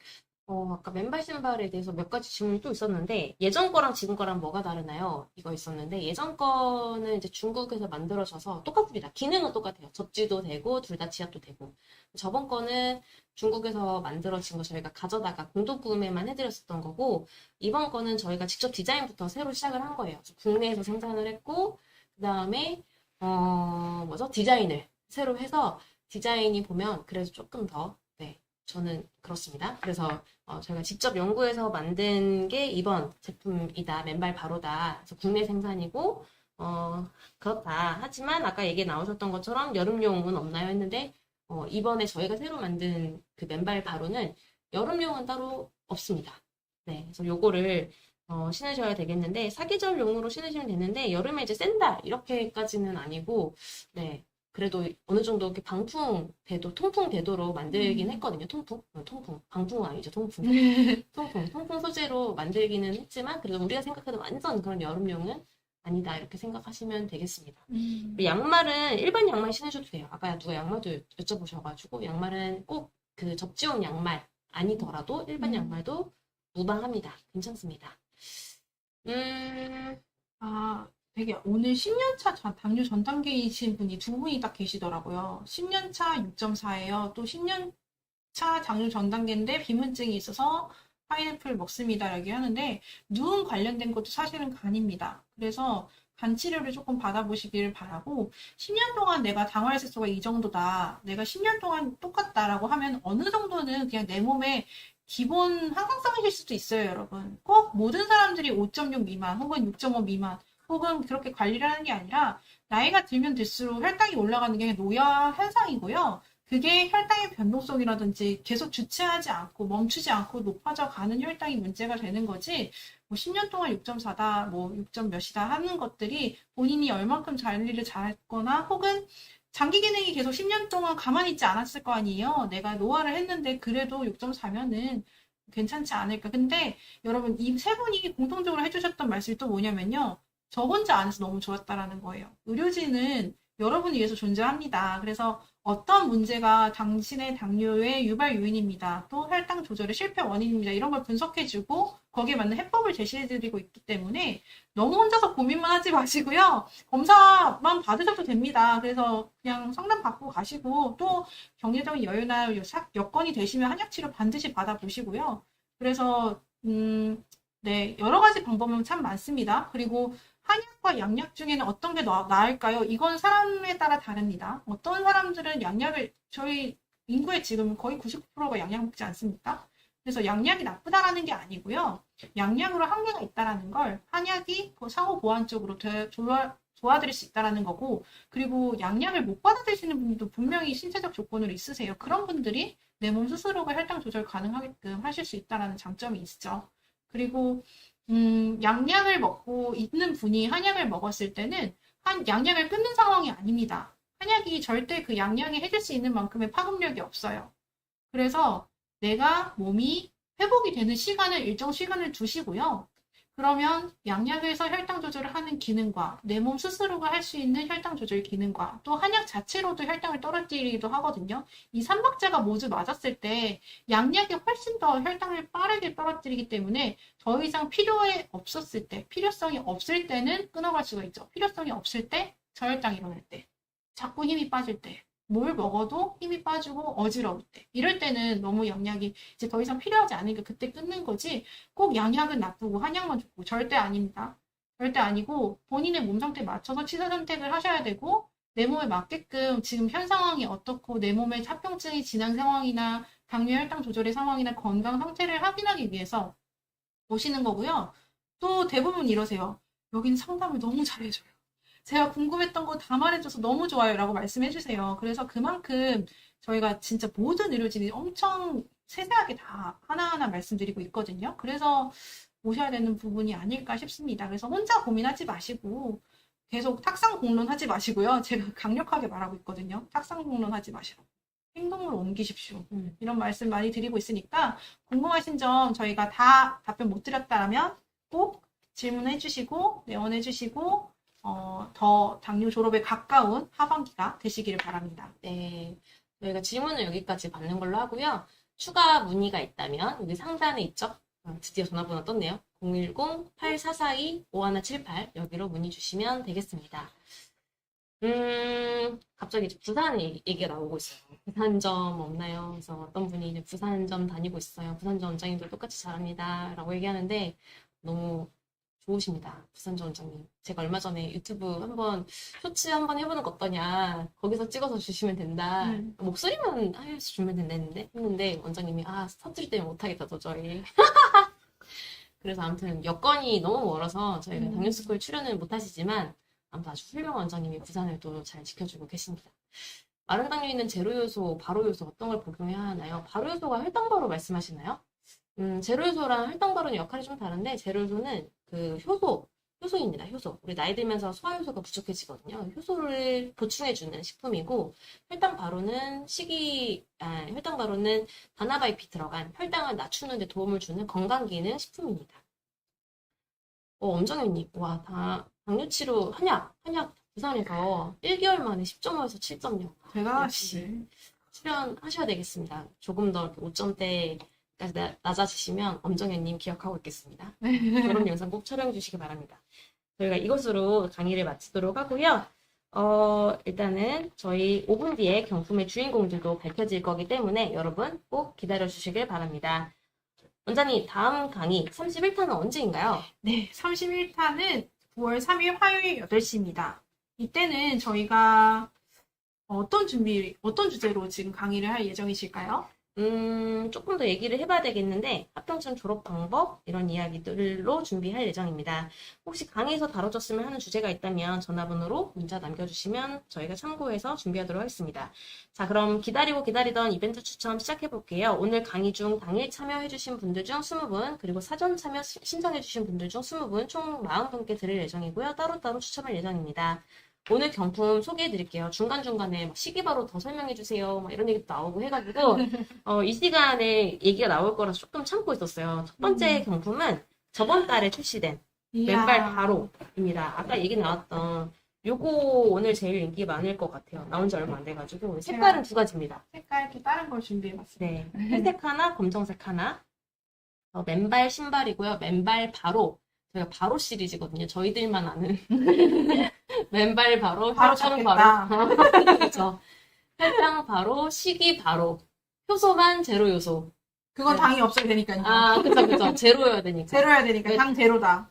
아까 맨발 신발에 대해서 몇 가지 질문이 또 있었는데, 예전 거랑 지금 거랑 뭐가 다르나요? 이거 있었는데, 예전 거는 이제 중국에서 만들어져서 똑같습니다. 기능은 똑같아요. 접지도 되고, 둘 다 지압도 되고. 저번 거는 중국에서 만들어진 거 저희가 가져다가 공동 구매만 해드렸었던 거고, 이번 거는 저희가 직접 디자인부터 새로 시작을 한 거예요. 국내에서 생산을 했고, 그 다음에, 디자인을 새로 해서, 디자인이 보면 그래서 조금 더, 네, 저는 그렇습니다. 그래서 저희가 직접 연구해서 만든 게 이번 제품이다. 맨발 바로다. 그래서 국내 생산이고 그렇다. 하지만 아까 얘기 나오셨던 것처럼 여름용은 없나요? 했는데 이번에 저희가 새로 만든 그 맨발 바로는 여름용은 따로 없습니다. 네, 그래서 요거를 신으셔야 되겠는데 사계절용으로 신으시면 되는데 여름에 이제 샌들 이렇게까지는 아니고 네. 그래도 어느 정도 이렇게 방풍 되도, 통풍 되도록 만들긴 했거든요. 통풍? 통풍. 방풍은 아니죠, 통풍. 통풍 소재로 만들기는 했지만, 그래도 우리가 생각하는 완전 그런 여름용은 아니다, 이렇게 생각하시면 되겠습니다. 양말은 일반 양말 신으셔도 돼요. 아까 누가 양말도 여쭤보셔가지고, 양말은 꼭 그 접지용 양말 아니더라도 일반 양말도 무방합니다. 괜찮습니다. 아, 되게 오늘 10년차 당뇨 전 단계이신 분이 두 분이 딱 계시더라고요. 10년차 6.4예요. 또 10년차 당뇨 전 단계인데 비문증이 있어서 파인애플 먹습니다. 이렇게 하는데 눈 관련된 것도 사실은 간입니다. 그래서 간 치료를 조금 받아보시기를 바라고 10년 동안 내가 당화혈색소가 이 정도다. 내가 10년 동안 똑같다라고 하면 어느 정도는 그냥 내 몸에 기본 항상성이실 수도 있어요, 여러분. 꼭 모든 사람들이 5.6 미만 혹은 6.5 미만 혹은 그렇게 관리를 하는 게 아니라 나이가 들면 들수록 혈당이 올라가는 게 노화 현상이고요. 그게 혈당의 변동성이라든지 계속 주체하지 않고 멈추지 않고 높아져 가는 혈당이 문제가 되는 거지. 뭐 10년 동안 6.4다, 뭐 6. 몇이다 하는 것들이 본인이 얼만큼 관리를 잘했거나 혹은 장기 기능이 계속 10년 동안 가만히 있지 않았을 거 아니에요. 내가 노화를 했는데 그래도 6.4면은 괜찮지 않을까. 근데 여러분 이 세 분이 공통적으로 해주셨던 말씀이 또 뭐냐면요. 저 혼자 안 해서 너무 좋았다라는 거예요. 의료진은 여러분을 위해서 존재합니다. 그래서 어떤 문제가 당신의 당뇨의 유발 요인입니다. 또 혈당 조절의 실패 원인입니다. 이런 걸 분석해주고 거기에 맞는 해법을 제시해드리고 있기 때문에 너무 혼자서 고민만 하지 마시고요. 검사만 받으셔도 됩니다. 그래서 그냥 상담 받고 가시고 또 경제적인 여유나 여건이 되시면 한약치료 반드시 받아보시고요. 그래서 네, 여러 가지 방법은 참 많습니다. 그리고 한약과 양약 중에는 어떤 게 나을까요? 이건 사람에 따라 다릅니다. 어떤 사람들은 양약을, 저희 인구의 지금 거의 99%가 양약 먹지 않습니까? 그래서 양약이 나쁘다라는 게 아니고요. 양약으로 한계가 있다라는 걸 한약이 상호 보완적으로 도와드릴 수 있다라는 거고, 그리고 양약을 못 받아들이시는 분들도 분명히 신체적 조건으로 있으세요. 그런 분들이 내 몸 스스로가 혈당 조절 가능하게끔 하실 수 있다라는 장점이 있죠. 그리고 양약을 먹고 있는 분이 한약을 먹었을 때는 양약을 끊는 상황이 아닙니다. 한약이 절대 그 양약이 해줄 수 있는 만큼의 파급력이 없어요. 그래서 내가 몸이 회복이 되는 시간을 일정 시간을 두시고요. 그러면 양약에서 혈당 조절을 하는 기능과 내 몸 스스로가 할 수 있는 혈당 조절 기능과 또 한약 자체로도 혈당을 떨어뜨리기도 하거든요. 이 삼박자가 모두 맞았을 때 양약이 훨씬 더 혈당을 빠르게 떨어뜨리기 때문에 더 이상 없었을 때, 필요성이 없을 때는 끊어갈 수가 있죠. 필요성이 없을 때, 저혈당이 일어날 때, 자꾸 힘이 빠질 때, 뭘 먹어도 힘이 빠지고 어지러울 때, 이럴 때는 너무 양약이 이제 더 이상 필요하지 않으니까 그때 끊는 거지. 꼭 양약은 나쁘고 한약만 좋고 절대 아닙니다. 절대 아니고 본인의 몸 상태에 맞춰서 치료 선택을 하셔야 되고 내 몸에 맞게끔 지금 현 상황이 어떻고 내 몸에 합병증이 진행 상황이나 당뇨 혈당 조절의 상황이나 건강 상태를 확인하기 위해서 오시는 거고요. 또 대부분 이러세요. 여긴 상담을 너무 잘해줘요. 제가 궁금했던 거 다 말해줘서 너무 좋아요 라고 말씀해주세요. 그래서 그만큼 저희가 진짜 모든 의료진이 엄청 세세하게 다 하나하나 말씀드리고 있거든요. 그래서 오셔야 되는 부분이 아닐까 싶습니다. 그래서 혼자 고민하지 마시고 계속 탁상 공론하지 마시고요. 제가 강력하게 말하고 있거든요. 탁상 공론하지 마시라고. 행동으로 옮기십시오. 이런 말씀 많이 드리고 있으니까 궁금하신 점 저희가 다 답변 못 드렸다면 꼭 질문해 주시고 내원해 주시고 더 당뇨 졸업에 가까운 하반기가 되시기를 바랍니다. 네, 저희가 질문은 여기까지 받는 걸로 하고요. 추가 문의가 있다면 여기 상단에 있죠? 드디어 전화번호 떴네요. 010-8442-5178 여기로 문의 주시면 되겠습니다. 갑자기 이제 부산 얘기가 나오고 있어요. 부산점 없나요? 그래서 어떤 분이 이제 부산점 다니고 있어요. 부산점 원장님도 똑같이 잘합니다. 라고 얘기하는데 너무 좋으십니다. 부산점 원장님. 제가 얼마 전에 유튜브 쇼츠 한번 해보는 거 어떠냐. 거기서 찍어서 주시면 된다. 목소리만 해서 주면 된다는데 했는데 원장님이 사투리 때문에 못하겠다 도저히. 그래서 아무튼 여건이 너무 멀어서 저희가 당뇨스쿨 출연을 못하시지만 아무튼 아주 훌륭한 원장님이 부산을 또 잘 지켜주고 계십니다. 마른 당뇨 있는 제로 요소, 발호 요소 어떤 걸 복용해야 하나요? 발호 요소가 혈당 발호 말씀하시나요? 제로효소랑 혈당발효는 역할이 좀 다른데, 제로효소는 그 효소입니다. 효소. 우리 나이 들면서 소화효소가 부족해지거든요. 효소를 보충해주는 식품이고, 혈당발효는 바나바잎이 들어간 혈당을 낮추는 데 도움을 주는 건강기능 식품입니다. 엄정현님, 와, 당뇨치료 한약 부산에서 1개월 만에 10.5에서 7.0. 역시 출연하셔야 되겠습니다. 조금 더 5점대까지 낮아지시면 엄정현님 기억하고 있겠습니다. 그런 영상 꼭 촬영해 주시기 바랍니다. 저희가 이것으로 강의를 마치도록 하고요. 일단은 저희 5분 뒤에 경품의 주인공들도 밝혀질 거기 때문에 여러분 꼭 기다려 주시길 바랍니다. 원장님, 다음 강의 31탄은 언제인가요? 네, 31탄은 9월 3일 화요일 8시입니다. 이때는 저희가 어떤 주제로 지금 강의를 할 예정이실까요? 조금 더 얘기를 해봐야 되겠는데, 합병증 졸업 방법, 이런 이야기들로 준비할 예정입니다. 혹시 강의에서 다뤄졌으면 하는 주제가 있다면 전화번호로 문자 남겨주시면 저희가 참고해서 준비하도록 하겠습니다. 자, 그럼 기다리던 이벤트 추첨 시작해볼게요. 오늘 강의 중 당일 참여해주신 분들 중 20분, 그리고 사전 참여 신청해주신 분들 중 20분, 총 40분께 드릴 예정이고요. 따로따로 추첨할 예정입니다. 오늘 경품 소개해드릴게요. 중간중간에 시기바로 더 설명해주세요. 이런 얘기도 나오고 해가지고, 이 시간에 얘기가 나올 거라서 조금 참고 있었어요. 첫 번째 경품은 저번 달에 출시된 맨발 바로입니다. 아까 얘기 나왔던 요거 오늘 제일 인기 많을 것 같아요. 나온 지 얼마 안 돼가지고. 색깔은 두 가지입니다. 색깔 또 다른 걸 준비해봤습니다. 네. 회색 하나, 검정색 하나. 맨발 신발이고요. 맨발 바로. 저희가 바로 시리즈거든요. 저희들만 아는. 맨발 바로, 바로 혈당 잡겠다. 바로. 그렇죠. 혈당 바로, 식이 바로. 효소만 제로 요소. 그건 네. 당이 없어야 되니까요. 그쵸. 제로여야 되니까. 제로여야 되니까 네. 당 제로다.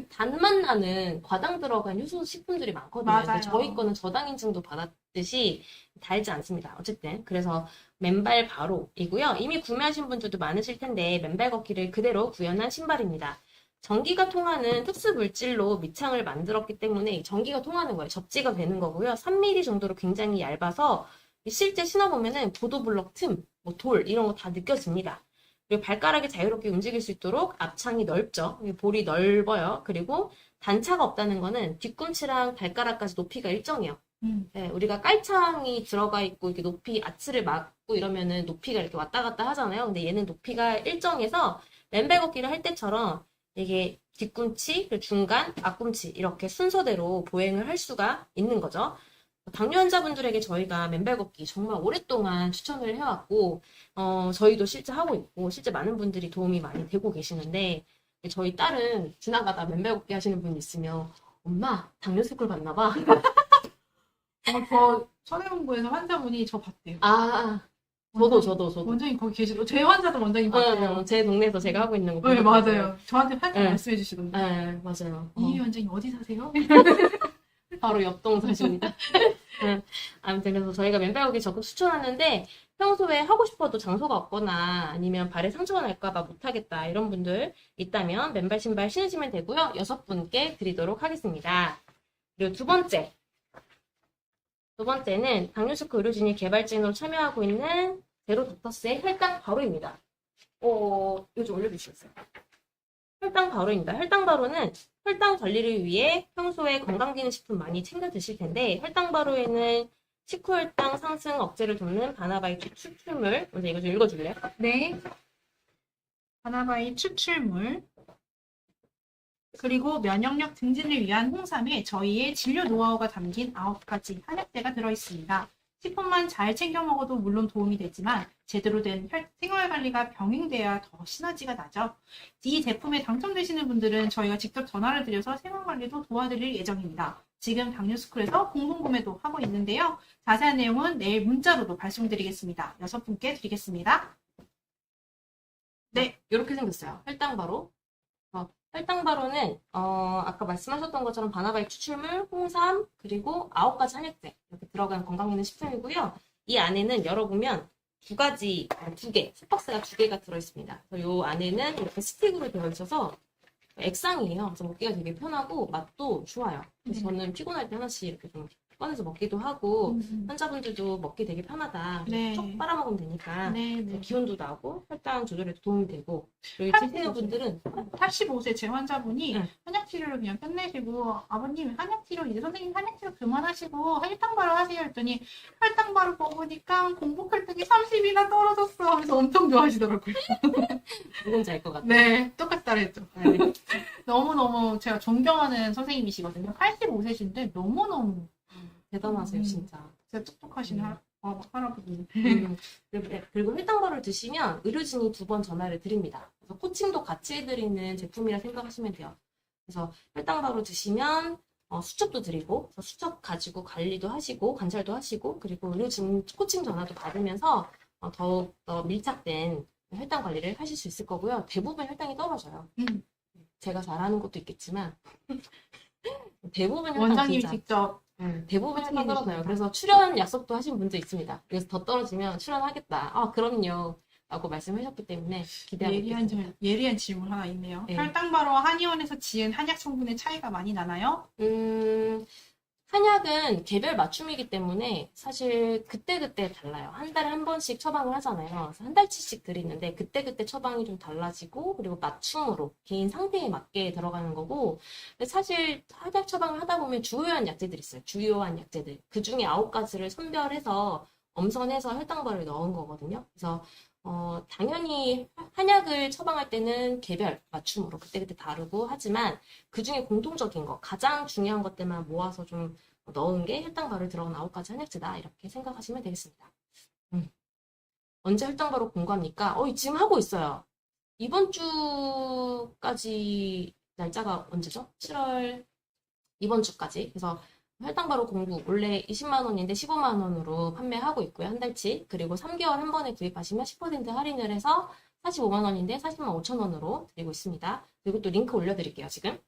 단맛 나는 과당 들어간 효소 식품들이 많거든요. 맞아요. 근데 저희 거는 저당 인증도 받았듯이 달지 않습니다. 어쨌든. 그래서 맨발 바로이고요. 이미 구매하신 분들도 많으실 텐데 맨발 걷기를 그대로 구현한 신발입니다. 전기가 통하는 특수 물질로 밑창을 만들었기 때문에 전기가 통하는 거예요. 접지가 되는 거고요. 3mm 정도로 굉장히 얇아서 실제 신어보면은 보도블럭 틈, 돌 이런 거 다 느껴집니다. 그리고 발가락이 자유롭게 움직일 수 있도록 앞창이 넓죠. 볼이 넓어요. 그리고 단차가 없다는 거는 뒤꿈치랑 발가락까지 높이가 일정해요. 네, 우리가 깔창이 들어가 있고 이렇게 높이 아치를 막고 이러면은 높이가 이렇게 왔다 갔다 하잖아요. 근데 얘는 높이가 일정해서 맨발 걷기를 할 때처럼 이게 뒤꿈치, 중간, 앞꿈치 이렇게 순서대로 보행을 할 수가 있는 거죠. 당뇨 환자분들에게 저희가 맨발 걷기 정말 오랫동안 추천을 해왔고 저희도 실제 하고 있고 실제 많은 분들이 도움이 많이 되고 계시는데 저희 딸은 지나가다 맨발 걷기 하시는 분이 있으면 엄마 당뇨 스쿨 봤나 봐. 저 천혜본부에서 환자분이 저 봤대요. 저도. 원장님 거기 계시고 제 환자도 원장님 봤대요. 제 동네에서 제가 하고 있는 거. 네, 맞아요. 저한테 살짝 네. 말씀해 주시던데. 네, 맞아요. 이 원장님 어디 사세요? 바로 옆동 사십니다. 아무튼 그래서 저희가 맨발 걷기 적극 추천하는데 평소에 하고 싶어도 장소가 없거나 아니면 발에 상처가 날까봐 못하겠다 이런 분들 있다면 맨발 신발 신으시면 되고요. 6분께 드리도록 하겠습니다. 그리고 두 번째는 당뇨스크 의료진이 개발진으로 참여하고 있는 제로독터스의 혈당 바로입니다. 요즘 올려주시겠어요? 혈당 바로입니다. 혈당 바로는 혈당 관리를 위해 평소에 건강기능식품 많이 챙겨 드실 텐데 혈당 바로에는 식후혈당 상승 억제를 돕는 바나바잎 추출물. 먼저 이거 좀 읽어줄래요? 네. 바나바잎 추출물. 그리고 면역력 증진을 위한 홍삼에 저희의 진료 노하우가 담긴 9가지 한약재가 들어있습니다. 식품만 잘 챙겨 먹어도 물론 도움이 되지만 제대로 된 생활관리가 병행돼야 더 시너지가 나죠. 이 제품에 당첨되시는 분들은 저희가 직접 전화를 드려서 생활관리도 도와드릴 예정입니다. 지금 당뇨스쿨에서 공동구매도 하고 있는데요. 자세한 내용은 내일 문자로도 발송드리겠습니다. 6분께 드리겠습니다. 네, 이렇게 생겼어요. 혈당 바로. 혈당 바로는 아까 말씀하셨던 것처럼 바나바잎 추출물, 홍삼, 그리고 9가지 한약재 이렇게 들어간 건강기능 식품이고요. 이 안에는 열어보면 두 개, 스박스가 2개가 들어있습니다. 이 안에는 이렇게 스틱으로 되어 있어서 액상이에요. 그래서 먹기가 되게 편하고 맛도 좋아요. 그래서 저는 피곤할 때 하나씩 이렇게 좀 꺼내서 먹기도 하고 음. 환자분들도 먹기 되게 편하다. 네. 쭉 빨아먹으면 되니까 네, 네. 기운도 나고 혈당 조절에도 도움이 되고 여기 한- 드시는 분들은 85세 제 환자분이 네. 한약 치료를 그냥 끝내시고 아버님 한약 치료 이제 선생님 한약 치료 그만하시고 혈당 바로 하세요 했더니 혈당 바로 먹으니까 공복 혈당이 30이나 떨어졌어 하면서 엄청 좋아하시더라고요. 누군지 알 것 같아요. 네, 똑같이 따라했죠. 네. 너무너무 제가 존경하는 선생님이시거든요. 85세신데 너무너무 대단하세요, 음. 진짜. 진짜 똑똑하신 할아버지. 그리고 혈당발을 드시면 의료진이 2번 전화를 드립니다. 그래서 코칭도 같이 해드리는 제품이라 생각하시면 돼요. 그래서 혈당발을 드시면 수첩도 드리고 그래서 수첩 가지고 관리도 하시고 관찰도 하시고 그리고 의료진 코칭 전화도 받으면서 더욱 더 밀착된 혈당 관리를 하실 수 있을 거고요. 대부분 혈당이 떨어져요. 제가 잘하는 것도 있겠지만 대부분 혈당 원장님이 진짜 직접 대부분 혈당 떨어져요. 확인해 그래서 출연 약속도 하신 분도 있습니다. 그래서 더 떨어지면 출연하겠다. 아, 그럼요. 라고 말씀하셨기 때문에 기대하고 있습니다. 예리한 질문 하나 있네요. 네. 혈당 바로 한의원에서 지은 한약 성분의 차이가 많이 나나요? 한약은 개별 맞춤이기 때문에 사실 그때그때 달라요. 한 달에 한 번씩 처방을 하잖아요. 그래서 한 달치씩 드리는데 그때그때 처방이 좀 달라지고 그리고 맞춤으로 개인 상태에 맞게 들어가는 거고 근데 사실 한약 처방을 하다 보면 주요한 약제들이 있어요. 주요한 약제들. 그 중에 9가지를 선별해서 엄선해서 혈당벌을 넣은 거거든요. 그래서 당연히 한약을 처방할 때는 개별 맞춤으로 그때그때 다르고 하지만 그 중에 공통적인 거, 가장 중요한 것들만 모아서 좀 넣은 게 혈당바로 들어간 9가지 한약재다. 이렇게 생각하시면 되겠습니다. 언제 혈당바로 공고합니까? 지금 하고 있어요. 이번 주까지 날짜가 언제죠? 7월 이번 주까지. 그래서 혈당바로 공구 원래 20만 원인데 15만 원으로 판매하고 있고요. 한 달치. 그리고 3개월 한 번에 구입하시면 10% 할인을 해서 45만 원인데 40만 5천 원으로 드리고 있습니다. 그리고 또 링크 올려드릴게요, 지금.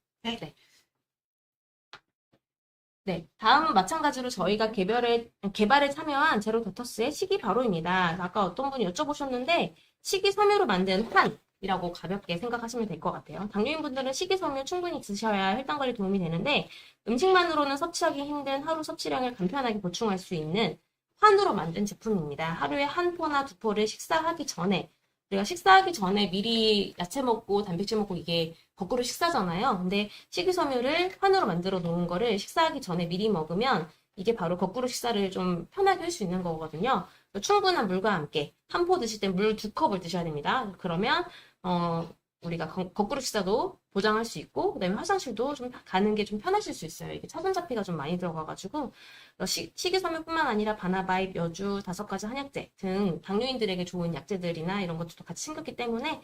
네. 다음은 마찬가지로 저희가 개발에 참여한 제로더터스의 식이바로입니다. 아까 어떤 분이 여쭤보셨는데 식이섬유로 만든 한이라고 가볍게 생각하시면 될 것 같아요. 당뇨인분들은 식이섬유 충분히 드셔야 혈당 관리 도움이 되는데 음식만으로는 섭취하기 힘든 하루 섭취량을 간편하게 보충할 수 있는 환으로 만든 제품입니다. 하루에 한 포나 2포를 식사하기 전에 우리가 식사하기 전에 미리 야채 먹고 단백질 먹고 이게 거꾸로 식사잖아요. 근데 식이섬유를 환으로 만들어 놓은 거를 식사하기 전에 미리 먹으면 이게 바로 거꾸로 식사를 좀 편하게 할 수 있는 거거든요. 충분한 물과 함께 한 포 드실 때 물 2컵을 드셔야 됩니다. 그러면 우리가 거꾸로 식사도 보장할 수 있고 그다음에 화장실도 좀 가는 게 좀 편하실 수 있어요. 이게 차순자피가 좀 많이 들어가가지고 식이섬유뿐만 아니라 바나바잎, 여주, 5가지 한약재 등 당뇨인들에게 좋은 약재들이나 이런 것들도 같이 챙겼기 때문에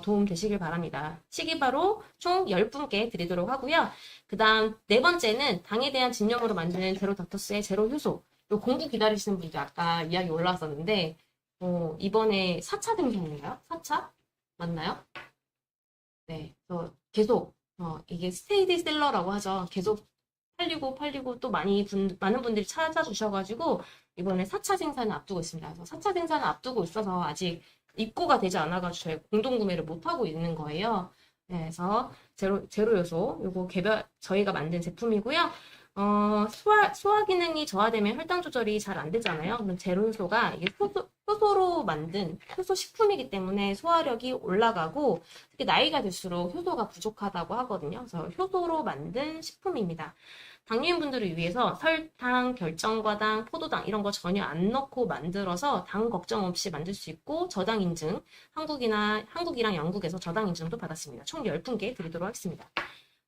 도움 되시길 바랍니다. 식이바로 총 10분께 드리도록 하고요. 그 다음 4번째는 당에 대한 집념으로 만드는 제로닥터스의 제로효소. 요 공부 기다리시는 분들 아까 이야기 올라왔었는데 이번에 4차 생산인가요? 4차? 맞나요? 네, 그래서 계속 이게 스테디셀러라고 하죠. 계속 팔리고 또 많은 분들이 찾아주셔가지고 이번에 4차 생산을 앞두고 있습니다. 그래서 4차 생산을 앞두고 있어서 아직 입고가 되지 않아가지고 저희 공동 구매를 못 하고 있는 거예요. 네, 그래서 제로 요소 요거 저희가 만든 제품이고요. 소화 기능이 저하되면 혈당 조절이 잘 안 되잖아요. 그럼 제로 효소가 이게 효소로 만든 효소 식품이기 때문에 소화력이 올라가고 특히 나이가 들수록 효소가 부족하다고 하거든요. 그래서 효소로 만든 식품입니다. 당뇨인분들을 위해서 설탕, 결정과당, 포도당 이런 거 전혀 안 넣고 만들어서 당 걱정 없이 만들 수 있고 저당 인증 한국이랑 영국에서 저당 인증도 받았습니다. 총 10분께 드리도록 하겠습니다.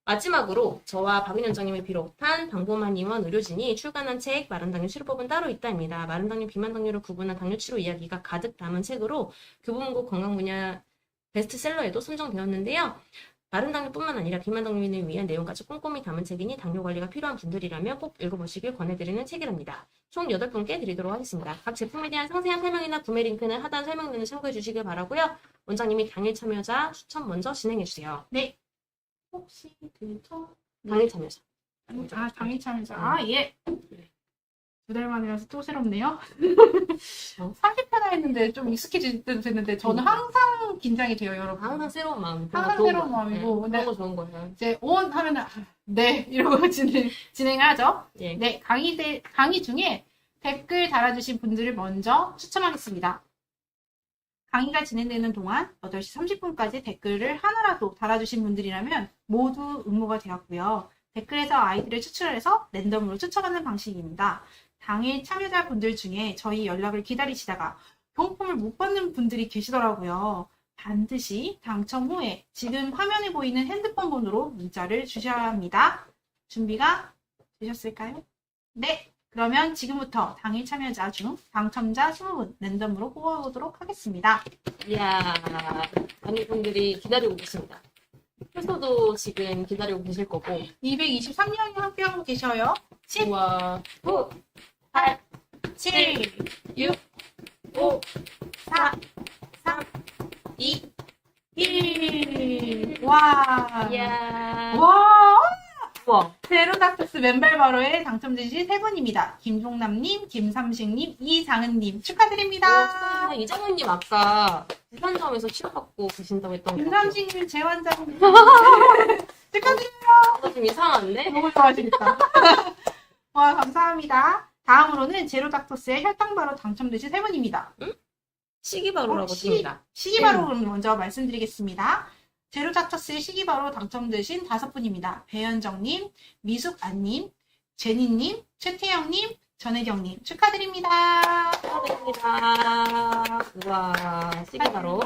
마지막으로 저와 박은 원장님을 비롯한 방범한 의원 의료진이 출간한 책 마른 당뇨 치료법은 따로 있다입니다. 마른 당뇨, 비만 당뇨를 구분한 당뇨 치료 이야기가 가득 담은 책으로 교보문고 건강 분야 베스트셀러에도 선정되었는데요. 마른 당뇨뿐만 아니라 비만 당뇨인을 위한 내용까지 꼼꼼히 담은 책이니 당뇨 관리가 필요한 분들이라면 꼭 읽어보시길 권해드리는 책이랍니다. 총 8분께 드리도록 하겠습니다. 각 제품에 대한 상세한 설명이나 구매 링크는 하단 설명란을 참고해 주시길 바라고요. 원장님이 당일 참여자 추천 먼저 진행해 주세요. 네. 혹시 당일 참여자. 당일 참여자. 예. 2달 만이라서 또 새롭네요. 30회나 했는데 좀 익숙해질 때도 됐는데 저는 항상 너무 긴장이 돼요, 여러분. 항상 새로운 마음. 항상 좋은 새로운 거예요. 마음이고. 네, 근데 그런 거 좋은 거예요. 이제 온 하면은 네 이러고 진행하죠. 예. 네, 강의 중에 댓글 달아주신 분들을 먼저 추첨하겠습니다. 강의가 진행되는 동안 8시 30분까지 댓글을 하나라도 달아주신 분들이라면 모두 응모가 되었고요. 댓글에서 아이들을 추출해서 랜덤으로 추첨하는 방식입니다. 당일 참여자분들 중에 저희 연락을 기다리시다가 경품을 못 받는 분들이 계시더라고요. 반드시 당첨 후에 지금 화면에 보이는 핸드폰 번호로 문자를 주셔야 합니다. 준비가 되셨을까요? 네. 그러면 지금부터 당일 참여자 중 당첨자 20분 랜덤으로 뽑아보도록 하겠습니다. 이야, 많은 분들이 기다리고 계십니다. 회사도 지금 기다리고 계실 거고. 223명이 함께하고 계셔요. 10, 우와. 9, 8, 7, 6, 5, 4, 3, 2, 1. 와. 이야. 와. 우와. 제로닥터스 맨발 바로에 당첨되신 세 분입니다. 김종남님, 김삼식님, 이장은님 축하드립니다. 축하드립니다. 이장훈님 아까 부산점에서 치료받고 계신다고 했던 거 같아요. 김삼식님, 재환장님 축하드립니다. 좀 이상한데? 너무 좋아하시겠다. 와, 감사합니다. 다음으로는 제로닥터스의 혈당바로 당첨되신 세 분입니다. 시기바로라고 씁니다. 시기바로 그럼 먼저 말씀드리겠습니다. 제로닥터스의 시기바로 당첨되신 5분입니다. 배현정님, 미숙안님, 제니님, 최태영님, 전혜경님 축하드립니다. 축하드립니다. 우와, 시기바로.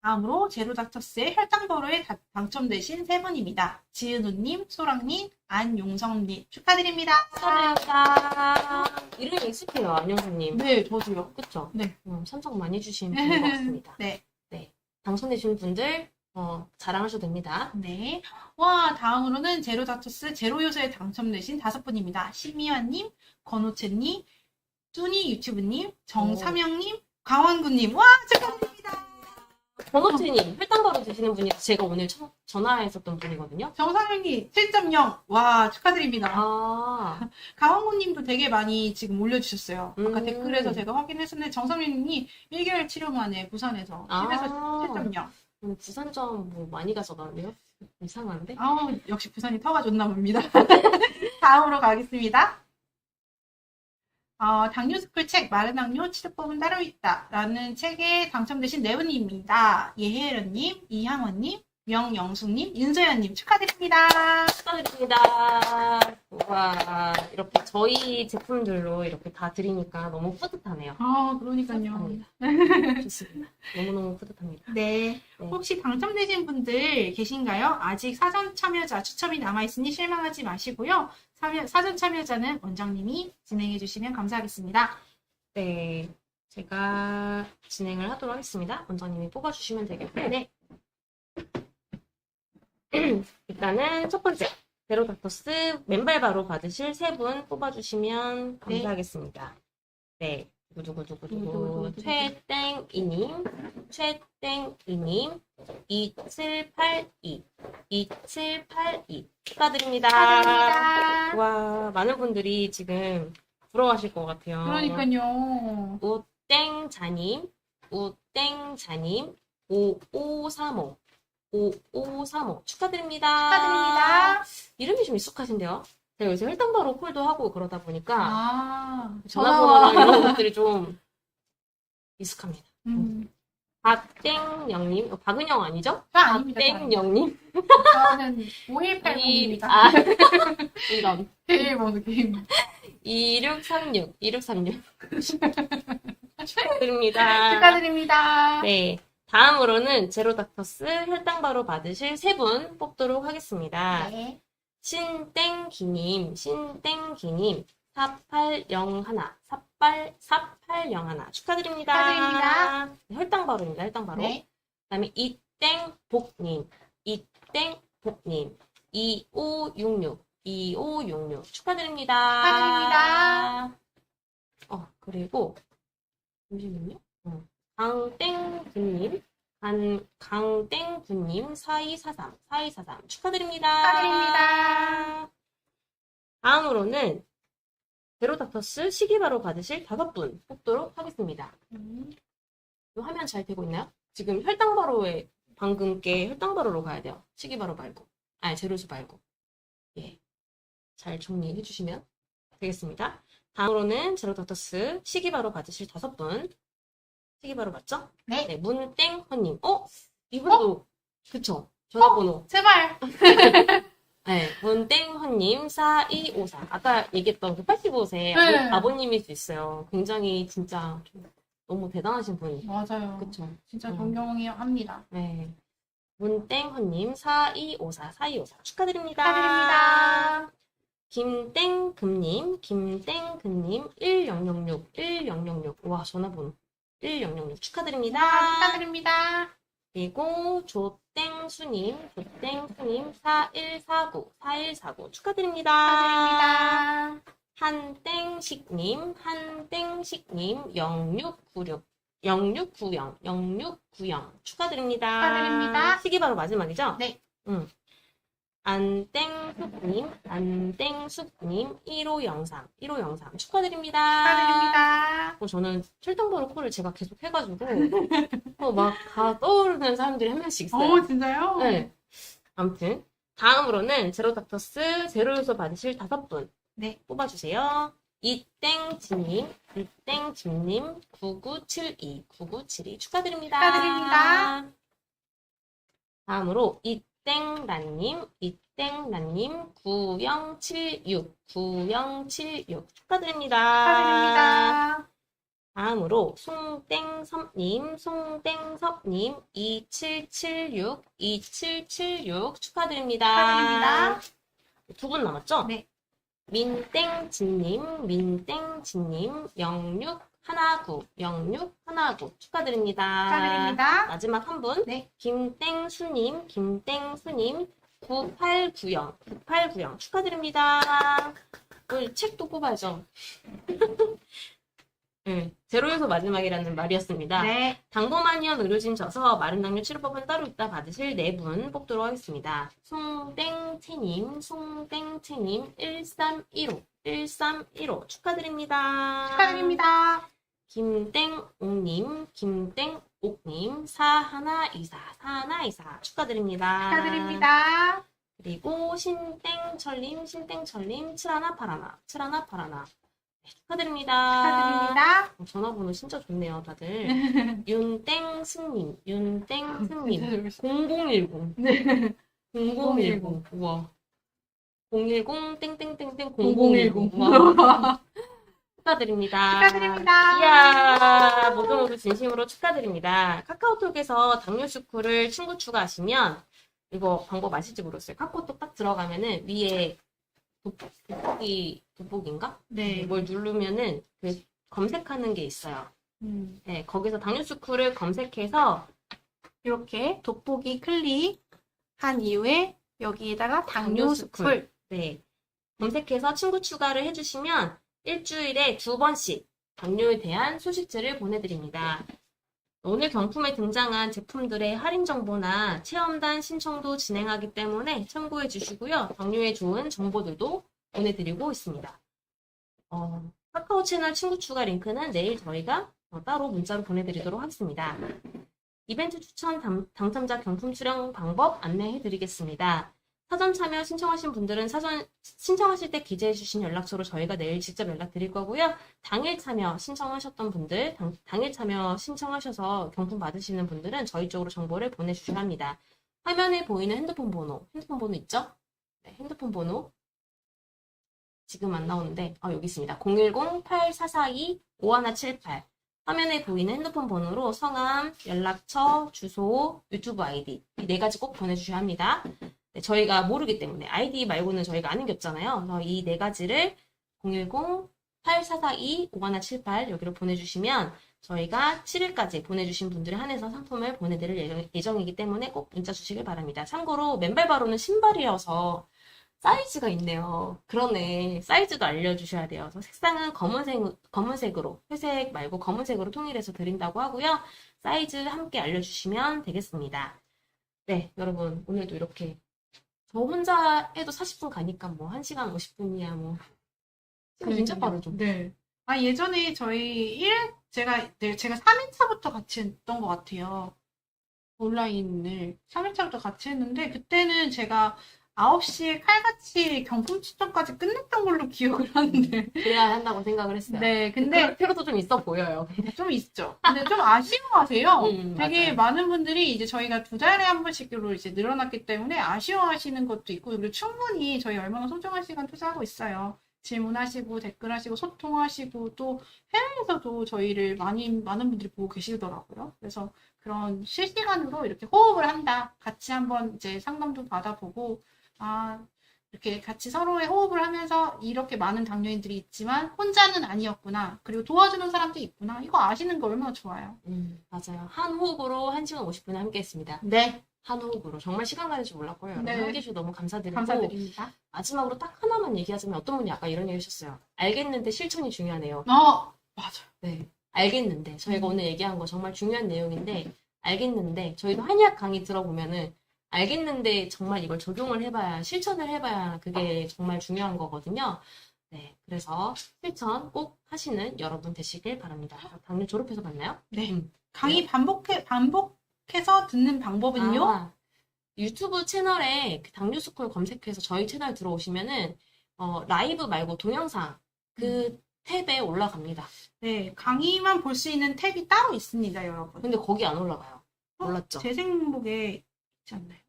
다음으로 제로닥터스의 혈당바로에 당첨되신 세 분입니다. 지은우님, 소랑님, 안용성님 축하드립니다. 축하드립니다. 이름이 익숙해요, 안영수님. 네, 저도요. 그쵸? 네. 선착 많이 해주신 분인 것 같습니다. 네. 당첨되신 분들, 자랑하셔도 됩니다. 네. 와, 다음으로는 제로닥터스 제로요소에 당첨되신 5분입니다. 심희환님, 권호채님, 뚜니 유튜브님, 정삼영님, 강원구님. 와, 축하드립니다. 번호체님, 혈당바로 되시는 분이 제가 오늘 전화했었던 분이거든요. 정삼영님 7.0. 와, 축하드립니다. 아, 강원구님도 되게 많이 지금 올려주셨어요. 아까 음. 댓글에서 제가 확인했었는데 정삼영님이 1개월 치료 만에 부산에서 10에서 아. 7.0. 오늘 부산점 뭐 많이 가져가네요. 이상한데? 아우, 역시 부산이 터가 좋나 봅니다. 다음으로 가겠습니다. 당뇨스쿨 책 마른 당뇨 치료법은 따로 있다 라는 책에 당첨되신 네 분입니다. 예혜련님, 이향원님, 명영숙님, 윤소연님 축하드립니다. 축하드립니다. 와, 이렇게 저희 제품들로 이렇게 다 드리니까 너무 뿌듯하네요. 그러니까요. 뿌듯합니다. 좋습니다. 너무너무 뿌듯합니다. 네. 네. 혹시 당첨되신 분들 계신가요? 아직 사전 참여자 추첨이 남아있으니 실망하지 마시고요. 사전 참여자는 원장님이 진행해 주시면 감사하겠습니다. 네, 제가 진행을 하도록 하겠습니다. 원장님이 뽑아주시면 되겠고. 네. 일단은 첫 번째, 제로닥터스 맨발 바로 받으실 3분 뽑아주시면 감사하겠습니다. 네. 누구누구누구 최땡이님, 최땡이님, 2782, 2782 축하드립니다. 축하드립니다. 와, 많은 분들이 지금 부러워하실 것 같아요. 그러니까요. 우땡자님, 우땡자님, 5535, 5535 축하드립니다. 축하드립니다. 이름이 좀 익숙하신데요? 제가 요새 혈당바로 콜도 하고 그러다 보니까 전화번호. 전화번호랑 이런 것들이 좀 익숙합니다. 음, 박땡영님, 박은영 아니죠? 저 아닙니다. 박땡영님, 저는 5180입니다. 이런. 게임 게임. 2636, 2636 축하드립니다. 축하드립니다. 네, 다음으로는 제로닥터스 혈당바로 받으실 3분 뽑도록 하겠습니다. 네. 신땡기님, 4801, 4801 축하드립니다. 축하드립니다. 혈당바로입니다, 혈당바로. 네. 그 다음에 이땡복님, 이땡복님, 2566, 2566 축하드립니다. 축하드립니다. 그리고, 잠시만요. 강땡구님, 강땡구님, 4243, 4243 축하드립니다. 축하드립니다. 다음으로는 제로닥터스 시기바로 받으실 5분 뽑도록 하겠습니다. 화면 잘 되고 있나요? 지금 혈당바로에 방금 게 혈당바로로 가야 돼요. 시기바로 말고. 아니, 제로수 말고. 예. 잘 정리해 주시면 되겠습니다. 다음으로는 제로닥터스 시기바로 받으실 5분. 시기바로 맞죠? 네. 네, 문땡허님. 이분도, 그쵸? 전화번호. 제발. 네, 문땡허님 4254. 아까 얘기했던 그 85세 네. 아버님일 수 있어요. 굉장히 진짜 좀 너무 대단하신 분. 맞아요. 그쵸? 진짜 존경합니다. 네. 문땡허님 4254 축하드립니다. 축하드립니다. 김땡금님 1006 와, 전화번호 1006 축하드립니다. 축하드립니다. 그리고 조땡수님 4149 축하드립니다. 축하드립니다. 한땡식님 0690 축하드립니다. 축하드립니다. 시기 바로 마지막이죠? 네. 안땡숙님 1503 축하드립니다. 축하드립니다. 저는 출동번호 콜을 제가 계속 해가지고 막 다 떠오르는 사람들이 한 명씩 있어요. 오, 진짜요? 네. 아무튼 다음으로는 제로닥터스 제로요소 받으실 5분 네. 뽑아주세요. 이땡진님 9972 축하드립니다. 축하드립니다. 다음으로 이땡란님 9076 축하드립니다. 축하드립니다. 다음으로 송땡섭님 2776 축하드립니다. 축하드립니다. 2분 남았죠? 네. 민땡진님 0619 축하드립니다. 축하드립니다. 마지막 한 분. 네. 김땡수님 9890 축하드립니다. 오늘 책도 뽑아야죠. 네, 제로에서 마지막이라는 말이었습니다. 네. 당도마니언 의료진 져서 마른 당뇨 치료법은 따로 있다 받으실 4분 뽑도록 하겠습니다. 송땡채님 1315 축하드립니다. 축하드립니다. 김땡옥님 4124 축하드립니다. 축하드립니다. 그리고 신땡철님 7181 축하드립니다. 축하드립니다. 전화번호 진짜 좋네요, 다들. 윤땡승님 0010. 네. 0010. 우와. 010 땡땡땡땡 0010. 와. 축하드립니다. 축하드립니다. 이야, 모두 진심으로 축하드립니다. 카카오톡에서 당뇨스쿨을 친구 추가하시면 이거 방법 아실지 모르겠어요. 카카오톡 딱 들어가면은 위에 돋보기인가? 네. 뭘 누르면은 그 검색하는 게 있어요. 네, 거기서 당뇨스쿨을 검색해서 이렇게 돋보기 클릭한 이후에 여기에다가 당뇨스쿨. 네, 검색해서 친구 추가를 해주시면 일주일에 2번씩 당뇨에 대한 소식지를 보내드립니다. 오늘 경품에 등장한 제품들의 할인 정보나 체험단 신청도 진행하기 때문에 참고해 주시고요. 당뇨에 좋은 정보들도 보내드리고 있습니다. 카카오 채널 친구 추가 링크는 내일 저희가 따로 문자로 보내드리도록 하겠습니다. 이벤트 추천 당첨자 경품 수령 방법 안내해 드리겠습니다. 사전 참여 신청하신 분들은 신청하실 때 기재해 주신 연락처로 저희가 내일 직접 연락 드릴 거고요. 당일 참여 신청하셨던 분들, 당일 참여 신청하셔서 경품 받으시는 분들은 저희 쪽으로 정보를 보내주셔야 합니다. 화면에 보이는 핸드폰 번호 있죠? 네, 핸드폰 번호 지금 안 나오는데 여기 있습니다. 010-8442-5178 화면에 보이는 핸드폰 번호로 성함, 연락처, 주소, 유튜브 아이디 이 4가지 꼭 보내주셔야 합니다. 네, 저희가 모르기 때문에 아이디 말고는 저희가 아는 게 없잖아요. 그래서 이 4가지를 010-8442-5178 여기로 보내주시면 저희가 7일까지 보내주신 분들에 한해서 상품을 보내드릴 예정이기 때문에 꼭 문자 주시길 바랍니다. 참고로 맨발 바로는 신발이어서 사이즈가 있네요. 그러네. 사이즈도 알려주셔야 돼요. 그래서 색상은 검은색으로, 회색 말고 검은색으로 통일해서 드린다고 하고요. 사이즈 함께 알려주시면 되겠습니다. 네, 여러분 오늘도 이렇게 저 혼자 해도 40분 가니까 뭐 1시간 50분이야 뭐. 진짜 빠르죠? 네. 예전에 저희 제가 3일차부터 같이 했던 것 같아요. 온라인을 3일차부터 같이 했는데, 그때는 제가 9시에 칼같이 경품 추첨까지 끝냈던 걸로 기억을 하는데. 그래야 한다고 생각을 했어요. 네, 근데 근데 필요도 좀 있어 보여요. 좀 있죠. 근데 좀 아쉬워하세요. 되게 맞아요. 많은 분들이 이제 저희가 2달에 한 번씩으로 이제 늘어났기 때문에 아쉬워하시는 것도 있고, 그리고 충분히 저희 얼마나 소중한 시간 투자하고 있어요. 질문하시고, 댓글하시고, 소통하시고, 또 해외에서도 저희를 많은 분들이 보고 계시더라고요. 그래서 그런 실시간으로 이렇게 호흡을 한다. 같이 한번 이제 상담도 받아보고, 이렇게 같이 서로의 호흡을 하면서 이렇게 많은 당뇨인들이 있지만 혼자는 아니었구나. 그리고 도와주는 사람도 있구나. 이거 아시는 거 얼마나 좋아요. 맞아요. 한 호흡으로 1시간 50분에 함께 했습니다. 네. 한 호흡으로. 정말 시간 가는 줄 몰랐고요. 여러분 네. 함께 해주셔서 너무 감사드리고. 감사드립니다. 마지막으로 딱 하나만 얘기하자면 어떤 분이 아까 이런 얘기 하셨어요. 알겠는데 실천이 중요하네요. 맞아요. 네. 알겠는데. 저희가 오늘 얘기한 거 정말 중요한 내용인데, 알겠는데, 저희도 한의학 강의 들어보면은, 알겠는데 정말 이걸 적용을 해봐야, 실천을 해봐야 그게 정말 중요한 거거든요. 네. 그래서 실천 꼭 하시는 여러분 되시길 바랍니다. 당뇨 졸업해서 봤나요? 네. 강의 반복해서 듣는 방법은요? 유튜브 채널에 그 당뇨스쿨 검색해서 저희 채널 들어오시면은, 라이브 말고 동영상, 그 탭에 올라갑니다. 네. 강의만 볼 수 있는 탭이 따로 있습니다, 여러분. 근데 거기 안 올라가요. 몰랐죠? 재생목에 있지 않나요?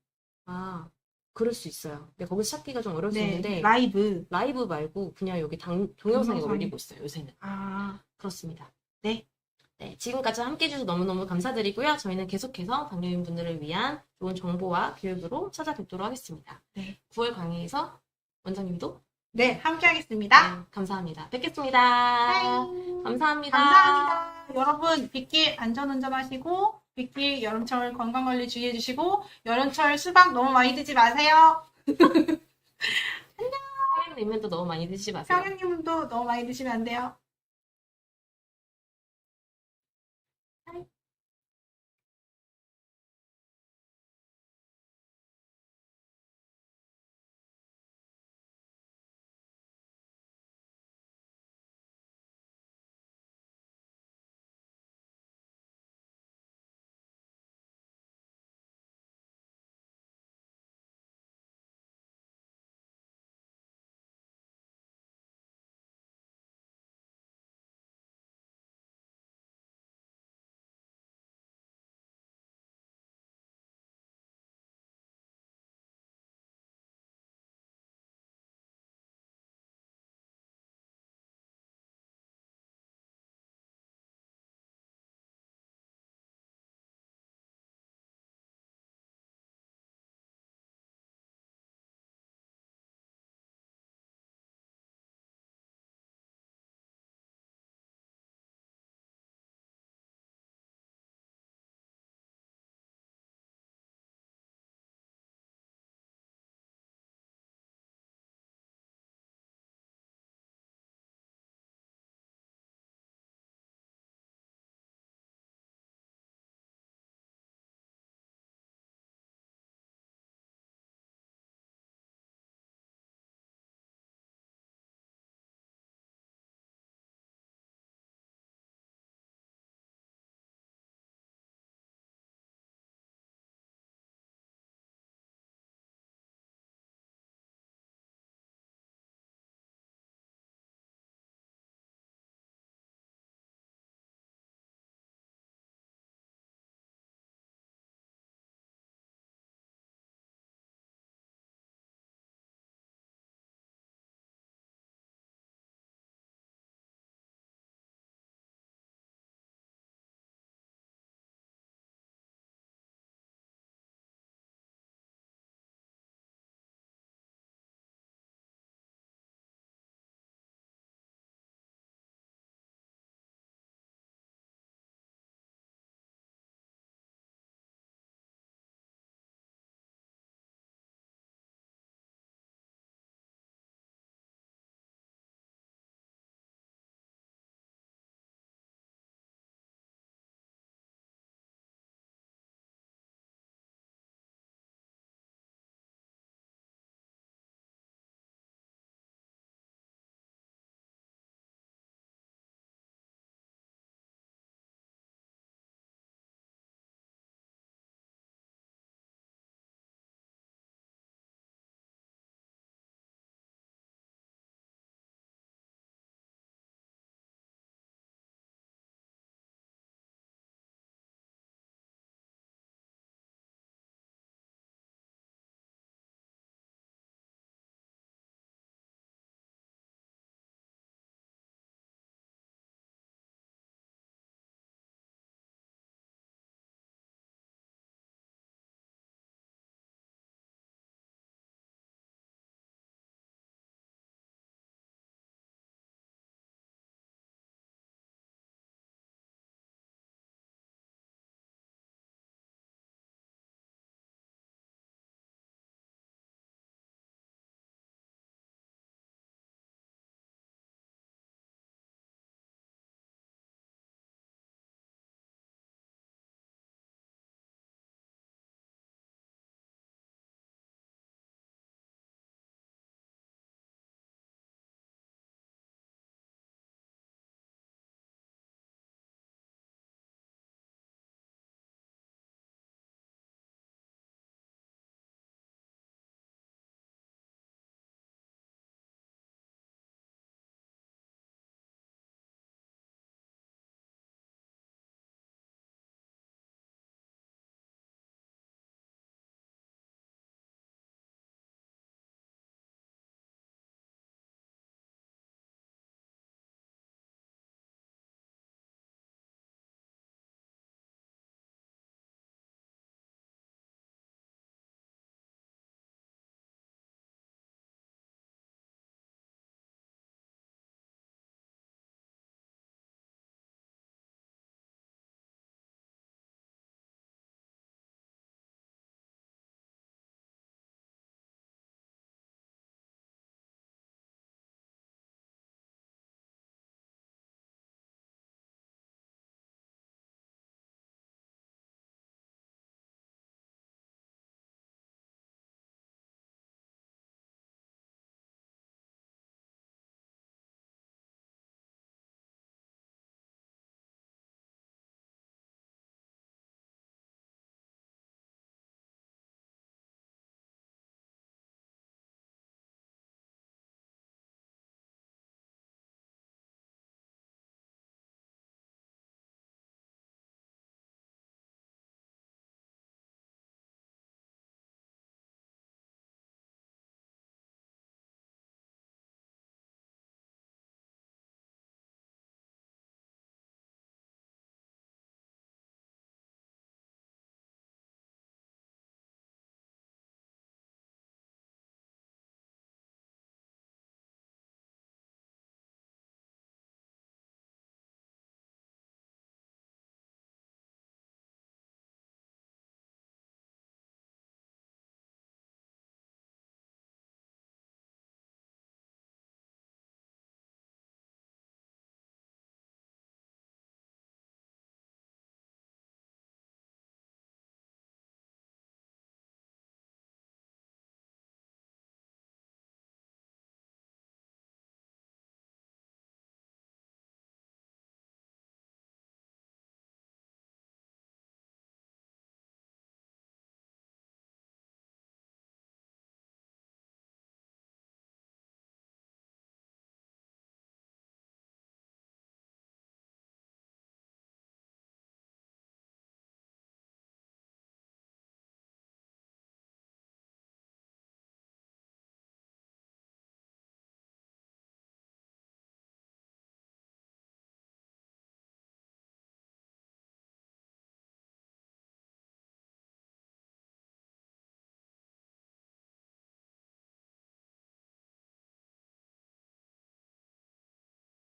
그럴 수 있어요. 근데 거기서 찾기가 좀 어려울 수 있는데, 라이브. 라이브 말고 그냥 여기 동영상에 동영상. 올리고 있어요, 요새는. 그렇습니다. 네. 네, 지금까지 함께 해주셔서 너무너무 감사드리고요. 저희는 계속해서 당뇨인 분들을 위한 좋은 정보와 교육으로 찾아뵙도록 하겠습니다. 네. 9월 강의에서 원장님도 네, 함께 하겠습니다. 네, 감사합니다. 뵙겠습니다. 하이. 감사합니다. 감사합니다. 여러분, 빗길 안전운전 하시고, 빗길 여름철 건강관리 주의해주시고, 여름철 수박 너무 많이 드지 마세요. 평양냉면도 너무 많이 드시지 마세요. 평양님도 너무 많이 드시면 안 돼요.